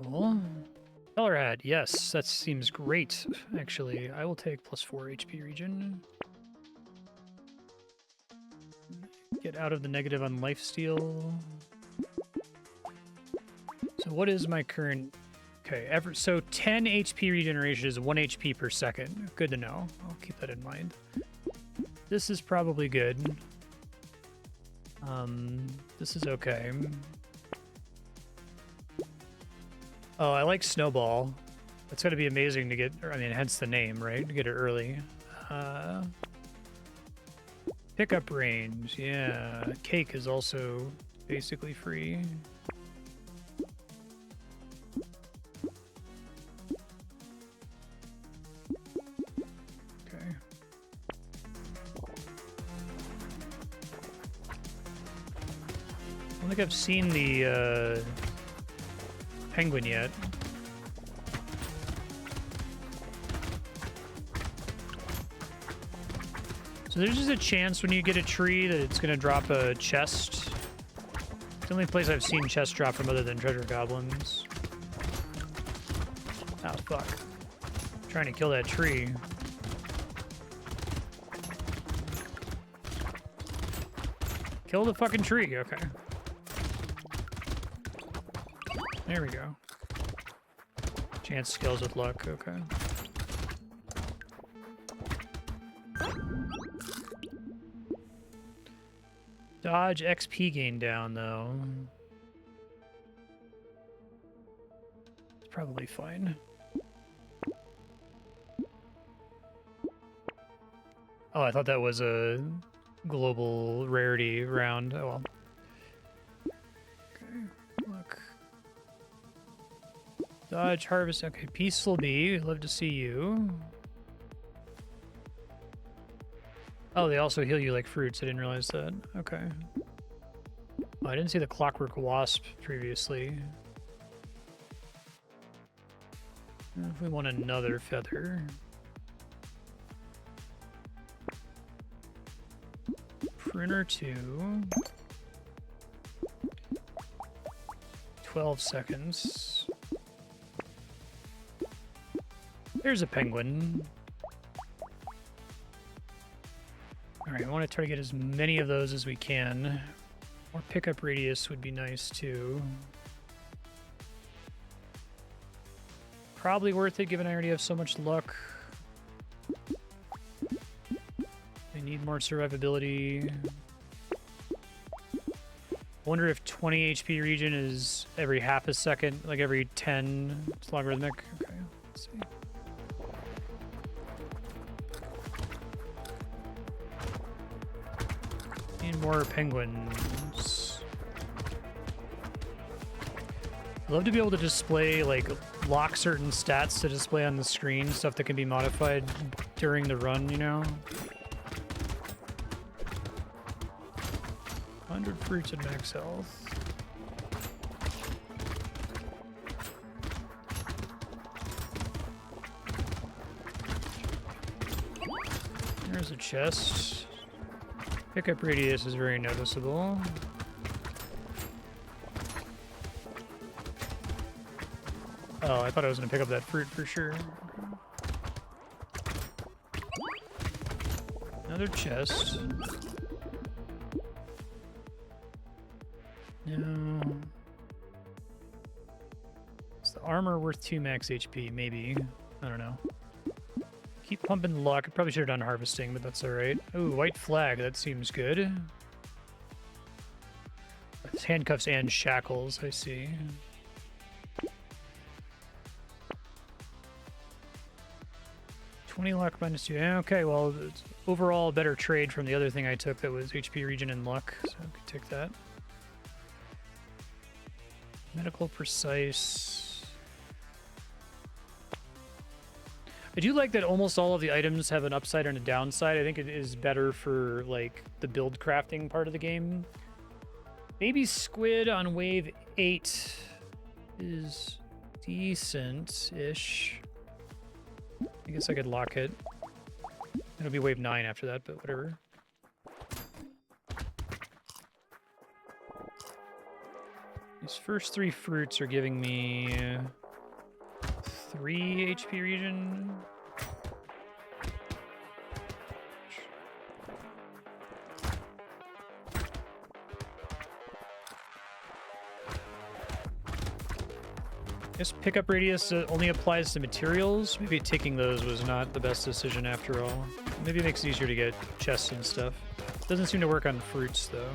[SPEAKER 1] Cool. Color add, yes, that seems great, actually. I will take +4 HP regen. Get out of the negative on lifesteal. So what is my current... Okay, so 10 HP regeneration is 1 HP per second. Good to know. I'll keep that in mind. This is probably good. This is okay. Oh, I like Snowball. That's going to be amazing to get... I mean, hence the name, right? To get it early. Pickup range. Yeah. Cake is also basically free. I don't think I've seen the penguin yet. So there's just a chance when you get a tree that it's going to drop a chest. It's the only place I've seen chests drop from other than treasure goblins. Oh, fuck. I'm trying to kill that tree. Kill the fucking tree, okay. There we go. Chance scales with luck, okay. Dodge XP gain down, though. It's probably fine. Oh, I thought that was a global rarity round. Oh, well. Okay, look. Dodge, harvest. Okay, Peaceful Bee. Love to see you. Oh, they also heal you like fruits. I didn't realize that. Okay. Oh, I didn't see the Clockwork Wasp previously. If we want another feather. Printer 2. 12 seconds. There's a penguin. Alright, I want to try to get as many of those as we can. More pickup radius would be nice too. Probably worth it given I already have so much luck. I need more survivability. I wonder if 20 HP region is every half a second, like every 10. It's logarithmic. Okay, let's see. Need more penguins. I'd love to be able to display, like, lock certain stats to display on the screen, stuff that can be modified during the run, you know? 100 fruits at max health. There's a chest. Pickup radius is very noticeable. Oh, I thought I was going to pick up that fruit for sure. Another chest. No. Is the armor worth 2 max HP? Maybe. I don't know. Keep pumping luck. I probably should have done harvesting, but that's alright. Ooh, white flag. That seems good. It's handcuffs and shackles, I see. $20 luck minus 2. Okay, well, it's overall a better trade from the other thing I took that was HP region and luck, so I could take that. Medical precise. I do like that almost all of the items have an upside and a downside. I think it is better for, like, the build crafting part of the game. Baby squid on wave 8 is decent-ish. I guess I could lock it. It'll be wave 9 after that, but whatever. These first 3 fruits are giving me 3 HP region. I guess pickup radius only applies to materials. Maybe taking those was not the best decision after all. Maybe it makes it easier to get chests and stuff. Doesn't seem to work on fruits though.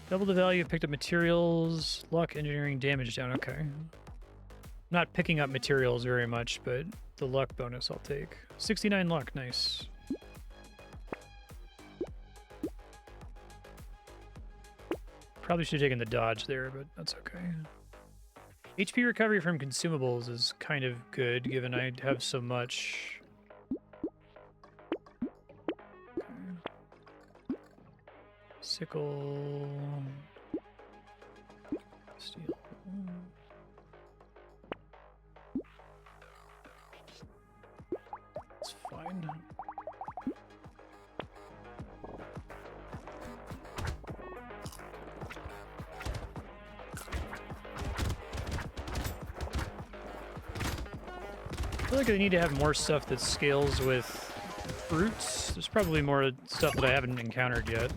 [SPEAKER 1] Double the value, picked up materials, luck, engineering, damage down. Okay. Not picking up materials very much, but the luck bonus I'll take. 69 luck, nice. Probably should have taken the dodge there, but that's okay. HP recovery from consumables is kind of good, given I have so much. Okay. Sickle. Steel. It's fine. I feel like I need to have more stuff that scales with fruits. There's probably more stuff that I haven't encountered yet.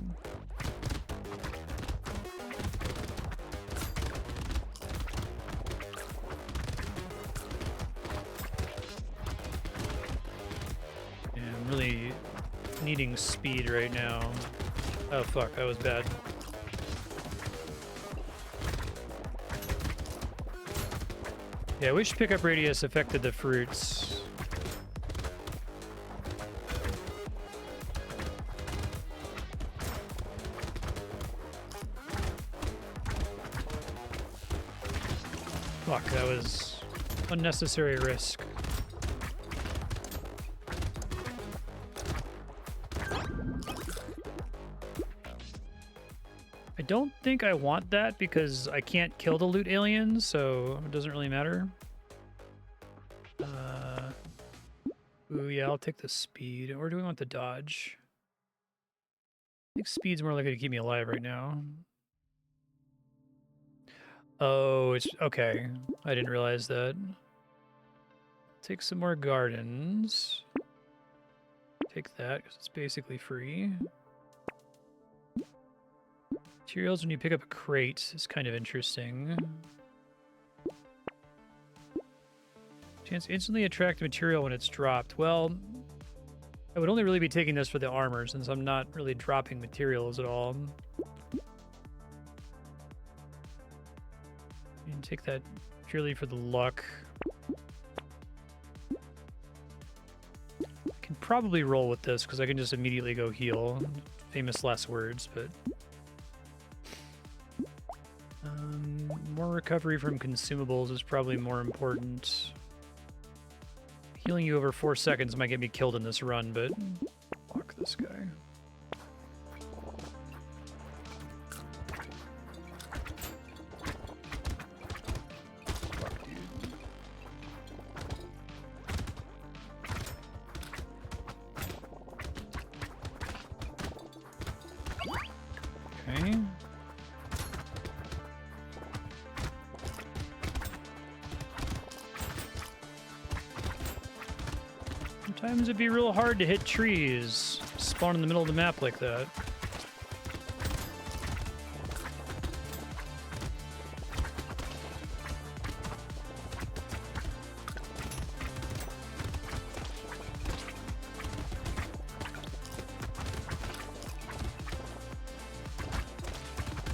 [SPEAKER 1] Yeah, I'm really needing speed right now. Oh fuck, that was bad. Yeah, I wish pickup radius affected the fruits. Fuck, that was unnecessary risk. I don't think I want that because I can't kill the loot aliens, so it doesn't really matter. Ooh, yeah, I'll take the speed. Or do we want the dodge? I think speed's more likely to keep me alive right now. Oh, it's okay. I didn't realize that. Take some more gardens. Take that because it's basically free. Materials when you pick up a crate is kind of interesting. Chance to instantly attract material when it's dropped. Well, I would only really be taking this for the armor since I'm not really dropping materials at all. You can take that purely for the luck. I can probably roll with this because I can just immediately go heal. Famous last words, but... more recovery from consumables is probably more important. Healing you over 4 seconds might get me killed in this run, but fuck this guy. Fuck, dude. Okay. Sometimes it'd be real hard to hit trees, spawn in the middle of the map like that.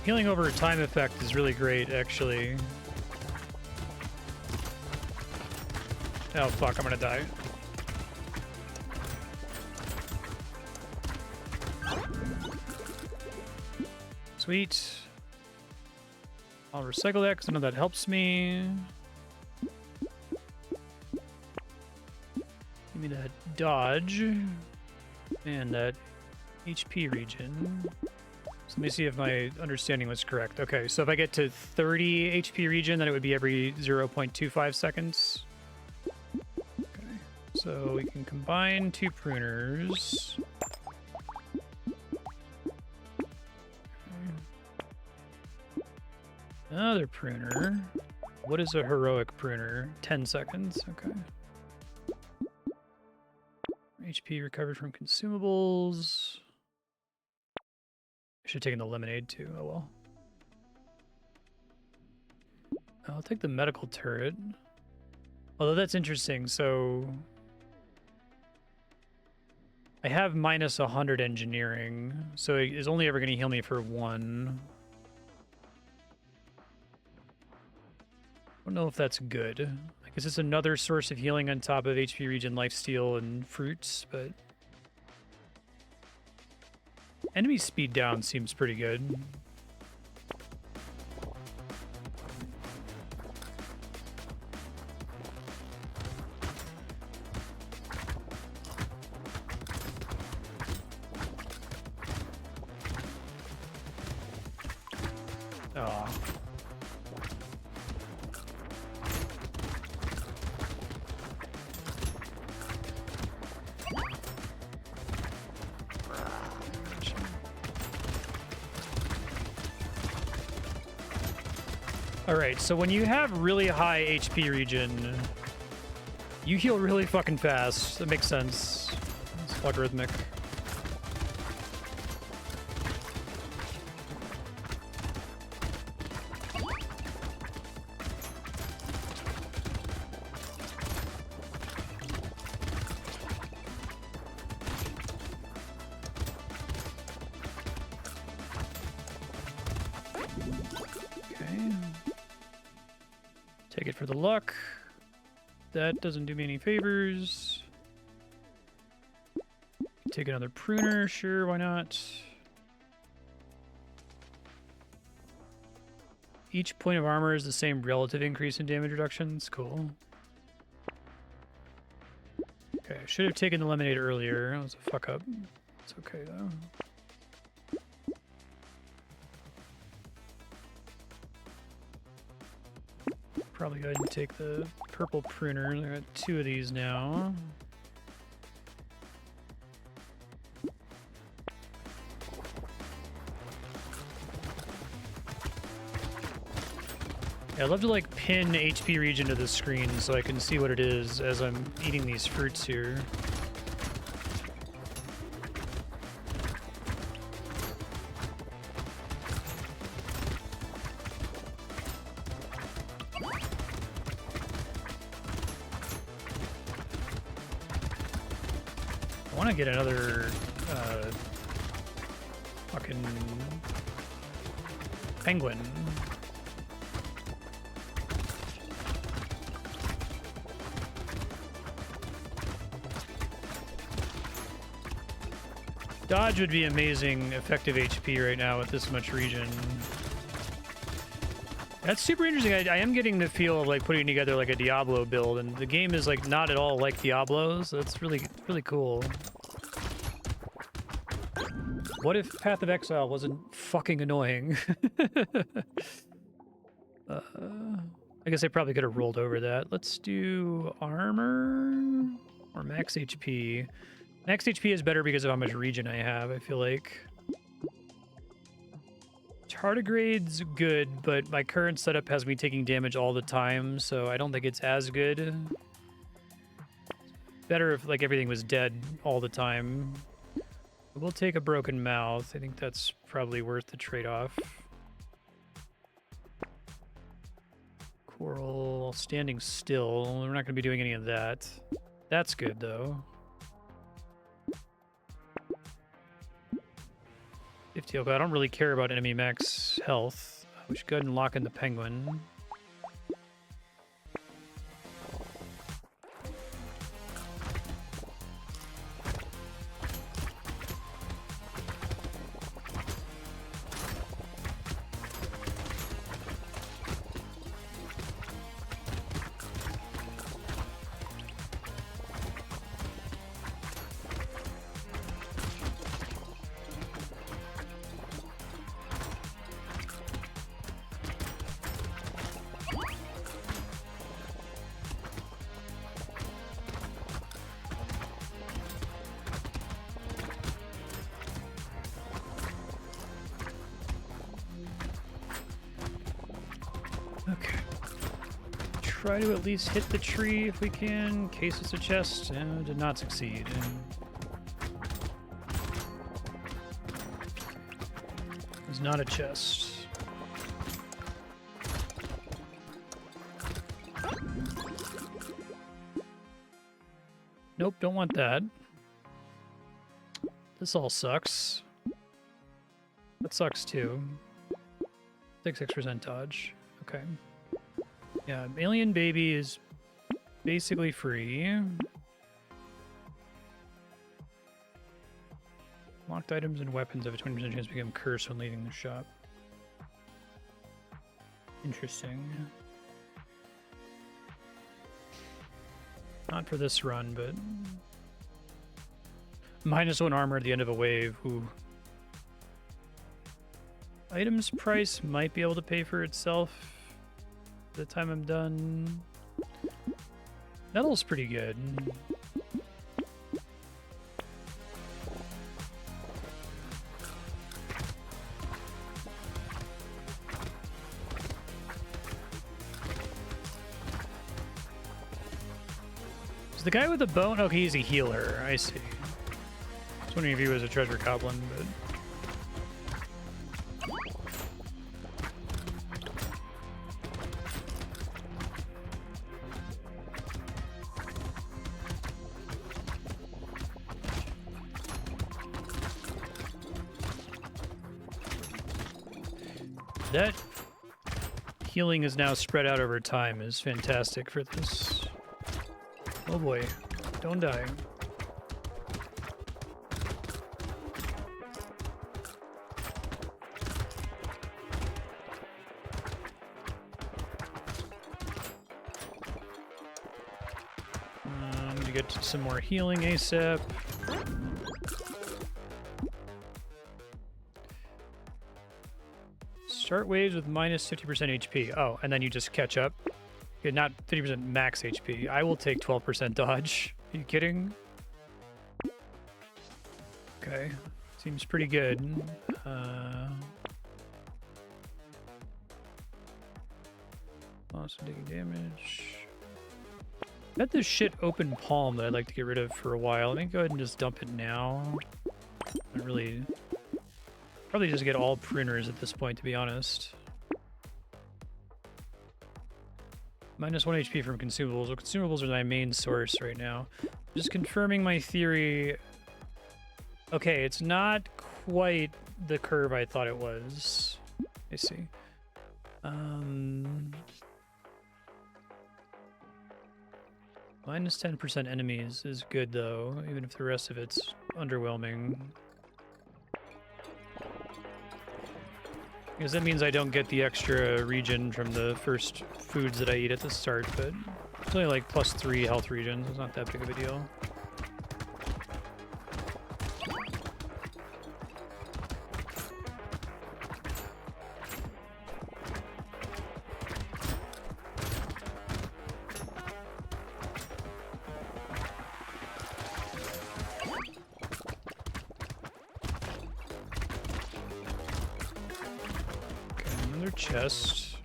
[SPEAKER 1] Healing over time effect is really great, actually. Oh fuck, I'm gonna die. Sweet. I'll recycle that because I know that helps me. Give me that dodge and that HP regen. So let me see if my understanding was correct. Okay, so if I get to 30 HP regen, then it would be every 0.25 seconds. Okay, so we can combine 2 pruners. Another pruner. What is a heroic pruner? 10 seconds. Okay. HP recovered from consumables. I should have taken the lemonade too. Oh well. I'll take the medical turret. Although that's interesting. So I have minus 100 engineering. So it is only ever going to heal me for 1. I don't know if that's good. I guess it's another source of healing on top of HP regen, lifesteal, and fruits, but... Enemy speed down seems pretty good. Oh. Alright, so when you have really high HP regen, you heal really fucking fast. That makes sense. It's logarithmic. Take it for the luck. That doesn't do me any favors. Take another pruner, sure, why not? Each point of armor is the same relative increase in damage reductions. Cool. Okay, I should have taken the lemonade earlier. That was a fuck up. It's okay though. Probably go ahead and take the purple pruner. I got 2 of these now. Yeah, I'd love to like pin HP regen to the screen so I can see what it is as I'm eating these fruits here. I want to get another fucking penguin. Dodge would be amazing effective HP right now with this much regen. That's super interesting. I am getting the feel of like putting together like a Diablo build, and the game is like not at all like Diablo, so that's really cool. What if Path of Exile wasn't fucking annoying? I guess I probably could have rolled over that. Let's do armor or max HP. Max HP is better because of how much regen I have, I feel like. Tardigrade's good, but my current setup has me taking damage all the time, so I don't think it's as good. Better if like everything was dead all the time. We'll take a broken mouth. I think that's probably worth the trade-off. Coral standing still. We're not going to be doing any of that. That's good, though. 50 health. I don't really care about enemy max health. We should go ahead and lock in the penguin. Okay. Try to at least hit the tree if we can, in case it's a chest. Did not succeed. It's not a chest. Nope, don't want that. This all sucks. That sucks too. 6% dodge. Okay. Yeah, Alien Baby is basically free. Locked items and weapons have a 20% chance to become cursed when leaving the shop. Interesting. Not for this run, but... -1 armor at the end of a wave. Ooh. items price might be able to pay for itself by the time I'm done. Metal's pretty good. The guy with the bone? Okay, he's a healer. I see. I was wondering if he was a treasure goblin, but... That healing is now spread out over time is fantastic for this. Oh boy, don't die. I'm gonna get some more healing ASAP. Start waves with minus 50% HP. Oh, and then you just catch up. Okay, not 50% max HP. I will take 12% dodge. Are you kidding? Okay. Seems pretty good. Also taking damage. I had this shit open palm that I'd like to get rid of for a while. Let me go ahead and just dump it now. Not really... Probably just get all pruners at this point, to be honest. Minus 1 HP from consumables. Well, consumables are my main source right now. Just confirming my theory. Okay, it's not quite the curve I thought it was. I see. Minus 10% enemies is good, though, even if the rest of it's underwhelming. Because that means I don't get the extra regen from the first foods that I eat at the start, but it's only like plus 3 health regen, so it's not that big of a deal. Chest.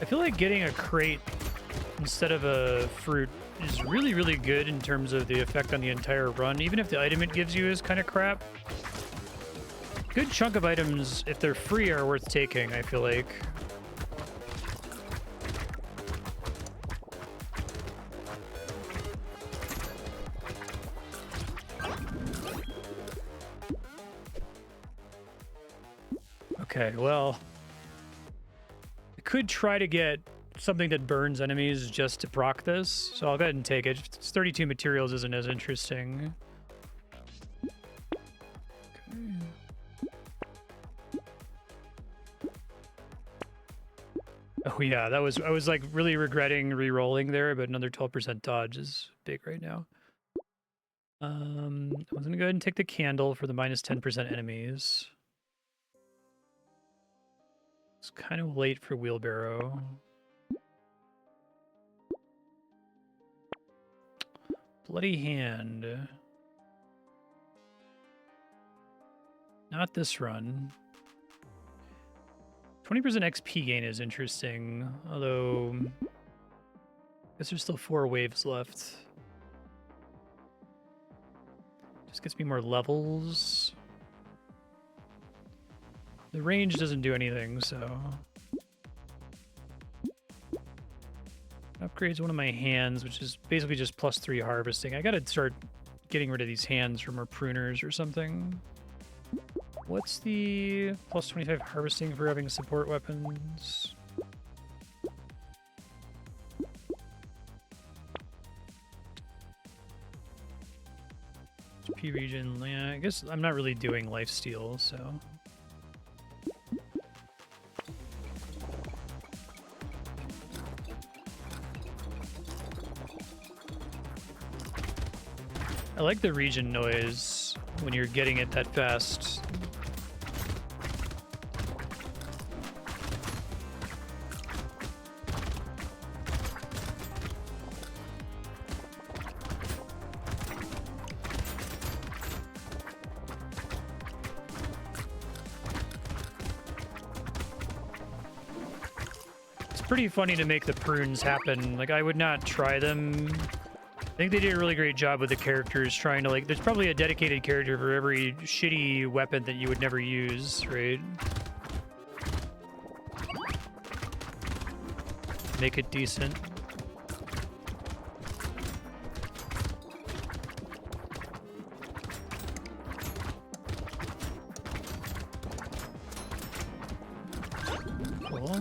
[SPEAKER 1] I feel like getting a crate instead of a fruit is really, really good in terms of the effect on the entire run, even if the item it gives you is kind of crap. Good chunk of items, if they're free, are worth taking, I feel like. Okay, well, I could try to get something that burns enemies just to proc this, so I'll go ahead and take it. It's 32 materials isn't as interesting. Okay. Oh yeah, I was like really regretting re-rolling there, but another 12% dodge is big right now. I was gonna go ahead and take the candle for the minus 10% enemies. It's kind of late for wheelbarrow. Bloody hand. Not this run. 20% XP gain is interesting, although I guess there's still 4 waves left. Just gets me more levels. The range doesn't do anything, so... Upgrades one of my hands, which is basically just plus 3 harvesting. I gotta start getting rid of these hands for more pruners or something. What's the plus 25 harvesting for having support weapons? HP region, yeah, I guess I'm not really doing lifesteal, so... I like the regen noise when you're getting it that fast. pretty funny to make the prunes happen. Like, I would not try them. I think they did a really great job with the characters trying to, like, there's probably a dedicated character for every shitty weapon that you would never use, right? Make it decent. Cool.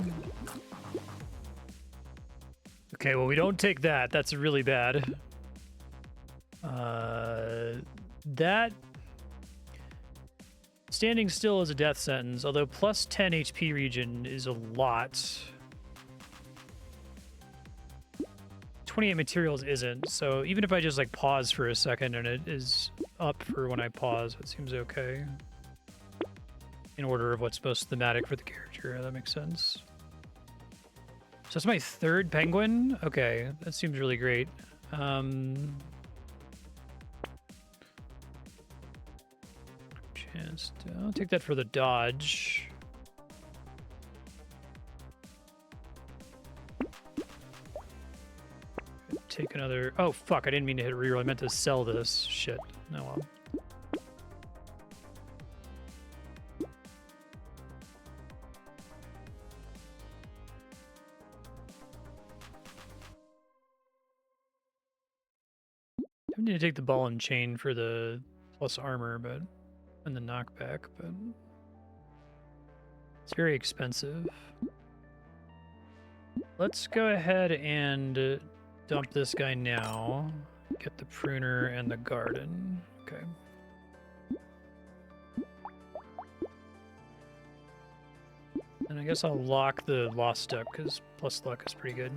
[SPEAKER 1] Okay, well, we don't take that. That's really bad. That... Standing still is a death sentence, although plus 10 HP regen is a lot. 28 materials isn't, so even if I just like pause for a second and it is up for when I pause, it seems okay. In order of what's most thematic for the character, that makes sense. So that's my third penguin? Okay, that seems really great. I'll take that for the dodge. Take another... Oh, fuck, I didn't mean to hit reroll. I meant to sell this. Shit. No, well. I need to take the ball and chain for the plus armor, but... And the knockback, but... It's very expensive. Let's go ahead and dump this guy now. Get the pruner and the garden. Okay. And I guess I'll lock the lost duck, because plus luck is pretty good.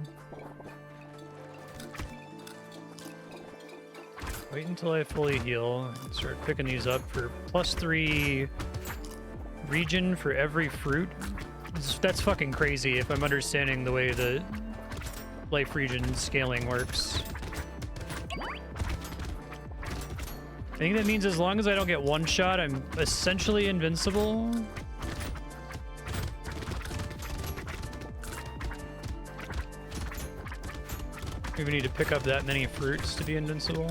[SPEAKER 1] Wait until I fully heal and start picking these up for +3 regen for every fruit. That's fucking crazy if I'm understanding the way the life regen scaling works. I think that means as long as I don't get one shot, I'm essentially invincible. We need to pick up that many fruits to be invincible.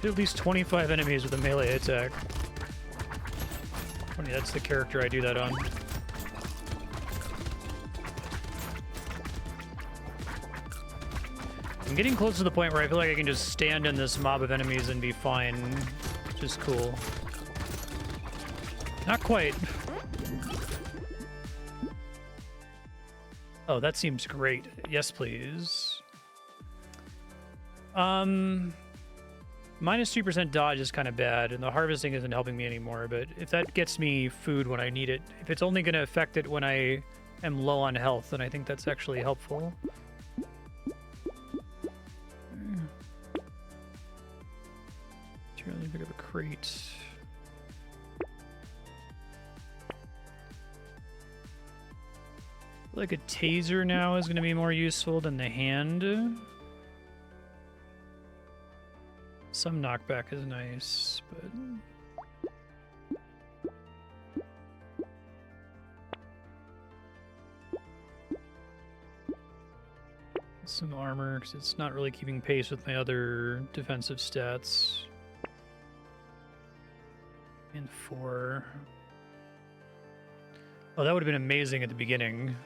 [SPEAKER 1] At least 25 enemies with a melee attack. Funny, that's the character I do that on. I'm getting close to the point where I feel like I can just stand in this mob of enemies and be fine, which is cool. Not quite. Oh, that seems great. Yes, please. Minus 3% dodge is kind of bad, and the harvesting isn't helping me anymore, but if that gets me food when I need it, if it's only going to affect it when I am low on health, then I think that's actually helpful. Let me pick up a crate. Like a taser now is going to be more useful than the hand. Some knockback is nice, but... Some armor, because it's not really keeping pace with my other defensive stats. And 4. Oh, that would have been amazing at the beginning.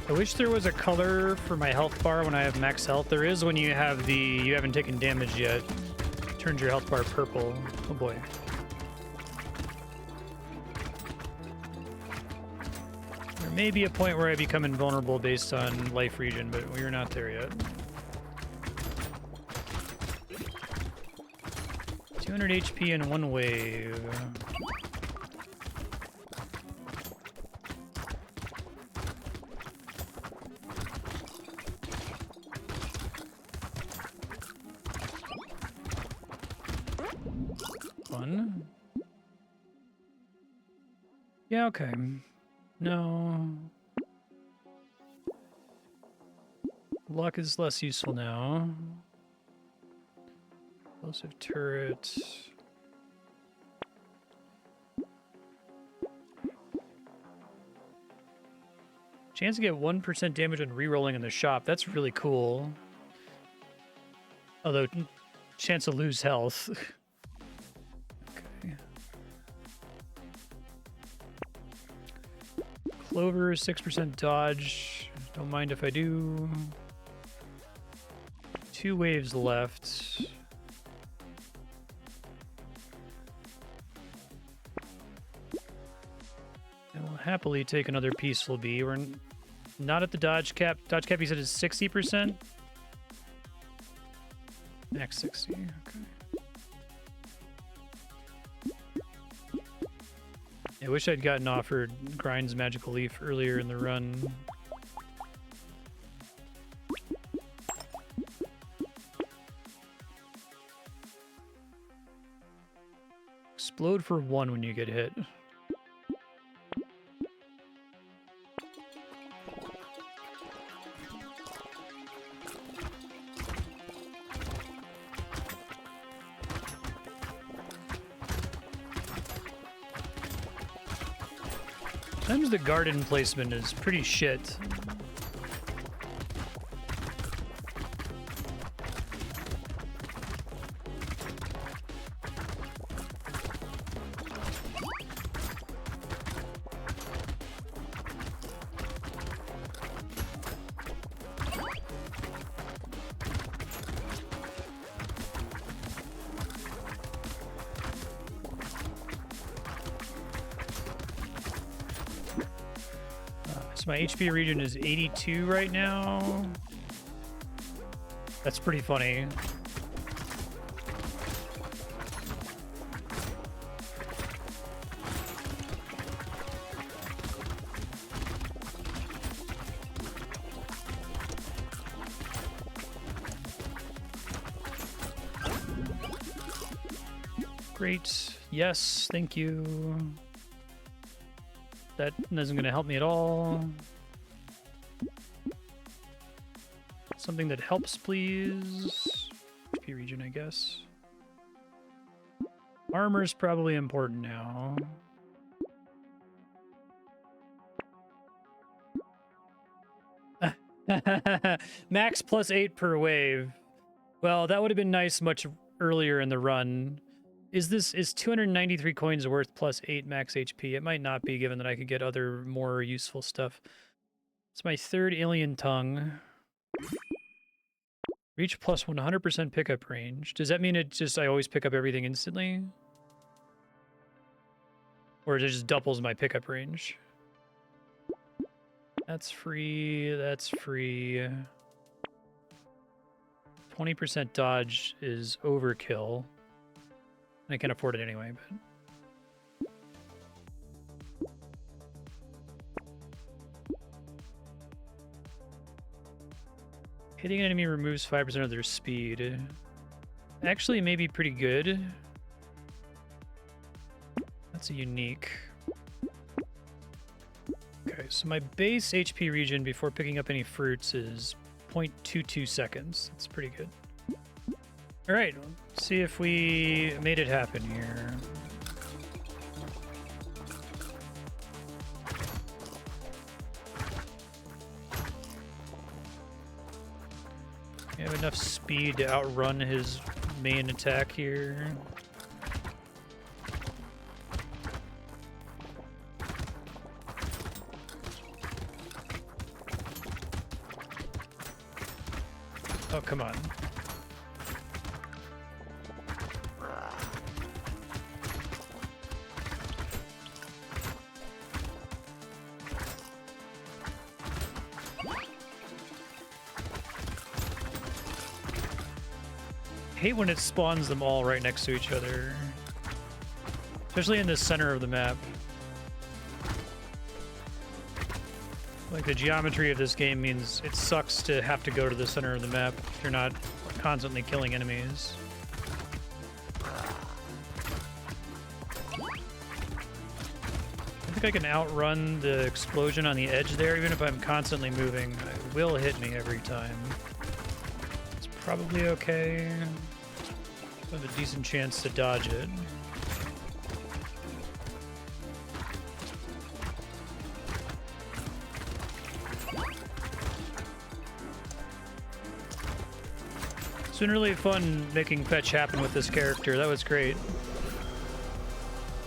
[SPEAKER 1] I wish there was a color for my health bar when I have max health. There is when you have the you haven't taken damage yet. It turns your health bar purple. Oh boy. There may be a point where I become invulnerable based on life regen, but we're not there yet. 200 HP in one wave. Yeah, okay. No. Luck is less useful now. Explosive turret. Chance to get 1% damage when rerolling in the shop. That's really cool. Although, chance to lose health. Okay. Clover, 6% dodge. Don't mind if I do. 2 waves left. I will happily take another Peaceful Bee. We're not at the dodge cap. Dodge cap, you said, is 60%? Max 60, okay. I wish I'd gotten offered Grind's Magical Leaf earlier in the run. Explode for 1 when you get hit. Sometimes the garden placement is pretty shit. My HP region is 82 right now. That's pretty funny. Great. Yes, thank you. That isn't going to help me at all. Something that helps, please. HP region, I guess. Armor's probably important now. Max plus 8 per wave. Well, that would have been nice much earlier in the run. Is 293 coins worth plus 8 max HP? It might not be, given that I could get other more useful stuff. It's my 3rd alien tongue. Reach plus 100% pickup range. Does that mean I always pick up everything instantly? Or it just doubles my pickup range? That's free, that's free. 20% dodge is overkill. I can't afford it anyway, but... Hitting an enemy removes 5% of their speed. Actually, may be pretty good. That's a unique. Okay, so my base HP region before picking up any fruits is 0.22 seconds. That's pretty good. All right, let's see if we made it happen here. We have enough speed to outrun his main attack here. Oh, come on. I hate when it spawns them all right next to each other. Especially in the center of the map. Like, the geometry of this game means it sucks to have to go to the center of the map if you're not constantly killing enemies. think I can outrun the explosion on the edge there, even if I'm constantly moving. It will hit me every time. It's probably okay. I have a decent chance to dodge it. It's been really fun making fetch happen with this character. That was great.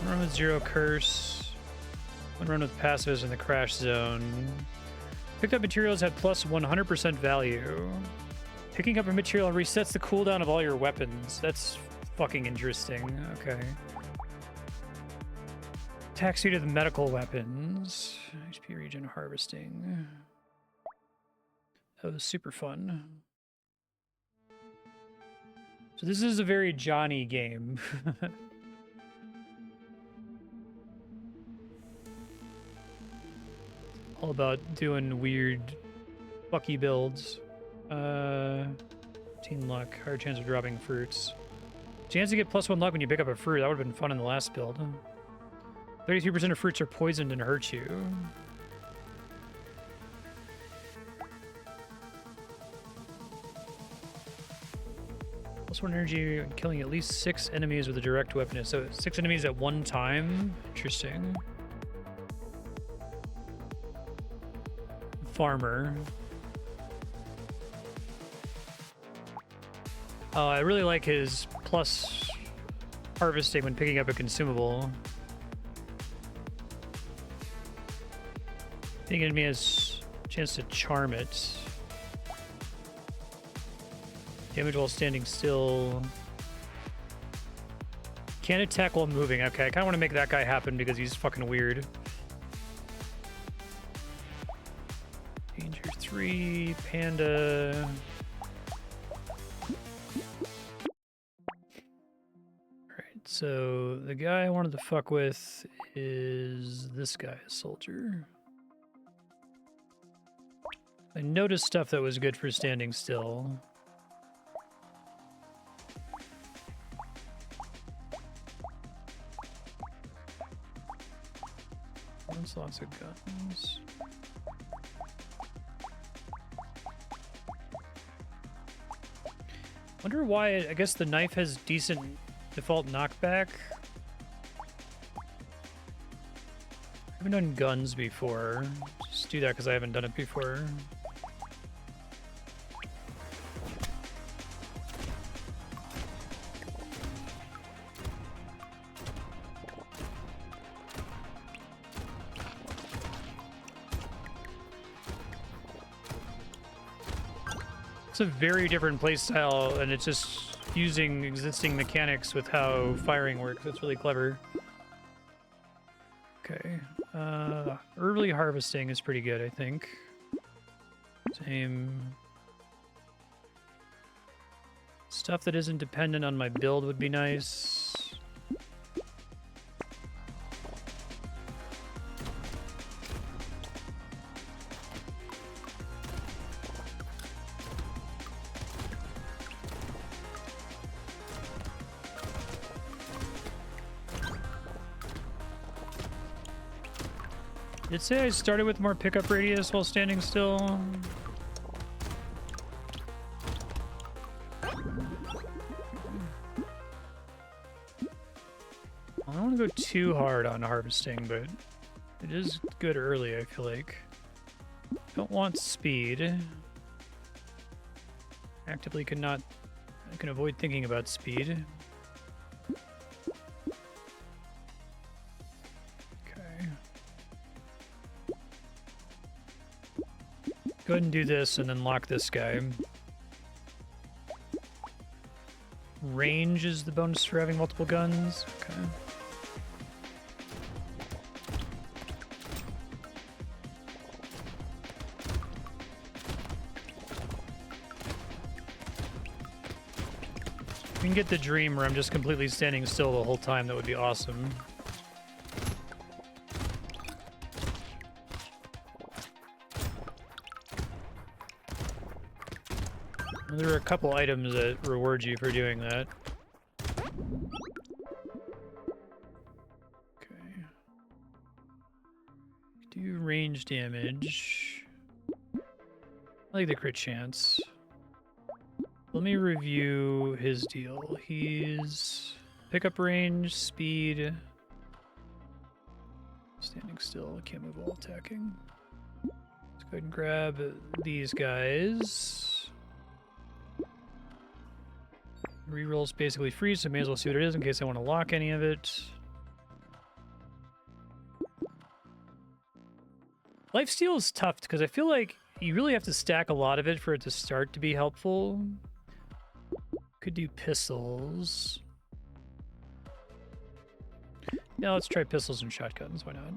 [SPEAKER 1] One run with zero curse. One run with passives in the crash zone. Picked up materials had plus 100% value. Picking up a material resets the cooldown of all your weapons. That's fucking interesting. Okay. Attack suit of the medical weapons. HP regen harvesting. That was super fun. So this is a very Johnny game. All about doing weird, fucky builds. 15 luck, higher chance of dropping fruits. Chance to get +1 luck when you pick up a fruit. That would have been fun in the last build. 33% of fruits are poisoned and hurt you. +1 energy when killing at least 6 enemies with a direct weapon. So 6 enemies at one time. Interesting. Farmer. Oh, I really like his plus harvesting when picking up a consumable. I think enemy has a chance to charm it. Damage while standing still. Can't attack while moving. Okay, I kind of want to make that guy happen because he's fucking weird. Danger 3, Panda. Alright, so the guy I wanted to fuck with is this guy, a soldier. I noticed stuff that was good for standing still. Lots of guns. Wonder why. I guess the knife has decent default knockback. I haven't done guns before. Just do that because I haven't done it before. It's a very different playstyle, and it's just using existing mechanics with how firing works. It's really clever. Okay. Early harvesting is pretty good, I think. Same. Stuff that isn't dependent on my build would be nice. Did it say I started with more pickup radius while standing still? I don't want to go too hard on harvesting, but it is good early, I feel like. Don't want speed. Actively cannot... I can avoid thinking about speed. Go ahead and do this and then lock this guy. Range is the bonus for having multiple guns. Okay. If we can get the dream where I'm just completely standing still the whole time, that would be awesome. There are a couple items that reward you for doing that. Okay. few range damage. I like the crit chance. Let me review his deal. He's pickup range, speed, standing still, can't move while attacking. Let's go ahead and grab these guys. Reroll's basically free, so I may as well see what it is in case I want to lock any of it. Lifesteal is tough because I feel like you really have to stack a lot of it for it to start to be helpful. Could do pistols. Yeah, let's try pistols and shotguns. Why not?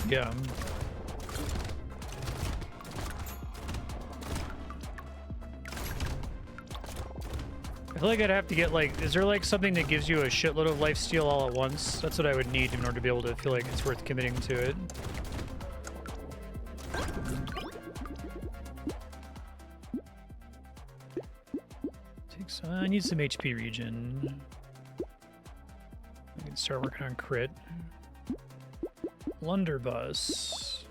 [SPEAKER 1] Yeah. I feel like I'd have to get, like, is there, like, something that gives you a shitload of lifesteal all at once? That's what I would need in order to be able to feel like it's worth committing to it. I need some HP regen. I can start working on crit. Blunderbuss.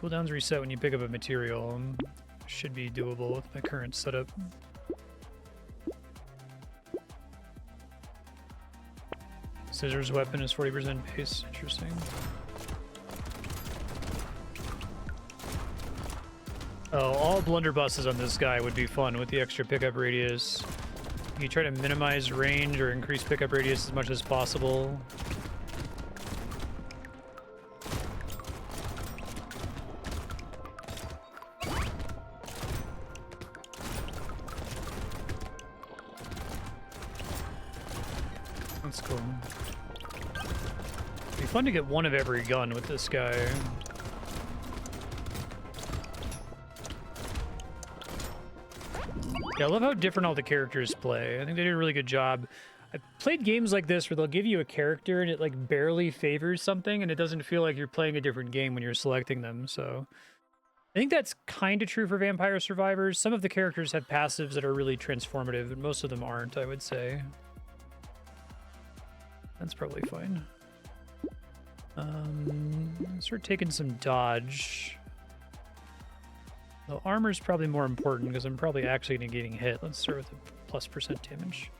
[SPEAKER 1] Cooldowns reset when you pick up a material. Should be doable with my current setup. Scissors weapon is 40% base. Interesting. Oh, all blunderbusses on this guy would be fun with the extra pickup radius. You try to minimize range or increase pickup radius as much as possible. That's cool. It'd be fun to get one of every gun with this guy. Yeah, I love how different all the characters play. I think they did a really good job. I've played games like this where they'll give you a character and it like barely favors something and it doesn't feel like you're playing a different game when you're selecting them, so... I think that's kind of true for Vampire Survivors. Some of the characters have passives that are really transformative, but most of them aren't, I would say. That's probably fine. Start taking some dodge. The armor's probably more important because I'm probably actually going to be getting hit. Let's start with a +% damage.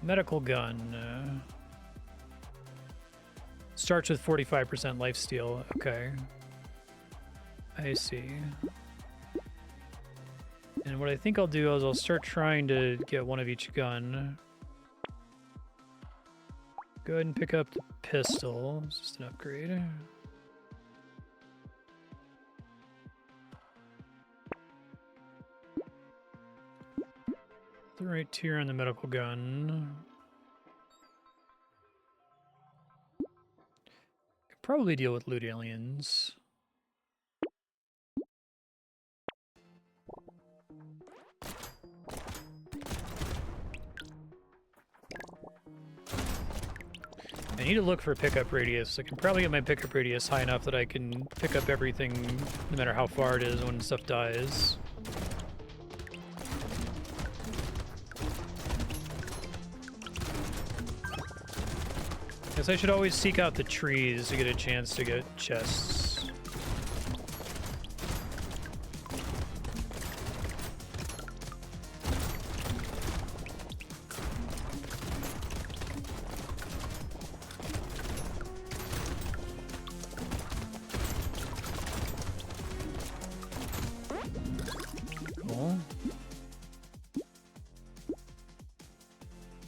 [SPEAKER 1] Medical gun. Starts with 45% lifesteal. Okay. I see. And what I think I'll do is I'll start trying to get one of each gun. Go ahead and pick up the pistol. It's just an upgrade. The right tier on the medical gun. Could probably deal with loot aliens. I need to look for pickup radius. I can probably get my pickup radius high enough that I can pick up everything no matter how far it is when stuff dies. Guess I should always seek out the trees to get a chance to get chests.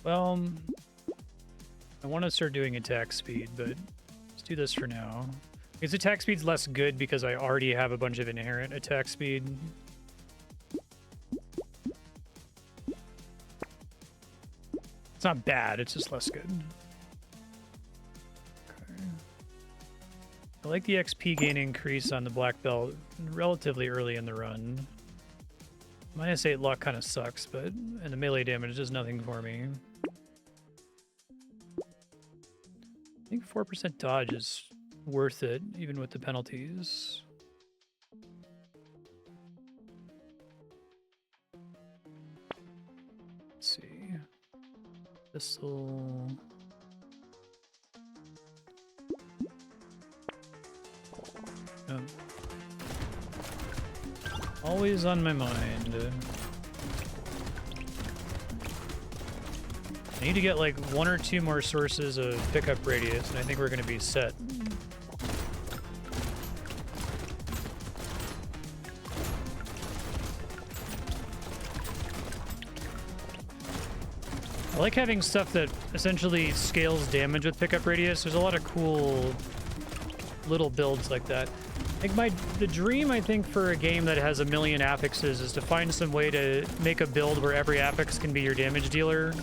[SPEAKER 1] Well, I want to start doing attack speed, but let's do this for now. Because attack speed's less good because I already have a bunch of inherent attack speed. It's not bad, it's just less good. Okay. I like the XP gain increase on the black belt relatively early in the run. -8 luck kind of sucks, but and the melee damage does nothing for me. think 4% dodge is worth it, even with the penalties. Let's see. This'll... Oh. Always on my mind. I need to get like 1 or 2 more sources of pickup radius, and I think we're going to be set. I like having stuff that essentially scales damage with pickup radius. There's a lot of cool little builds like that. Like the dream, I think, for a game that has 1 million affixes is to find some way to make a build where every affix can be your damage dealer.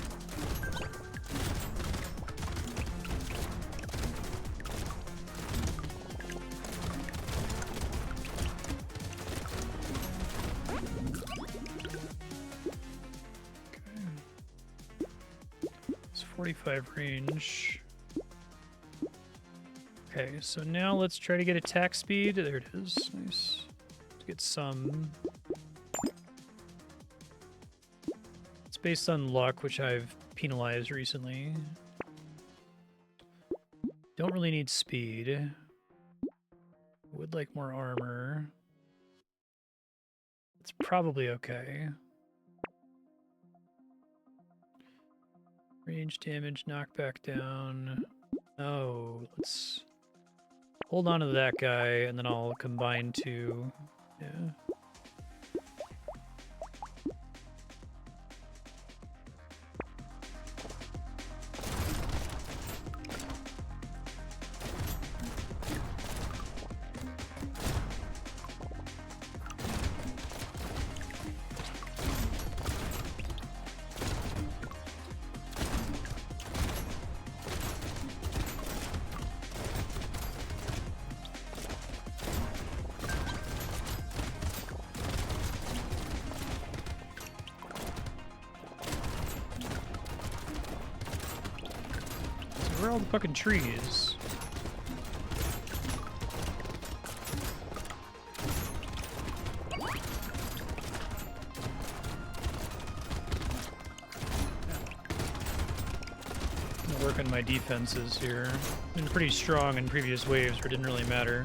[SPEAKER 1] It's 45 range. Okay, so now let's try to get attack speed. There it is. Nice. Let's get some. It's based on luck, which I've penalized recently. Don't really need speed. Would like more armor. It's probably okay. Range damage, knockback down. Oh, let's hold on to that guy, and then I'll combine 2. Yeah. Where are all the fucking trees? I'm gonna work on my defenses here. Been pretty strong in previous waves, but it didn't really matter.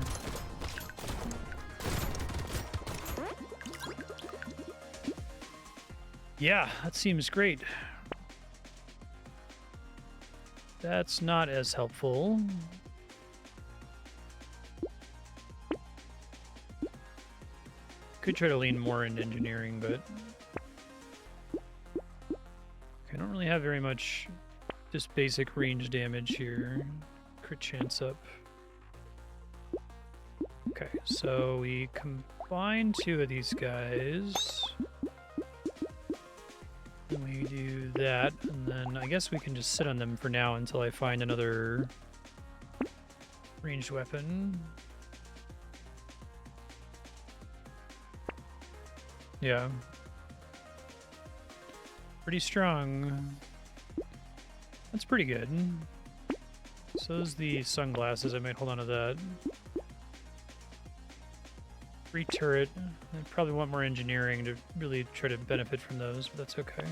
[SPEAKER 1] Yeah, that seems great. That's not as helpful. Could try to lean more into engineering, but I don't really have very much just basic range damage here. Crit chance up. Okay, so we combine 2 of these guys. And we do that, and then I guess we can just sit on them for now until I find another ranged weapon. Yeah. Pretty strong. That's pretty good. So is the sunglasses. I might hold on to that. Free turret. I probably want more engineering to really try to benefit from those, but that's okay.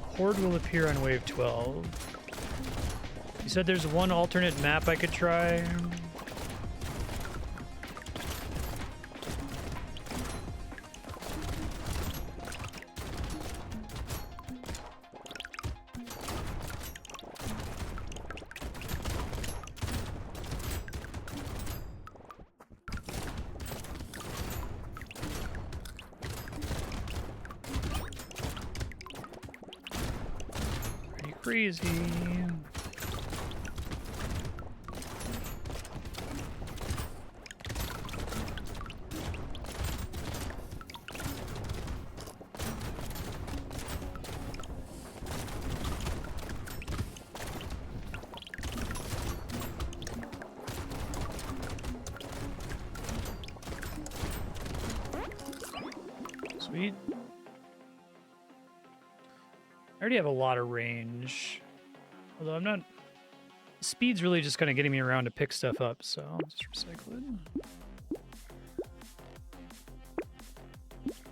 [SPEAKER 1] Horde will appear on wave 12. You said there's one alternate map I could try. Crazy. Sweet. I already have a lot of range. Although I'm not... Speed's really just kind of getting me around to pick stuff up, so I'll just recycle it.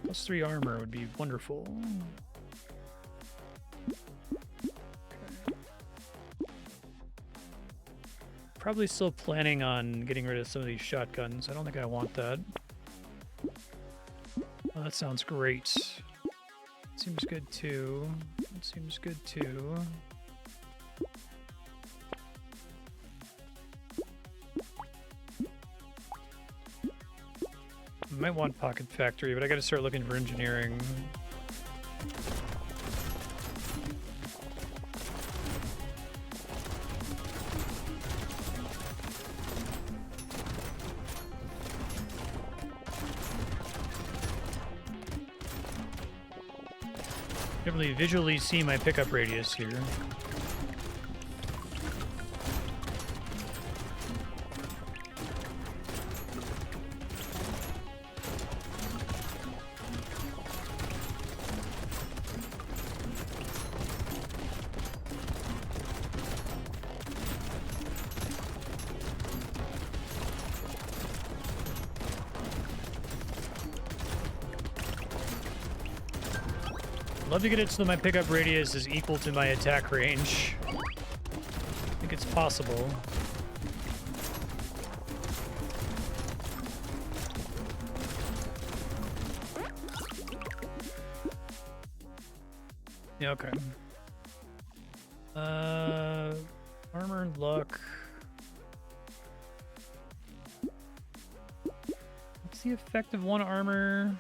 [SPEAKER 1] +3 armor would be wonderful. Okay. Probably still planning on getting rid of some of these shotguns. I don't think I want that. Oh, that sounds great. Seems good too. It seems good too. I might want Pocket Factory, but I gotta start looking for engineering. Can't really visually see my pickup radius here. Love to get it so that my pickup radius is equal to my attack range. I think it's possible. Yeah, okay. Armor and luck. What's the effect of one armor?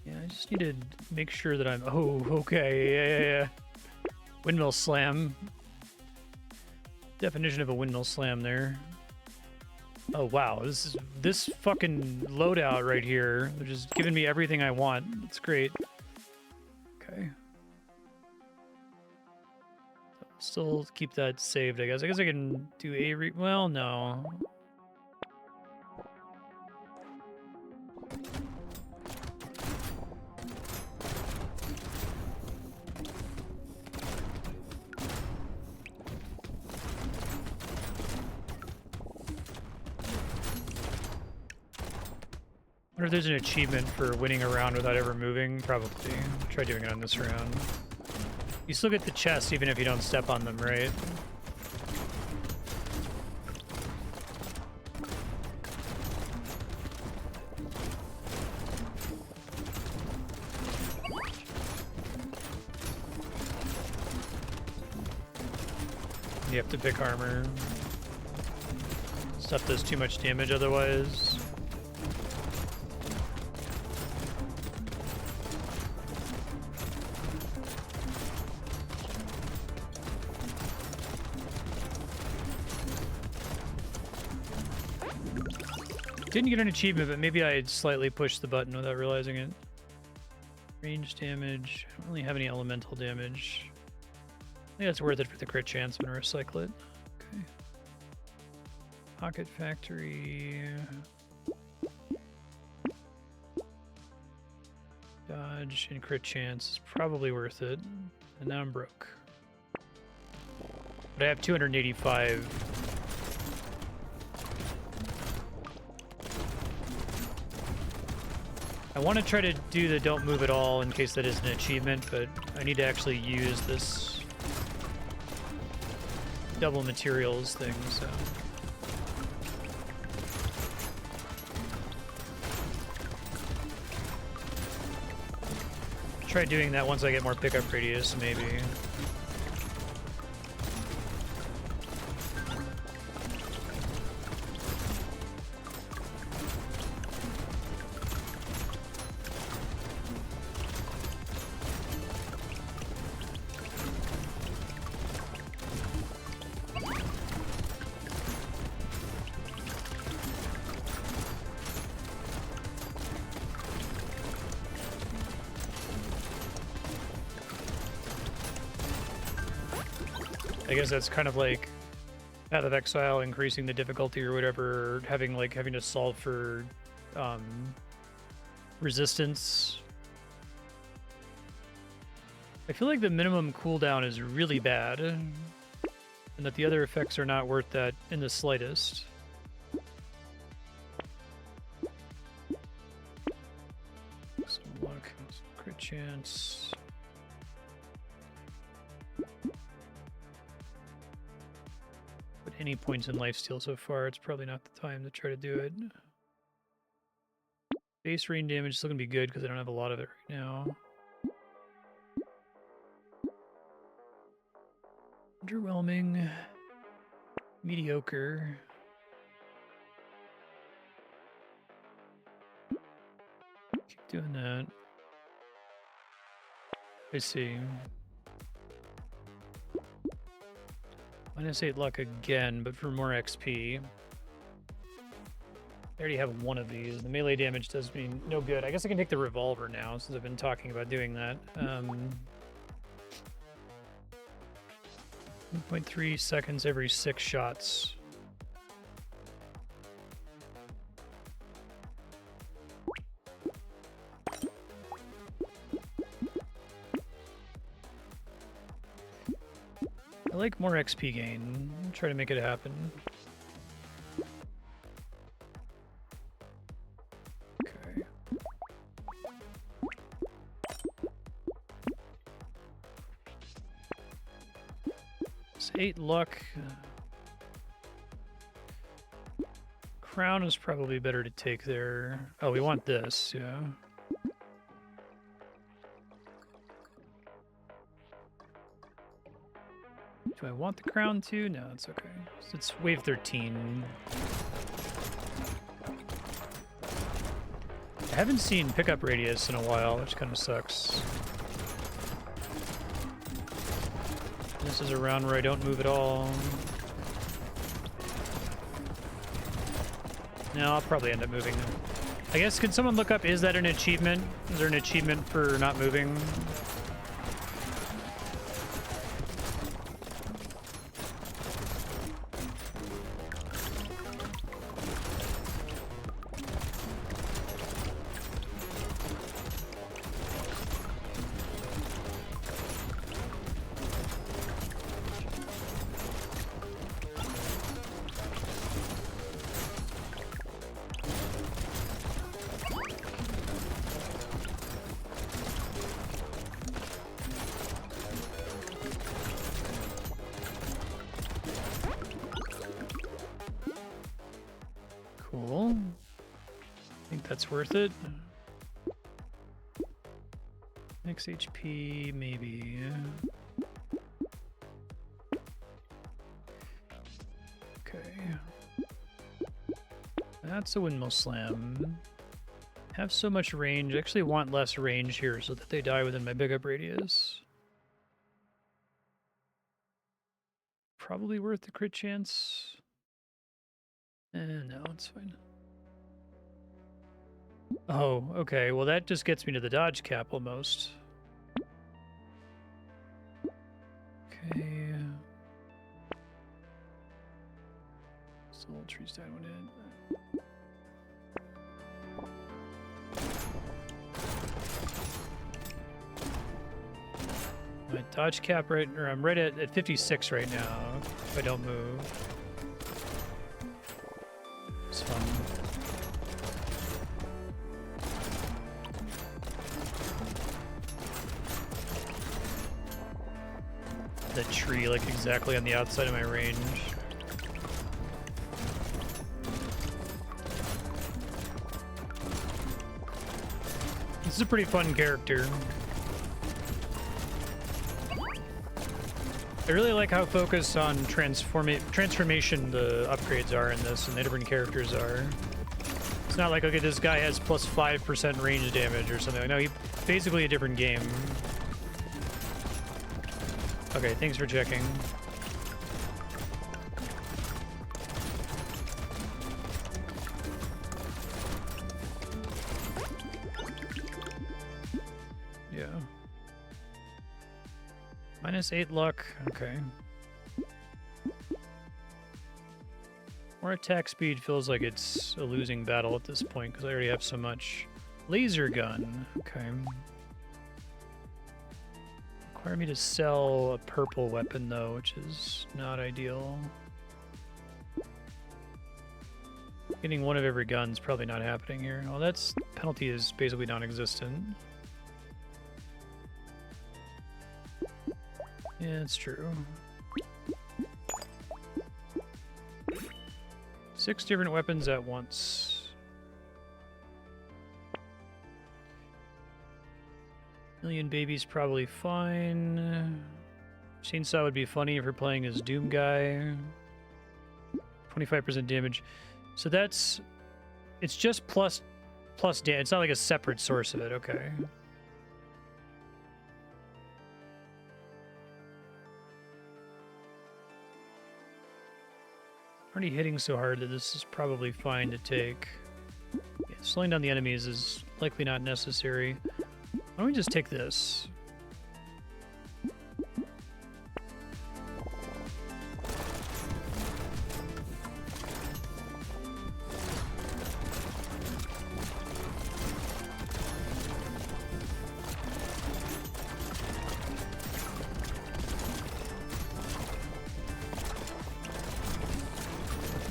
[SPEAKER 1] I just need to make sure that I'm... Oh, okay, yeah. Windmill slam. Definition of a windmill slam there. Oh, wow. This fucking loadout right here. They're just giving me everything I want. It's great. Okay. Still keep that saved, I guess. I guess I can do a... Well, no. I wonder if there's an achievement for winning a round without ever moving. Probably. Try doing it on this round. You still get the chest even if you don't step on them, right? You have to pick armor. Stuff does too much damage otherwise. Didn't get an achievement, but maybe I had slightly pushed the button without realizing it. Range damage. I don't really have any elemental damage. I think that's worth it for the crit chance. I'm going to recycle it. Okay. Pocket Factory. Dodge and crit chance is probably worth it. And now I'm broke. But I have 285. I want to try to do the don't move at all in case that is an achievement, but I need to actually use this double materials thing, so. Try doing that once I get more pickup radius, maybe. I guess that's kind of like Path of Exile increasing the difficulty or whatever, or having to solve for resistance. I feel like the minimum cooldown is really bad, and that the other effects are not worth that in the slightest. Some luck, some crit chance. But any points in lifesteal so far, it's probably not the time to try to do it. Base rain damage is still gonna be good because I don't have a lot of it right now. Underwhelming. Mediocre. Keep doing that. I see. -8 luck again, but for more XP. I already have one of these. The melee damage does me no good. I guess I can take the revolver now since I've been talking about doing that. 1.3 seconds every 6 shots. I like more XP gain. I'll try to make it happen. Okay. It's 8 luck. Crown is probably better to take there. Oh, we want this, yeah. Do I want the crown too? No, it's okay. So it's wave 13. I haven't seen pickup radius in a while, which kind of sucks. This is a round where I don't move at all. No, I'll probably end up moving. I guess, can someone look up, is that an achievement? Is there an achievement for not moving? Cool. I think that's worth it. Max HP, maybe. Okay. That's a windmill slam. Have so much range. I actually want less range here so that they die within my pickup radius. Probably worth the crit chance. No, it's fine. Oh, okay. Well, that just gets me to the dodge cap almost. Okay. Soul trees down one in. My dodge cap right, or I'm right at 56 right now if I don't move. It's fun. The tree, like, exactly on the outside of my range. This is a pretty fun character. I really like how focused on transformation the upgrades are in this, and the different characters are. It's not like, okay, this guy has plus 5% range damage or something. No, he's basically a different game. Okay, thanks for checking. Yeah. -8 luck. Okay. More attack speed feels like it's a losing battle at this point because I already have so much. Laser gun. Okay. Require me to sell a purple weapon though, which is not ideal. Getting one of every gun is probably not happening here. Well, that's penalty is basically non-existent. Yeah, it's true. 6 different weapons at once. Million babies probably fine. Chainsaw would be funny if we're playing as Doom Guy. 25% damage. So that's... It's just plus damage. It's not like a separate source of it. Okay. Already hitting so hard that this is probably fine to take. Yeah, slowing down the enemies is likely not necessary. Why don't we just take this?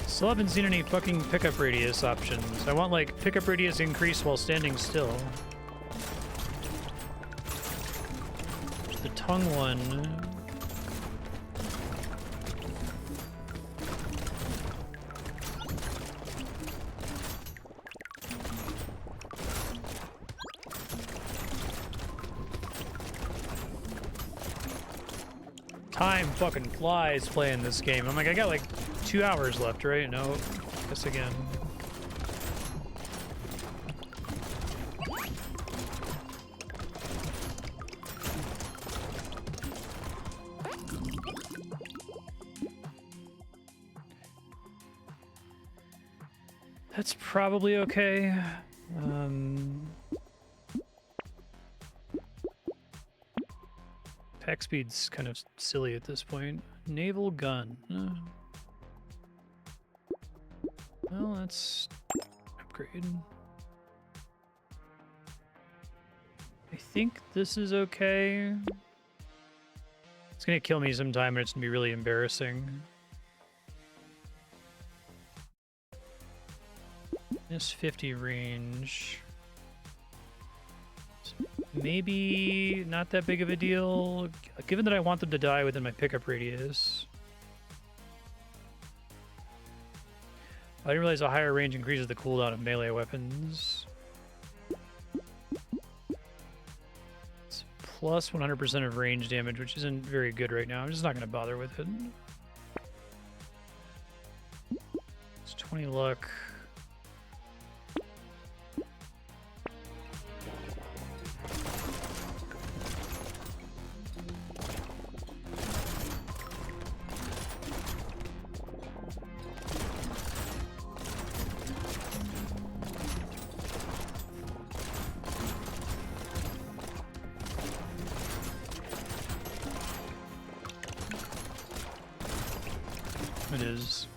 [SPEAKER 1] Still haven't seen any fucking pickup radius options. I want, like, pickup radius increase while standing still. The tongue one. Time fucking flies playing this game. I'm like, I got like 2 hours left, right? No, guess again. That's probably okay. Pack speed's kind of silly at this point. Naval gun. Well, that's upgrade. I think this is okay. It's gonna kill me sometime, and it's gonna be really embarrassing. This 50 range. Maybe not that big of a deal, given that I want them to die within my pickup radius. I didn't realize a higher range increases the cooldown of melee weapons. It's plus 100% of range damage, which isn't very good right now. I'm just not going to bother with it. It's 20 luck. It is.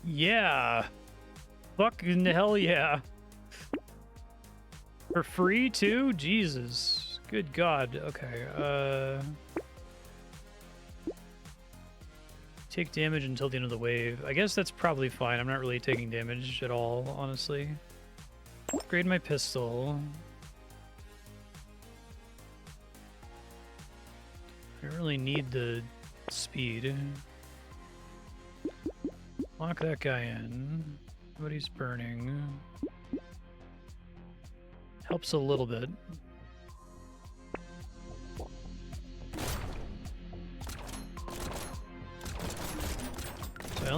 [SPEAKER 1] Yeah. Fucking hell yeah. For free too? Jesus. Good God. Okay. Take damage until the end of the wave. I guess that's probably fine. I'm not really taking damage at all, honestly. Upgrade my pistol. I don't really need the speed. Lock that guy in. Nobody's burning. Helps a little bit.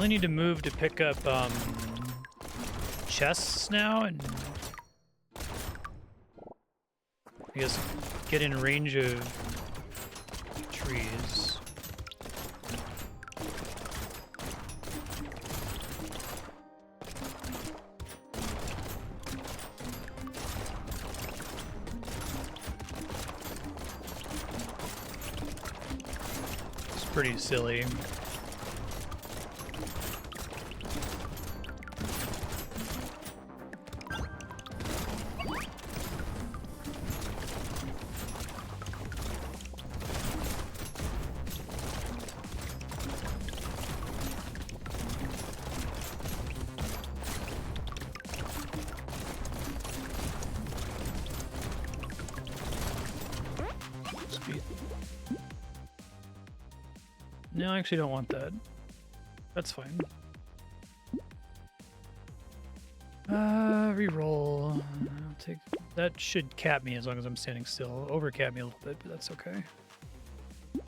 [SPEAKER 1] only need to move to pick up chests now, and I guess get in range of trees. It's pretty silly. No, I actually don't want that. That's fine. Reroll. I'll take that. Should cap me as long as I'm standing still. Over cap me a little bit, but that's okay. I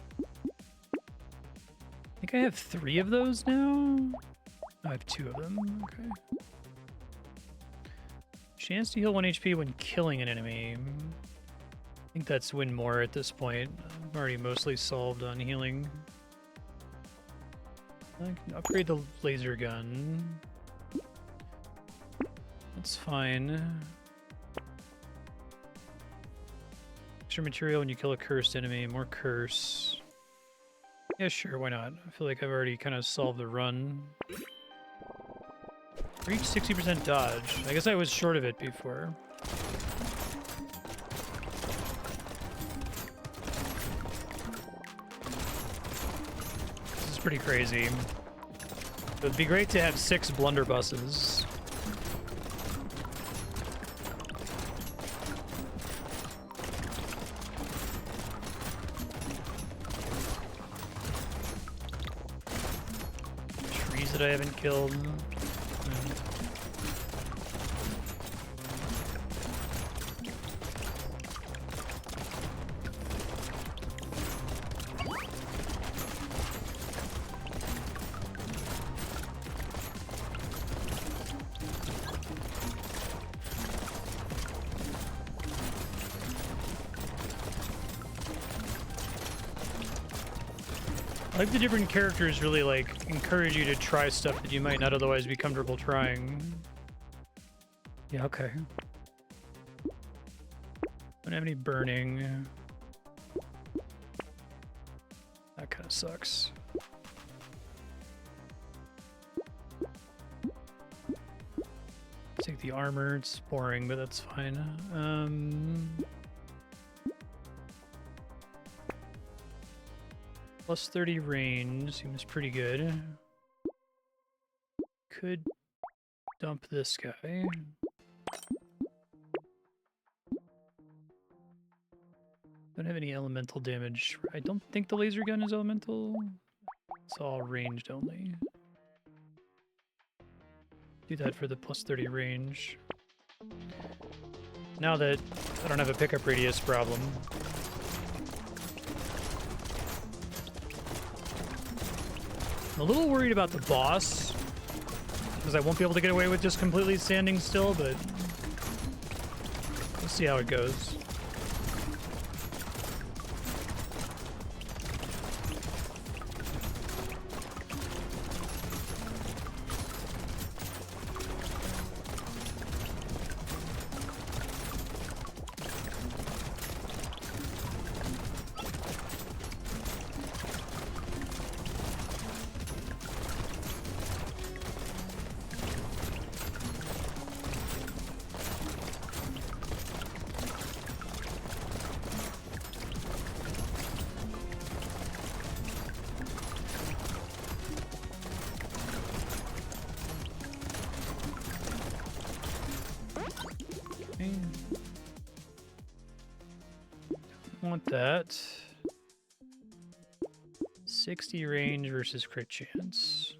[SPEAKER 1] think I have 3 of those now. I have 2 of them. Okay. Chance to heal 1 HP when killing an enemy. I think that's win more at this point. I'm already mostly solved on healing. I can upgrade the laser gun. That's fine. Extra material when you kill a cursed enemy. More curse. Yeah, sure, why not? I feel like I've already kind of solved the run. Reach 60% dodge. I guess I was short of it before. This is pretty crazy. It would be great to have 6 blunderbusses. Trees that I haven't killed. I like the different characters really like encourage you to try stuff that you might not otherwise be comfortable trying. Yeah, okay. Don't have any burning. That kind of sucks. Take the armor, it's boring, but that's fine. Plus 30 range seems pretty good. Could dump this guy. Don't have any elemental damage. I don't think the laser gun is elemental. It's all ranged only. Do that for the plus 30 range. Now that I don't have a pickup radius problem. I'm a little worried about the boss, because I won't be able to get away with just completely standing still, but we'll see how it goes. Want that. 60 range versus crit chance.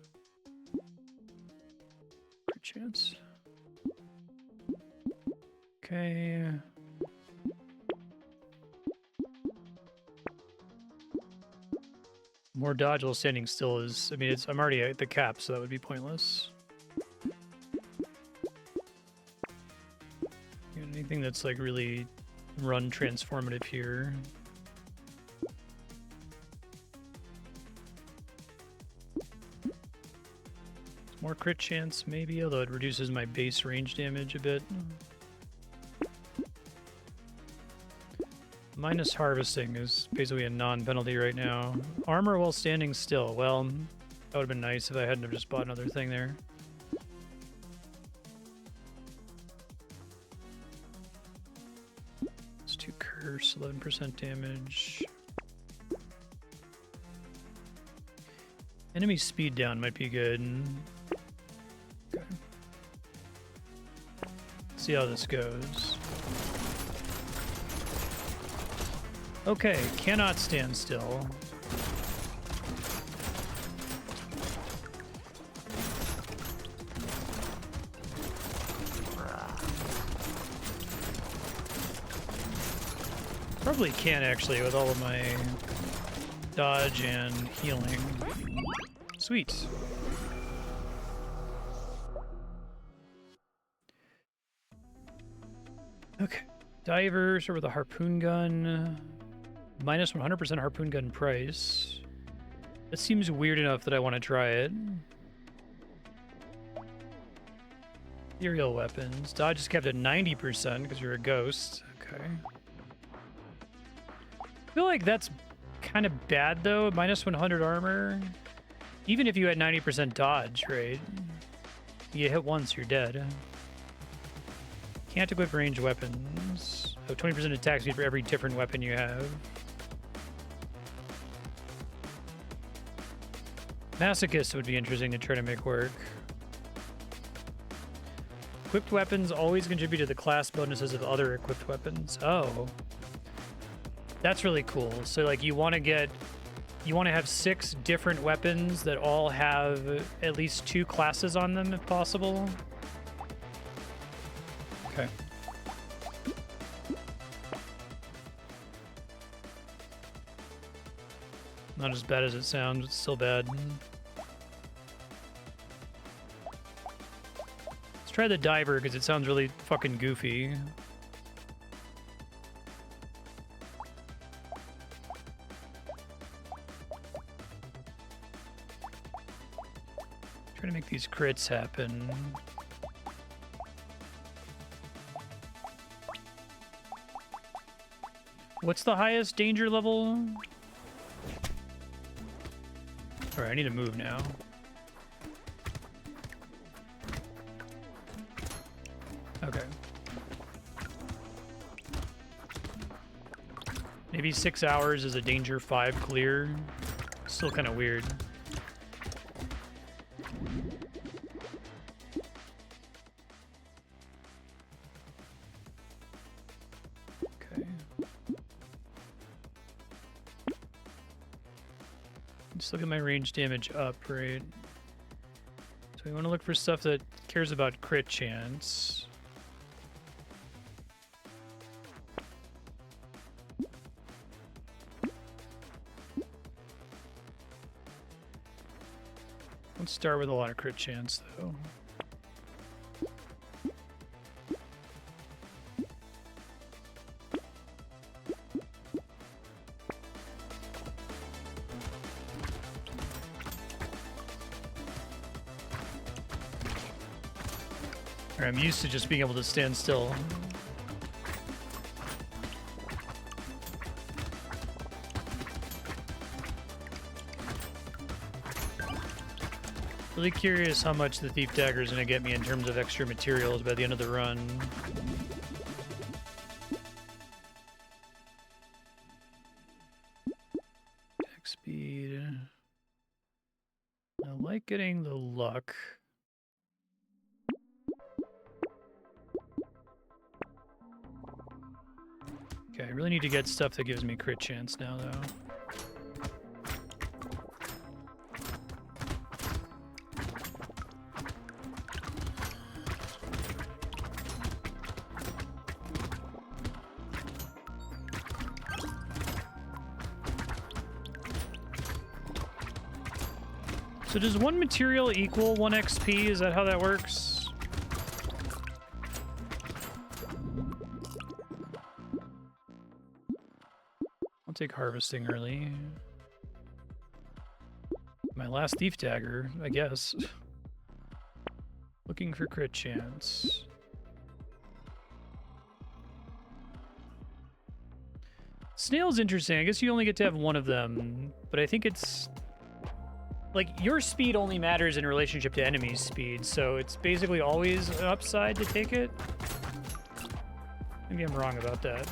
[SPEAKER 1] Crit chance. Okay. More dodge while standing still is... I mean, I'm already at the cap, so that would be pointless. Anything that's like really run transformative here. More crit chance, maybe, although it reduces my base range damage a bit. Minus harvesting is basically a non-penalty right now. Armor while standing still. Well, that would have been nice if I hadn't have just bought another thing there. Let's do curse, 11% damage. Enemy speed down might be good. Okay. See how this goes. Okay, cannot stand still. Probably can actually with all of my dodge and healing. Sweet. Okay. Divers over the harpoon gun. Minus 100% harpoon gun price. That seems weird enough that I want to try it. Ethereal weapons. Dodge is kept at 90% because you're a ghost. Okay. I feel like that's kind of bad though. Minus 100 armor. Even if you had 90% dodge, right? You hit once, you're dead. Can't equip ranged weapons. Oh, 20% attack speed for every different weapon you have. Masochist would be interesting to try to make work. Equipped weapons always contribute to the class bonuses of other equipped weapons. Oh. That's really cool. So like you want to have 6 different weapons that all have at least 2 classes on them if possible. Okay. Not as bad as it sounds, it's still bad. Let's try the diver because it sounds really fucking goofy. Trying to make these crits happen. What's the highest danger level? Alright, I need to move now. Okay. Maybe 6 hours is a danger 5 clear. Still kind of weird. Just look at my range damage up, right? So we want to look for stuff that cares about crit chance. Let's start with a lot of crit chance, though. I'm used to just being able to stand still. Really curious how much the Thief Dagger is going to get me in terms of extra materials by the end of the run. Attack speed. I like getting the luck. Okay, I really need to get stuff that gives me crit chance now, though. So does one material equal 1 XP? Is that how that works? I'll take harvesting early. My last thief dagger, I guess. Looking for crit chance. Snail's interesting. I guess you only get to have one of them, but I think it's... like, your speed only matters in relationship to enemy's speed, so it's basically always an upside to take it. Maybe I'm wrong about that.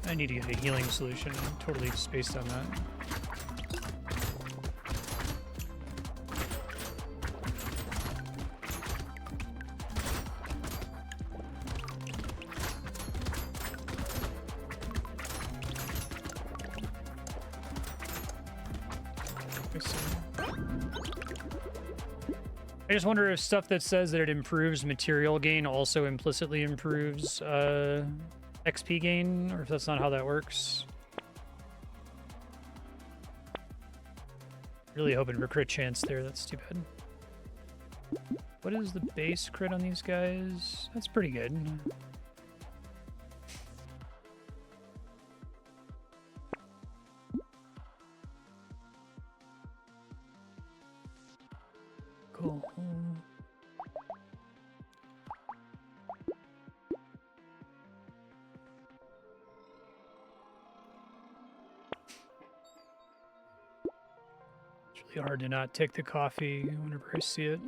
[SPEAKER 1] I need to get a healing solution. I'm totally spaced on that. I just wonder if stuff that says that it improves material gain also implicitly improves XP gain, or if that's not how that works. Really hoping for crit chance there. That's too bad. What is the base crit on these guys? That's pretty good. Cool. It's really hard to not take the coffee whenever I see it.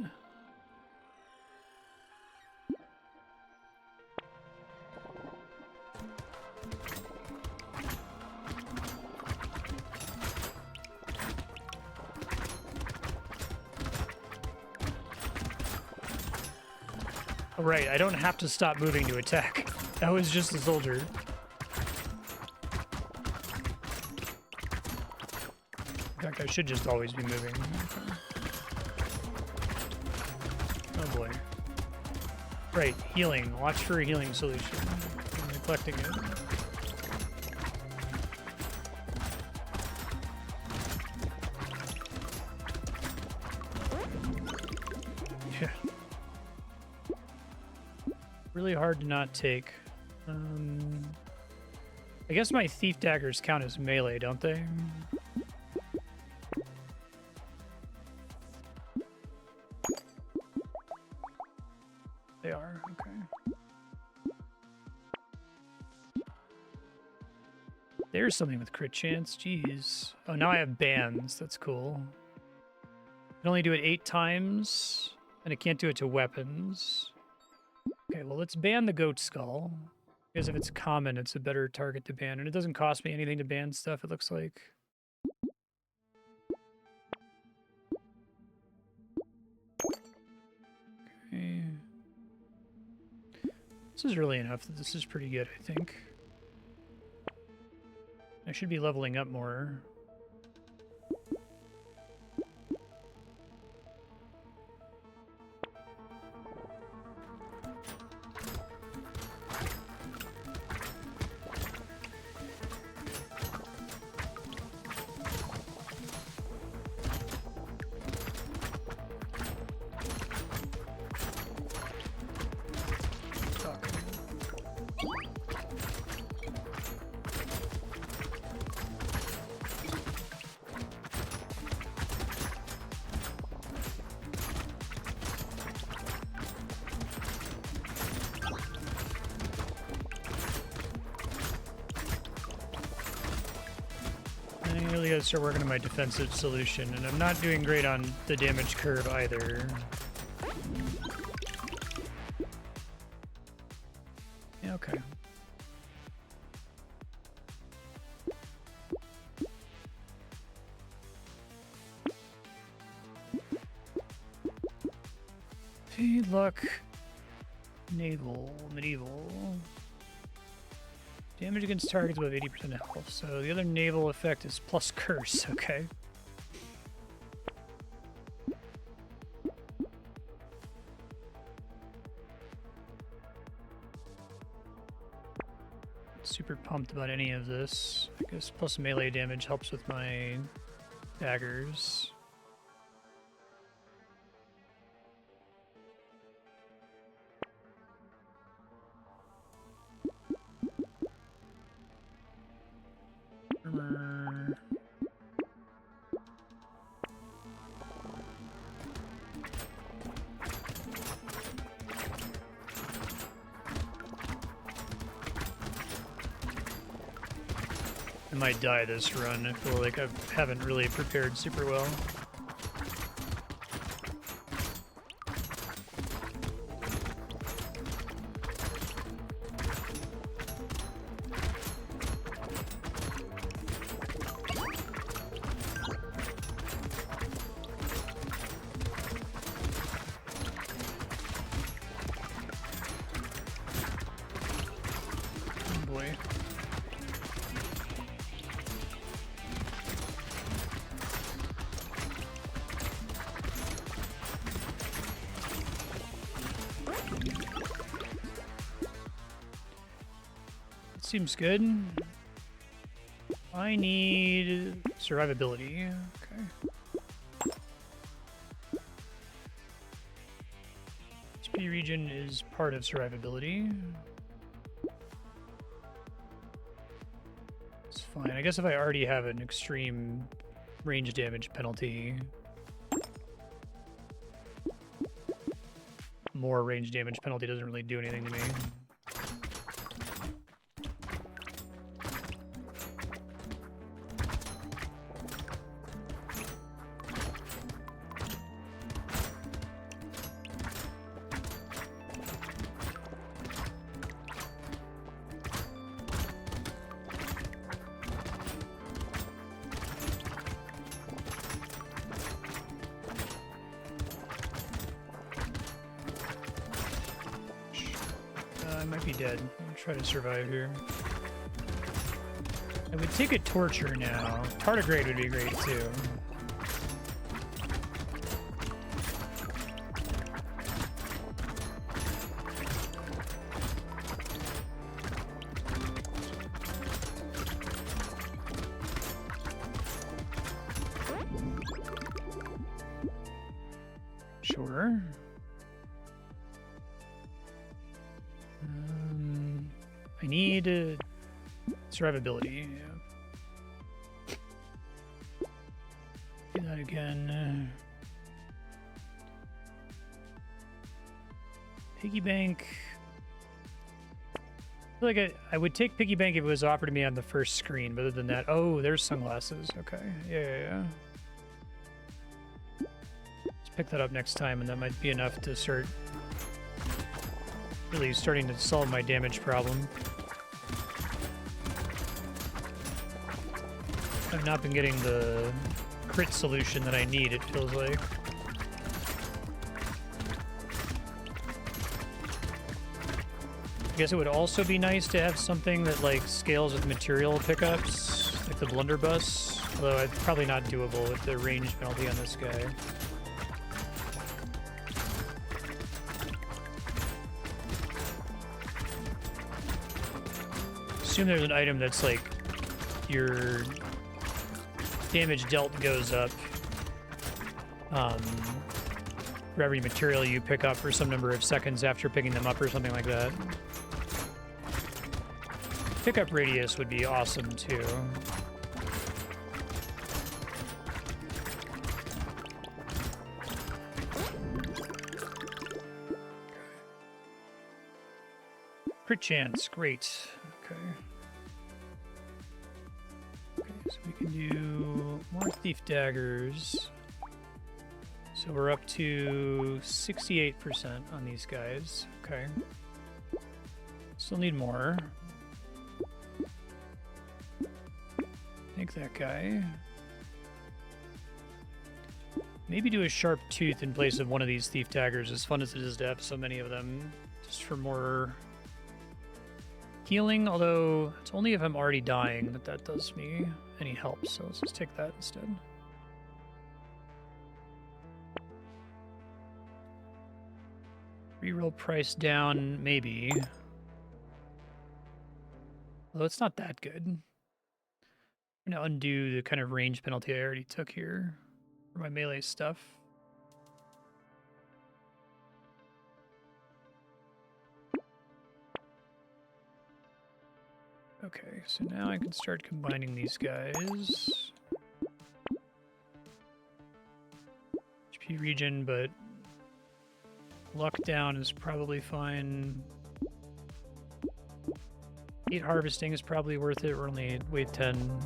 [SPEAKER 1] Oh, right, I don't have to stop moving to attack. That was just a soldier. In fact, I should just always be moving. Oh boy. Right, healing. Watch for a healing solution. I'm neglecting it. Yeah. Really hard to not take. I guess my thief daggers count as melee, don't they? They are, okay. There's something with crit chance, jeez. Oh, now I have bands, that's cool. I can only do it 8 times, and I can't do it to weapons. Okay, well, let's ban the goat skull. Because if it's common, it's a better target to ban. And it doesn't cost me anything to ban stuff, it looks like. Okay. This is really enough. This is pretty good, I think. I should be leveling up more. I really gotta start working on my defensive solution, and I'm not doing great on the damage curve either. Yeah, okay. Hey, luck. Naval, medieval. Damage against targets above 80% health. So the other naval effect is plus curse, okay. super pumped about any of this. I guess plus melee damage helps with my daggers. Armor. I might die this run. I feel like I haven't really prepared super well. Oh boy. Seems good. I need survivability. Okay. HP region is part of survivability. It's fine. I guess if I already have an extreme range damage penalty, more range damage penalty doesn't really do anything to me. I might be dead. I'll try to survive here. I would take a torture now. Tardigrade would be great too. Sure. I need survivability. Yeah. Do that again. Piggy bank. I feel like I would take piggy bank if it was offered to me on the first screen. But other than that, oh, there's sunglasses. Okay, yeah. Let's pick that up next time, and that might be enough to start really starting to solve my damage problem. I've not been getting the crit solution that I need, it feels like. I guess it would also be nice to have something that like scales with material pickups, like the blunderbuss, although it's probably not doable with the range penalty on this guy. Assume there's an item that's like your damage dealt goes up for every material you pick up for some number of seconds after picking them up or something like that. Pickup radius would be awesome too. Crit chance, great. Okay. So we can do more thief daggers. So we're up to 68% on these guys. Okay. Still need more. Take that guy. Maybe do a sharp tooth in place of one of these thief daggers, as fun as it is to have so many of them, just for more healing, although it's only if I'm already dying that does me any help, so let's just take that instead. Reroll price down, maybe. Although it's not that good. I'm gonna undo the kind of range penalty I already took here for my melee stuff. Okay, so now I can start combining these guys. HP regen, but luck down is probably fine. 8 harvesting is probably worth it. We're only at weight 10.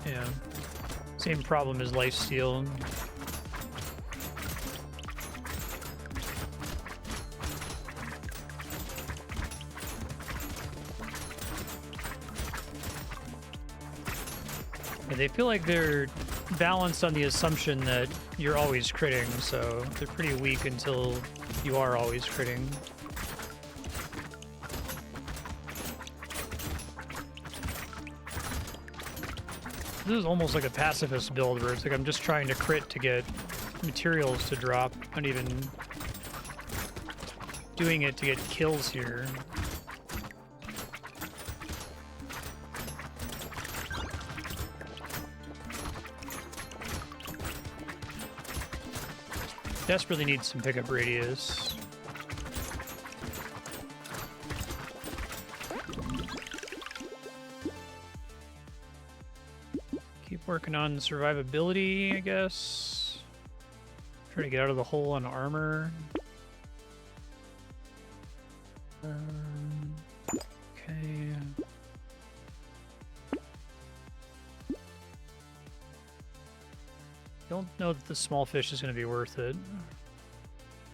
[SPEAKER 1] Yeah. Same problem as lifesteal. Yeah, they feel like they're balanced on the assumption that you're always critting, so they're pretty weak until you are always critting. This is almost like a pacifist build where it's like I'm just trying to crit to get materials to drop, not even doing it to get kills here. Desperately need some pickup radius. Keep working on survivability, I guess. Try to get out of the hole on armor. Okay. Don't know that the small fish is going to be worth it.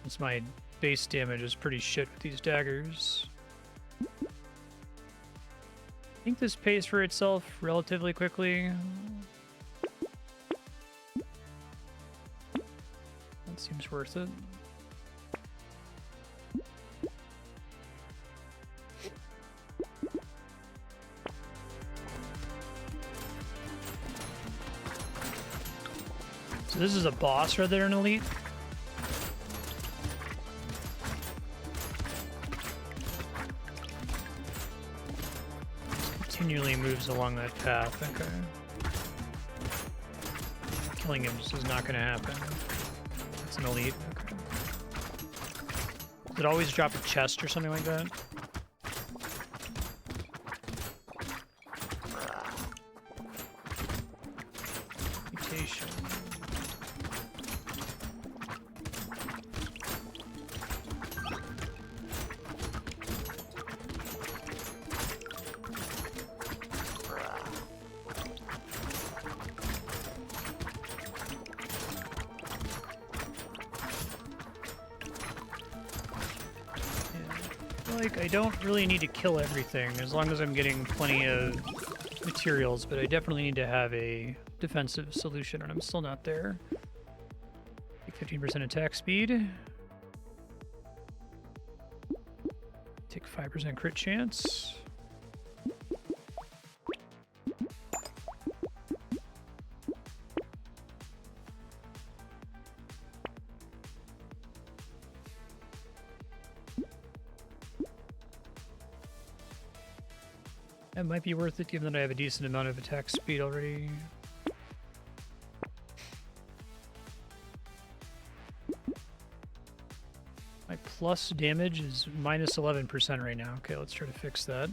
[SPEAKER 1] Since my base damage is pretty shit with these daggers. I think this pays for itself relatively quickly. That seems worth it. So this is a boss rather than an elite? Continually moves along that path, okay. Killing him just is not going to happen. It's an elite, okay. Does it always drop a chest or something like that? Mutation. Like, I don't really need to kill everything as long as I'm getting plenty of materials, but I definitely need to have a defensive solution, and I'm still not there. 15% attack speed. Take 5% crit chance. That might be worth it, given that I have a decent amount of attack speed already. My plus damage is minus 11% right now. Okay, let's try to fix that.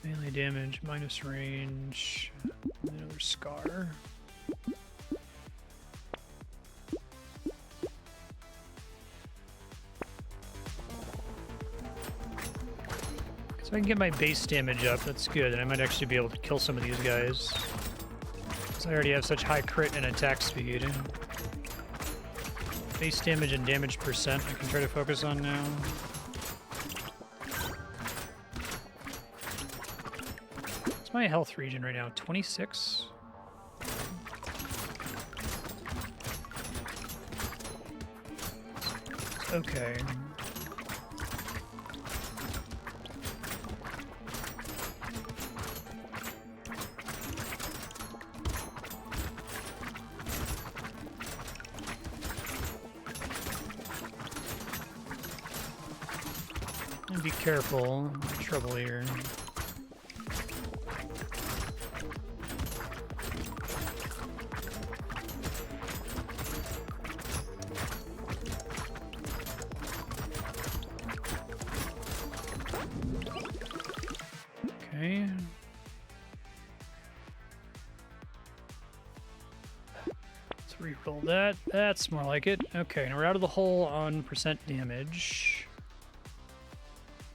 [SPEAKER 1] Melee damage, minus range, another scar. So I can get my base damage up, that's good, and I might actually be able to kill some of these guys. Because I already have such high crit and attack speed. Base damage and damage percent I can try to focus on now. What's my health regen right now? 26? Okay. Be careful. Trouble here. Okay. Let's reroll that. That's more like it. Okay, now we're out of the hole on percent damage.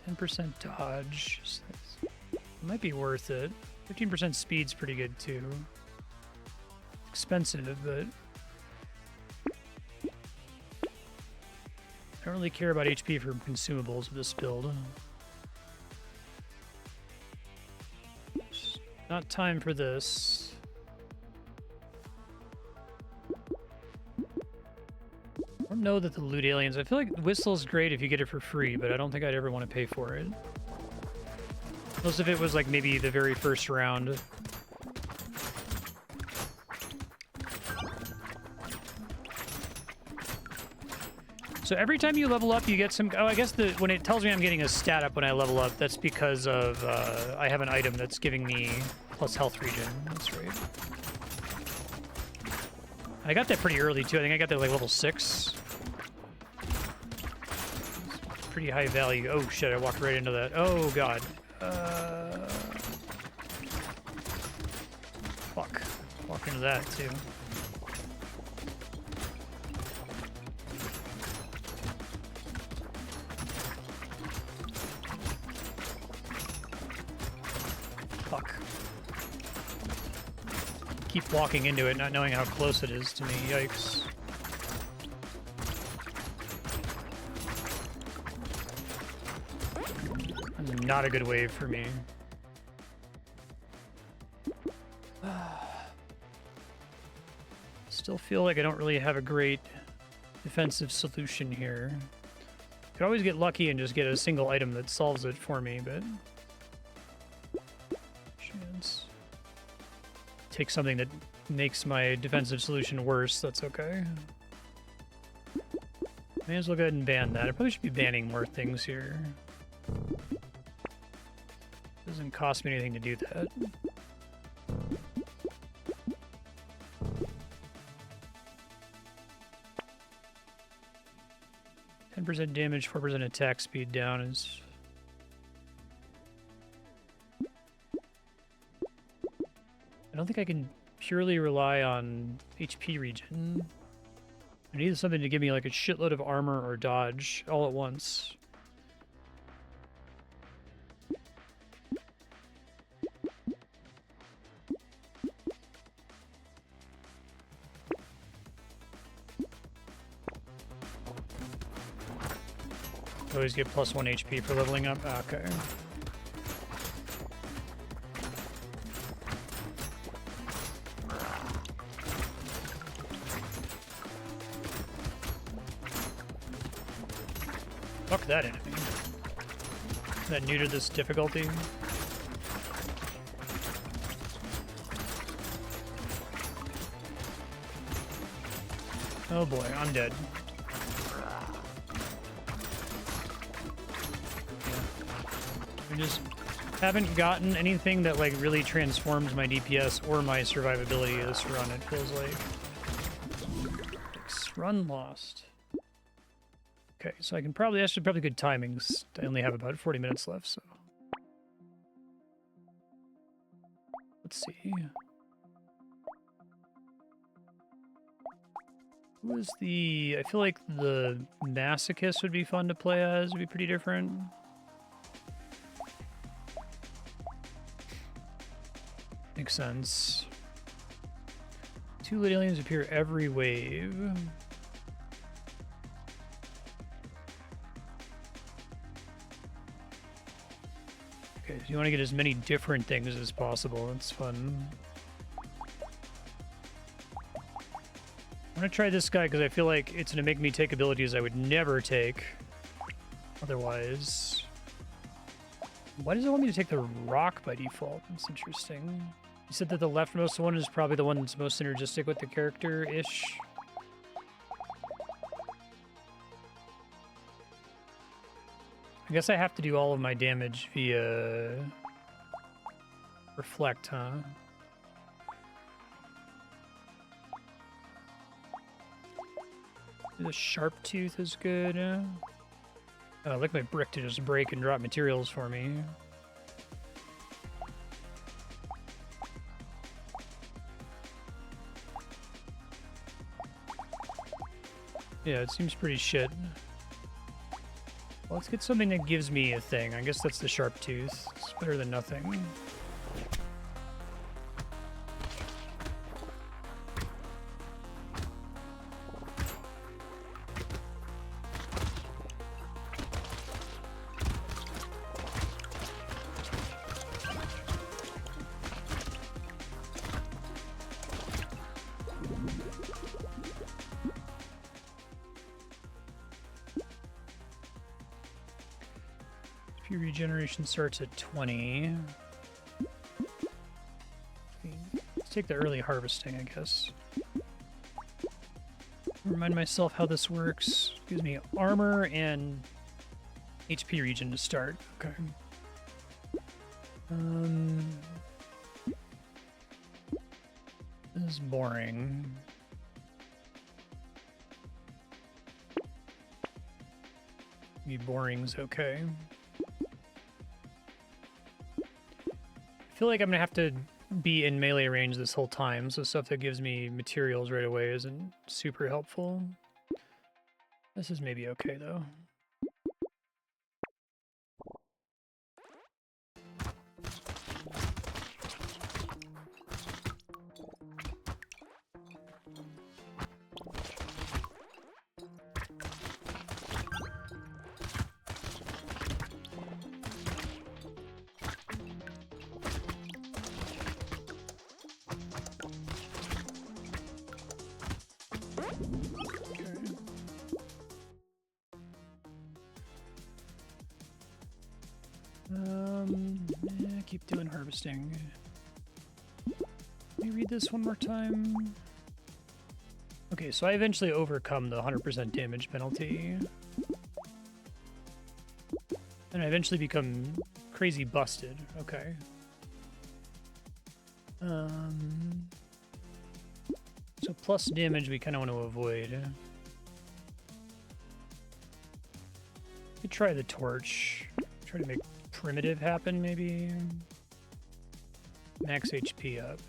[SPEAKER 1] 10% dodge. It might be worth it. 15% speed's pretty good too. Expensive, but I don't really care about HP for consumables with this build. It's not time for this. I don't know that the loot aliens. I feel like Whistle's great if you get it for free, but I don't think I'd ever want to pay for it. Most of it was like maybe the very first round. So every time you level up, you get some... Oh, I guess when it tells me I'm getting a stat up when I level up, that's because of I have an item that's giving me plus health regen. That's right. I got that pretty early, too. I think I got that like level 6. Pretty high value. Oh, shit. I walked right into that. Oh, God. Fuck. Walk into that, too. Fuck. Keep walking into it, not knowing how close it is to me. Yikes. That's not a good wave for me. Still feel like I don't really have a great defensive solution here. Could always get lucky and just get a single item that solves it for me, but... Chance. Take something that makes my defensive solution worse, that's okay. May as well go ahead and ban that. I probably should be banning more things here. Doesn't cost me anything to do that. % damage, 4% attack speed down is... I don't think I can purely rely on HP regen. I need something to give me like a shitload of armor or dodge all at once. Always get plus 1 HP for leveling up? Okay. Fuck that enemy. Is that new to this difficulty? Oh boy, I'm dead. I just haven't gotten anything that like really transforms my DPS or my survivability this run, it feels like. Run lost. Okay, so I can probably, actually probably good timings. I only have about 40 minutes left, so. Let's see. Who is the, I feel like the Masochist would be fun to play as, would be pretty different. Makes sense. 2 lit aliens appear every wave. Okay, so you want to get as many different things as possible. That's fun. I'm going to try this guy because I feel like it's going to make me take abilities I would never take otherwise. Why does it want me to take the rock by default? That's interesting. You said that the leftmost one is probably the one that's most synergistic with the character-ish. I guess I have to do all of my damage via reflect, huh? The sharp tooth is good. Oh, I like my brick to just break and drop materials for me. Yeah, it seems pretty shit. Well, let's get something that gives me a thing. I guess that's the sharp tooth. It's better than nothing. Regeneration starts at 20. Let's take the early harvesting, I guess. Remind myself how this works. Gives me armor and HP regen to start. Okay. This is boring. Maybe boring's okay. I feel like I'm gonna have to be in melee range this whole time, so stuff that gives me materials right away isn't super helpful. This is maybe okay, though. Keep doing harvesting. Let me read this one more time. Okay, so I eventually overcome the 100% damage penalty. And I eventually become crazy busted. Okay. So plus damage we kind of want to avoid. Could try the torch. Try to make primitive happen, maybe. Max HP up.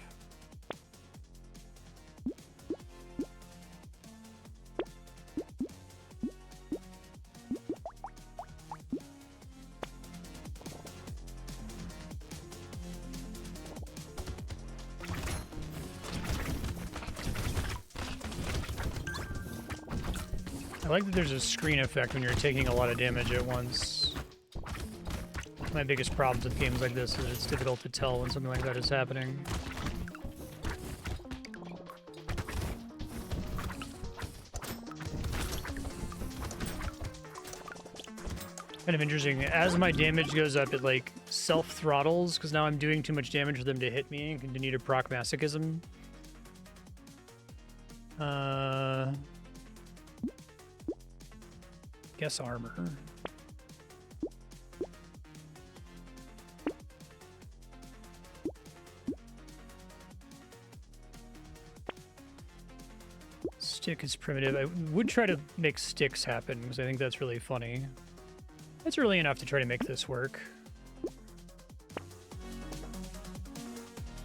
[SPEAKER 1] I like that there's a screen effect when you're taking a lot of damage at once. My biggest problems with games like this is it's difficult to tell when something like that is happening. Kind of interesting. As my damage goes up, it like self-throttles, because now I'm doing too much damage for them to hit me and continue to proc masochism. Guess armor. Stick is primitive. I would try to make sticks happen, because I think that's really funny. That's really enough to try to make this work.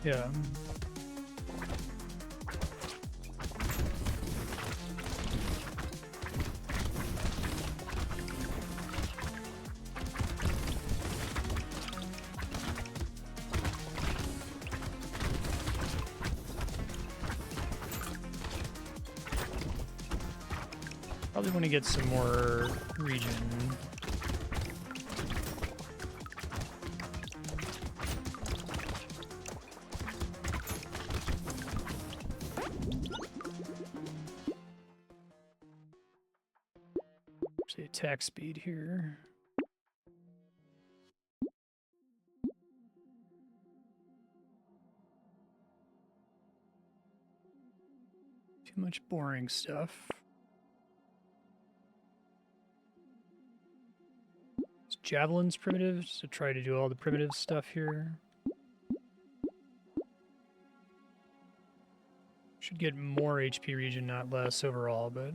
[SPEAKER 1] Yeah. Probably want to get some more regen. Say attack speed here. Too much boring stuff. javelins primitives to try to do all the primitive stuff here. Should get more HP regen, not less overall, but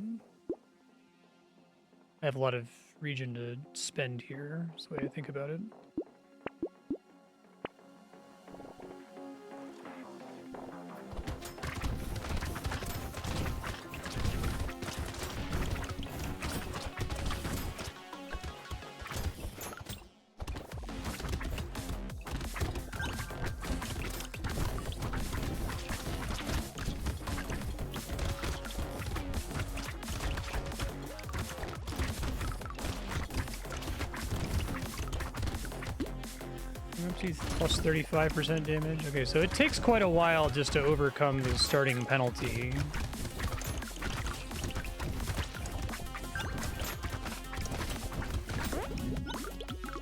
[SPEAKER 1] I have a lot of regen to spend here. That's the way I think about it. Plus 35% damage. Okay, so it takes quite a while just to overcome the starting penalty.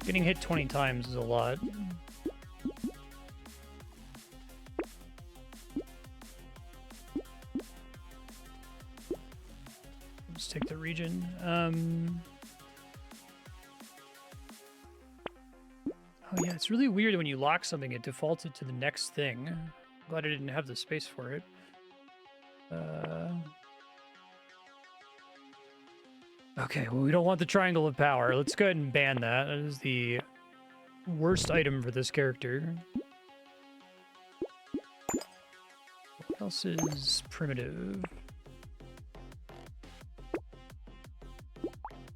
[SPEAKER 1] Getting hit 20 times is a lot. Let's take the regen. Oh yeah, it's really weird when you lock something, it defaults it to the next thing. I'm glad I didn't have the space for it. Okay, well, we don't want the Triangle of Power. Let's go ahead and ban that. That is the worst item for this character. What else is primitive?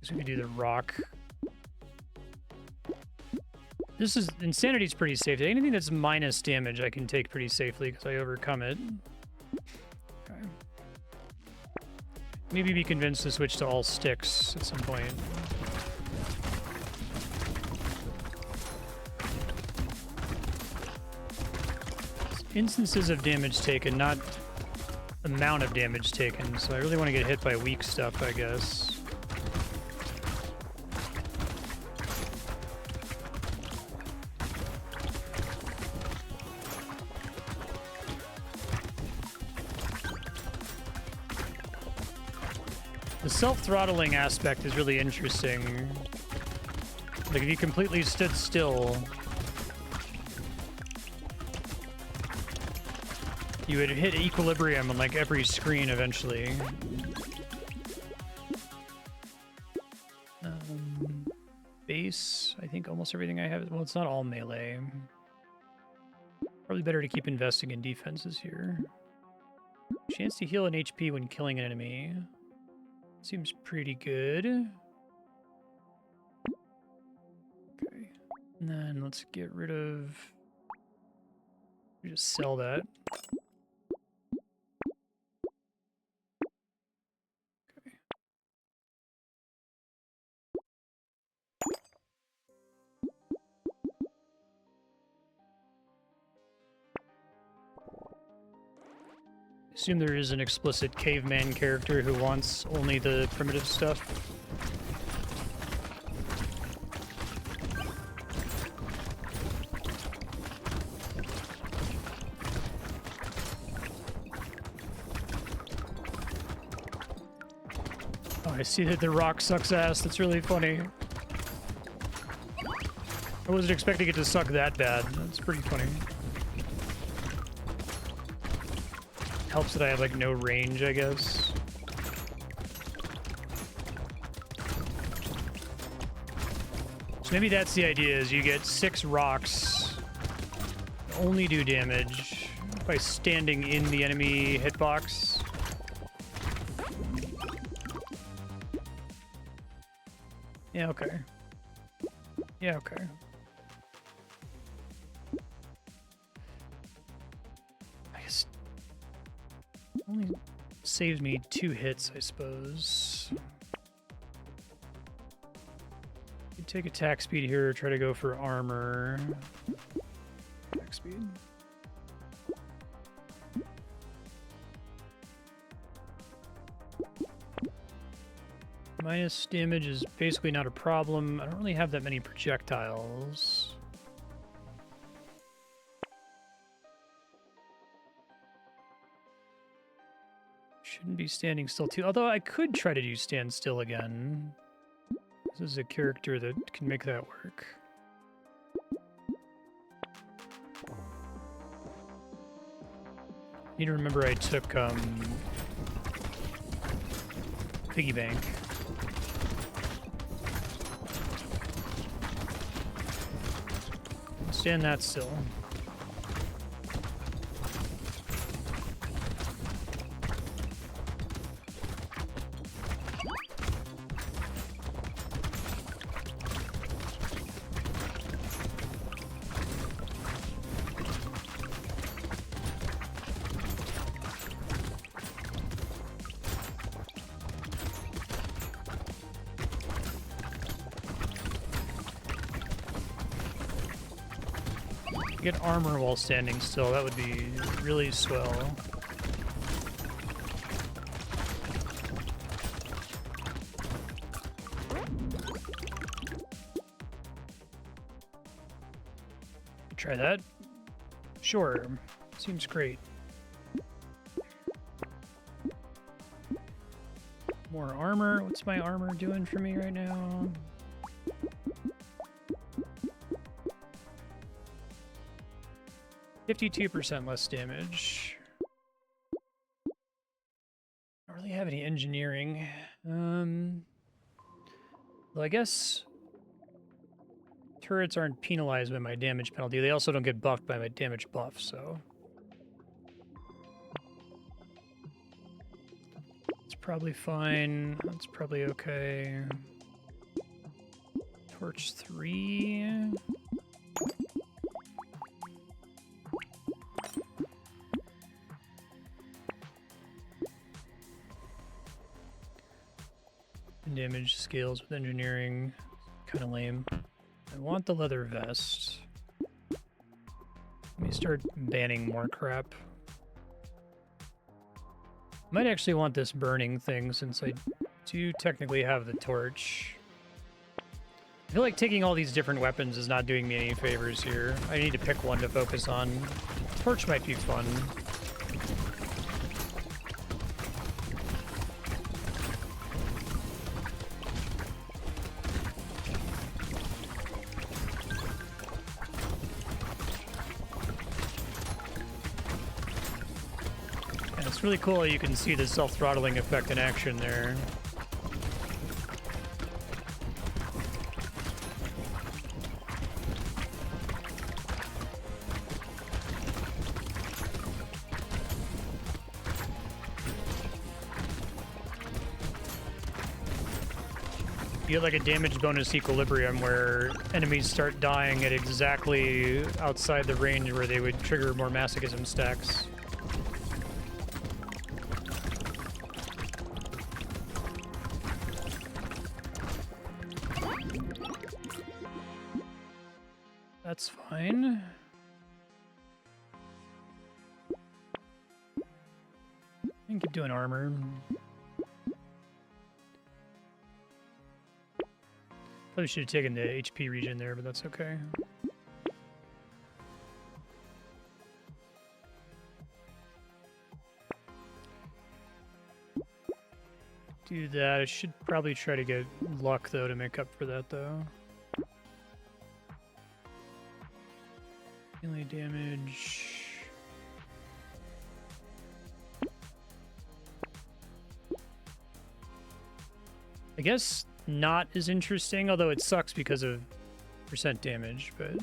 [SPEAKER 1] Guess we could do the rock. This is... Insanity's pretty safe. Anything that's minus damage I can take pretty safely because I overcome it. Okay. Maybe be convinced to switch to all sticks at some point. Instances of damage taken, not amount of damage taken, so I really want to get hit by weak stuff, I guess. The self-throttling aspect is really interesting. Like, if you completely stood still, you would hit equilibrium on, like, every screen eventually. Base, I think almost everything I have... Well, it's not all melee. Probably better to keep investing in defenses here. Chance to heal an HP when killing an enemy. Seems pretty good. Okay. And then let's get rid of... Just sell that. Okay. Assume there is an explicit caveman character who wants only the primitive stuff. Oh, I see that the rock sucks ass. That's really funny. I wasn't expecting it to suck that bad. That's pretty funny. Helps that I have, like, no range, I guess. So maybe that's the idea, is you get 6 rocks, only do damage by standing in the enemy hitbox. Yeah, okay. Yeah, okay. Only saves me 2 hits, I suppose. You take attack speed here, try to go for armor. Attack speed. Minus damage is basically not a problem. I don't really have that many projectiles. Shouldn't be standing still too, although I could try to do stand still again. This is a character that can make that work. Need to remember I took piggy bank. Stand that still. Get armor while standing still, that would be really swell. Try that? Sure. Seems great. More armor. What's my armor doing for me right now? 52% less damage. Don't really have any engineering. Well, I guess turrets aren't penalized by my damage penalty. They also don't get buffed by my damage buff, so it's probably fine. That's probably okay. Torch 3. Damage scales with engineering, kind of lame. I want the leather vest. Let me start banning more crap. Might actually want this burning thing since I do technically have the torch. I feel like taking all these different weapons is not doing me any favors here. I need to pick one to focus on. Torch might be fun. It's really cool how you can see the self-throttling effect in action there. You get like a damage bonus equilibrium where enemies start dying at exactly outside the range where they would trigger more masochism stacks. That's fine. I can keep doing armor. Probably should have taken the HP regen there, but that's okay. Do that. I should probably try to get luck, though, to make up for that, though. Melee damage. I guess not as interesting, although it sucks because of percent damage, but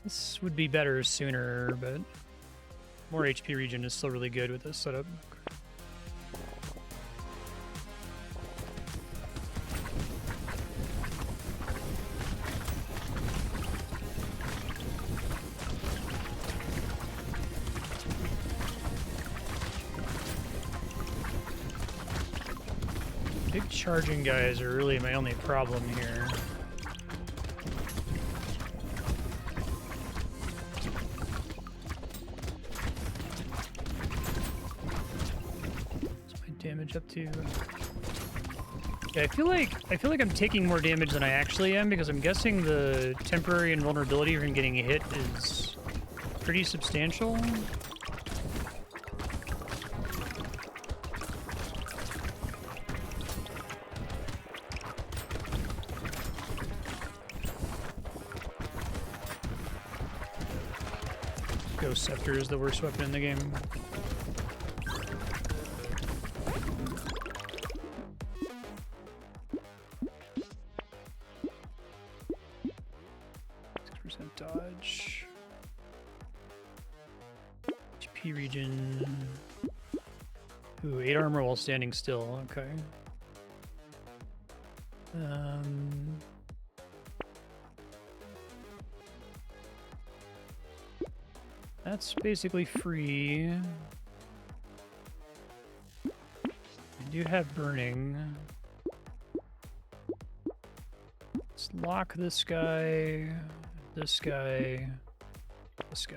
[SPEAKER 1] this would be better sooner, but more HP regen is still really good with this setup. Big charging guys are really my only problem here. What's my damage up to? Yeah, I feel like I'm taking more damage than I actually am because I'm guessing the temporary invulnerability from getting hit is pretty substantial. Ghost Scepter is the worst weapon in the game. Dodge. HP regen. Ooh, 8 armor while standing still. Okay. That's basically free. I do have burning. Let's lock this guy. This guy, this guy.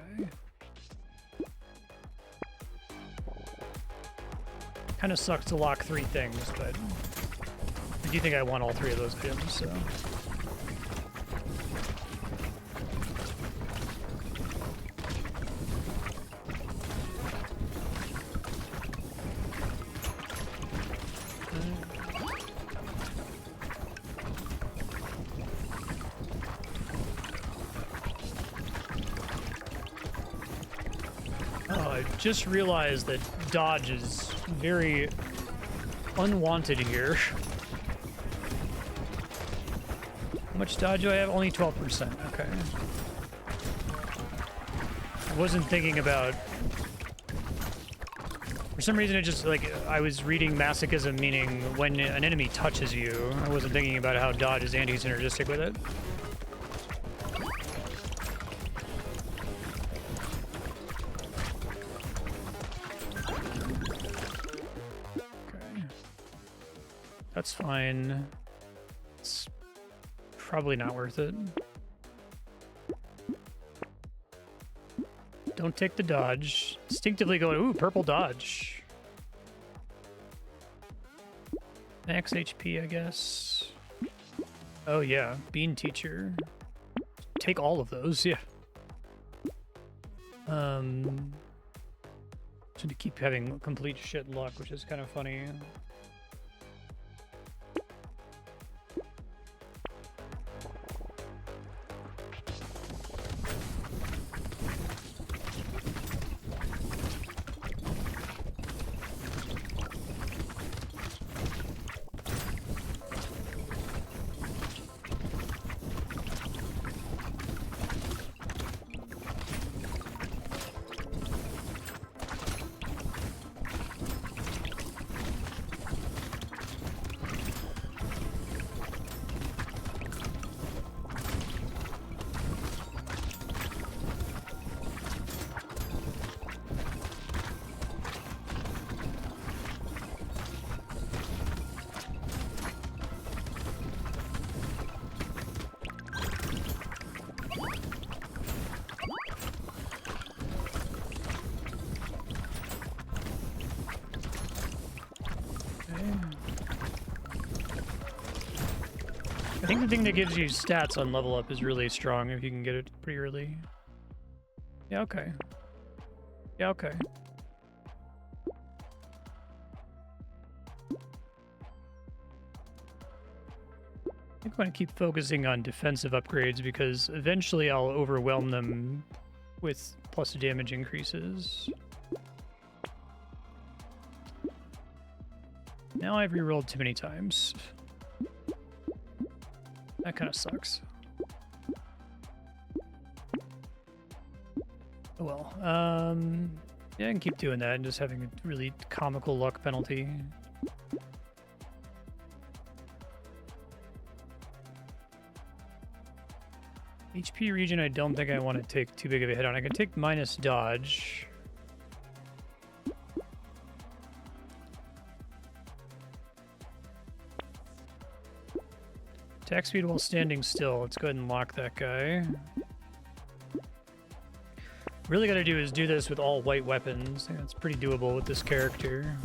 [SPEAKER 1] Kind of sucks to lock 3 things, but I do think I want all 3 of those items, so. Just realized that dodge is very unwanted here. How much dodge do I have? Only 12%. Okay. I wasn't thinking about... For some reason, it just, like, I was reading masochism, meaning when an enemy touches you. I wasn't thinking about how dodge is anti-synergistic with it. That's fine. It's probably not worth it. Don't take the dodge. Instinctively go, ooh, purple dodge. Max HP, I guess. Oh yeah, Bean Teacher. Take all of those, yeah. So to keep having complete shit luck, which is kind of funny. I think the thing that gives you stats on level up is really strong if you can get it pretty early. Yeah, okay. Yeah, okay. I think I want to keep focusing on defensive upgrades because eventually I'll overwhelm them with plus damage increases. Now I've rerolled too many times. That kind of sucks. Oh well. Yeah, I can keep doing that and just having a really comical luck penalty. HP region, I don't think I want to take too big of a hit on. I can take minus dodge. Attack speed while standing still. Let's go ahead and lock that guy. Really got to do is do this with all white weapons. I think that's pretty doable with this character.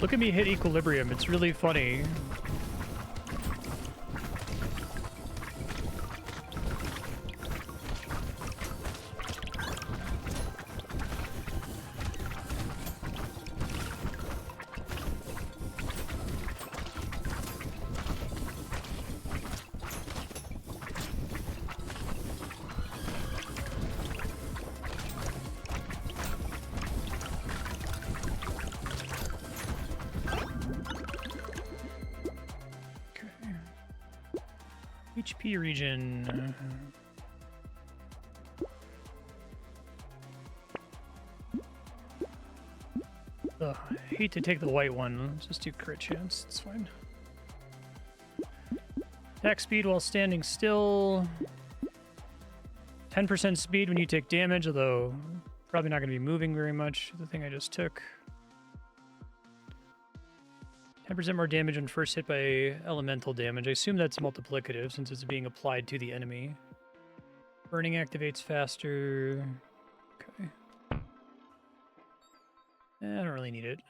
[SPEAKER 1] Look at me hit equilibrium. It's really funny. HP region. Ugh, I hate to take the white one. Let's just do crit chance. It's fine. Attack speed while standing still. 10% speed when you take damage, although probably not going to be moving very much. The thing I just took. 10% more damage when first hit by elemental damage. I assume that's multiplicative since it's being applied to the enemy. Burning activates faster. Okay. I don't really need it.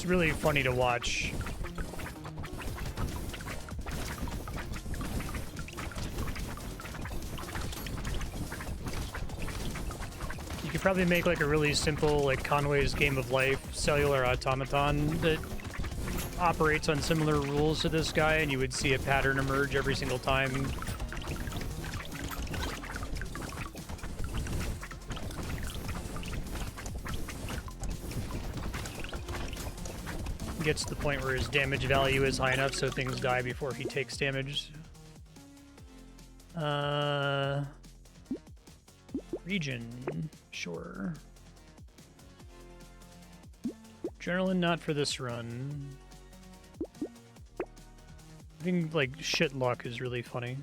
[SPEAKER 1] Really funny to watch. You could probably make like a really simple like Conway's Game of Life cellular automaton that operates on similar rules to this guy, and you would see a pattern emerge every single time. Gets to the point where his damage value is high enough so things die before he takes damage. Region, sure. Adrenaline, not for this run. I think like shit luck is really funny.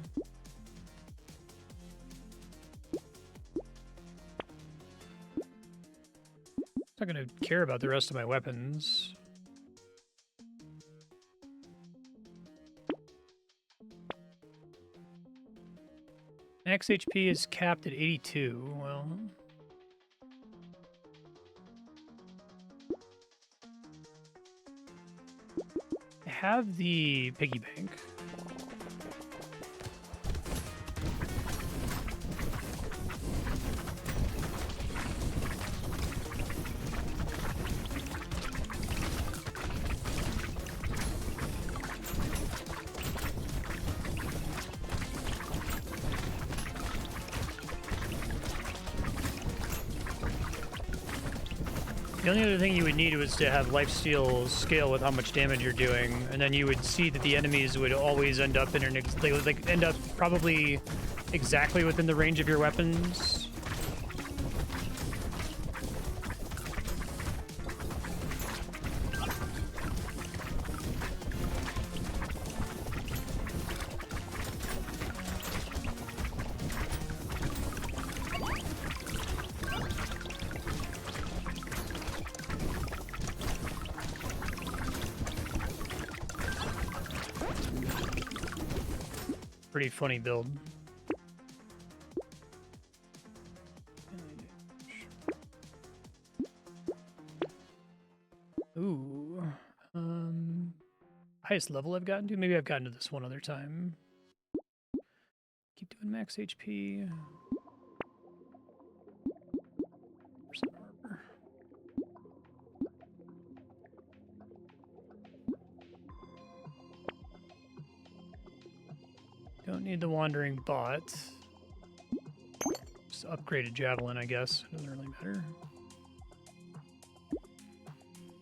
[SPEAKER 1] Not gonna care about the rest of my weapons. Max HP is capped at 82. Well, I have the piggy bank. The only other thing you would need was to have lifesteal scale with how much damage you're doing, and then you would see that the enemies would always end up in they would like end up probably exactly within the range of your weapons. Pretty funny build. Ooh. Highest level I've gotten to? Maybe I've gotten to this one other time. Keep doing max HP. Armor. Don't need the wandering bot. Just upgraded javelin, I guess. Doesn't really matter.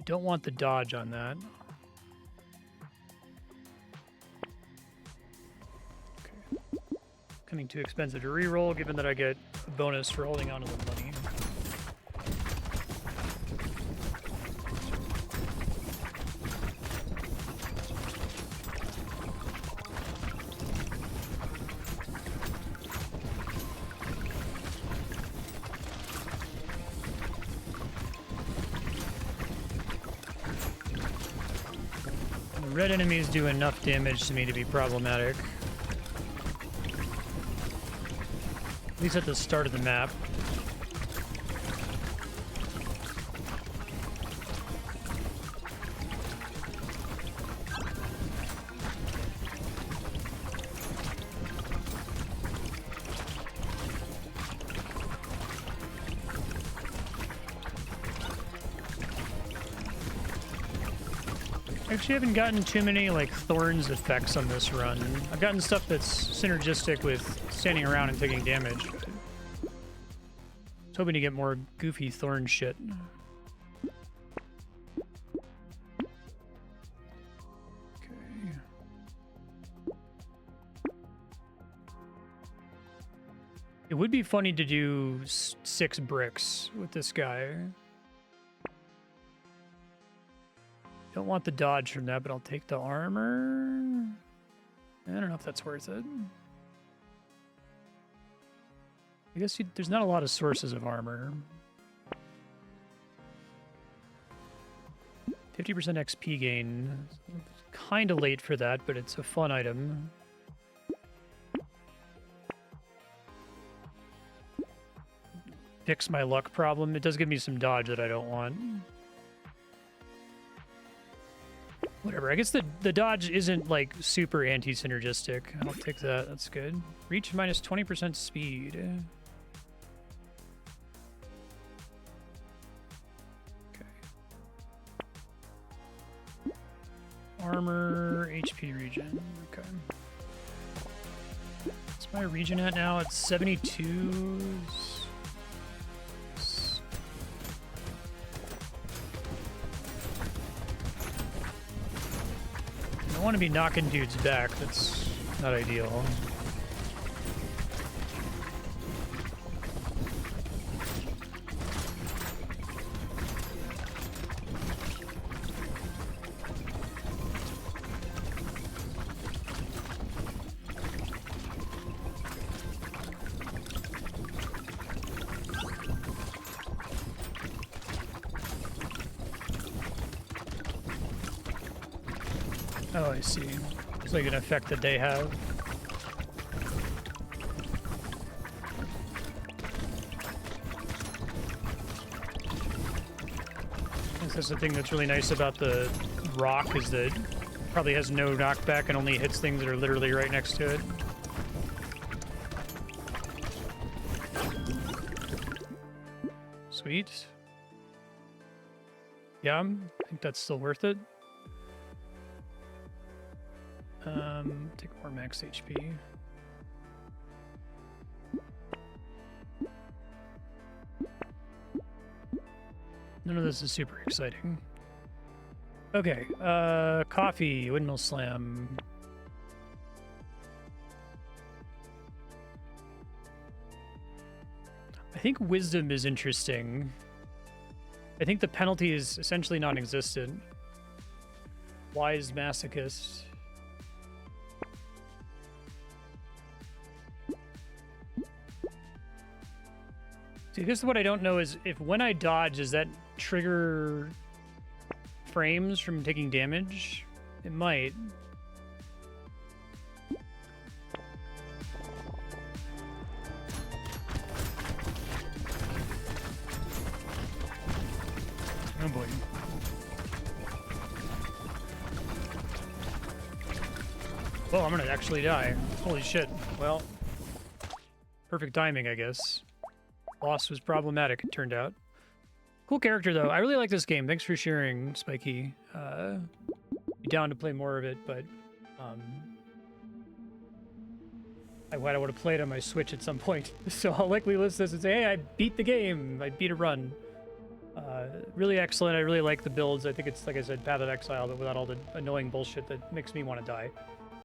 [SPEAKER 1] Don't want the dodge on that. Okay. Coming too expensive to reroll, given that I get a bonus for holding on to the money. red enemies do enough damage to me to be problematic. At least at the start of the map. Actually, I haven't gotten too many, like, Thorns effects on this run. I've gotten stuff that's synergistic with standing around and taking damage. But I was hoping to get more goofy Thorn shit. Okay. It would be funny to do 6 bricks with this guy. Don't want the dodge from that, but I'll take the armor. I don't know if that's worth it. I guess there's not a lot of sources of armor. 50% XP gain. Kind of late for that, but it's a fun item. Fix my luck problem. It does give me some dodge that I don't want. Whatever, I guess the dodge isn't, like, super anti-synergistic. I'll take that, that's good. Reach minus 20% speed. Okay. Armor, HP regen, okay. What's my regen at now? It's 72. I want to be knocking dudes back. That's not ideal. Oh, I see. It's like an effect that they have. I think that's the thing that's really nice about the rock is that it probably has no knockback and only hits things that are literally right next to it. Sweet. Yeah, I think that's still worth it. Take more max HP. None of this is super exciting. Okay, coffee, windmill slam. I think wisdom is interesting. I think the penalty is essentially non-existent. Wise masochist. See, I guess what I don't know is if when I dodge, does that trigger frames from taking damage? It might. Oh boy. Oh, I'm gonna actually die. Holy shit. Well, perfect timing, I guess. Boss was problematic, it turned out. Cool character, though. I really like this game. Thanks for sharing, Spikey. Be down to play more of it, but I would have played on my Switch at some point. So I'll likely list this and say, hey, I beat the game. I beat a run. Really excellent. I really like the builds. I think it's, like I said, Path of Exile, but without all the annoying bullshit that makes me want to die.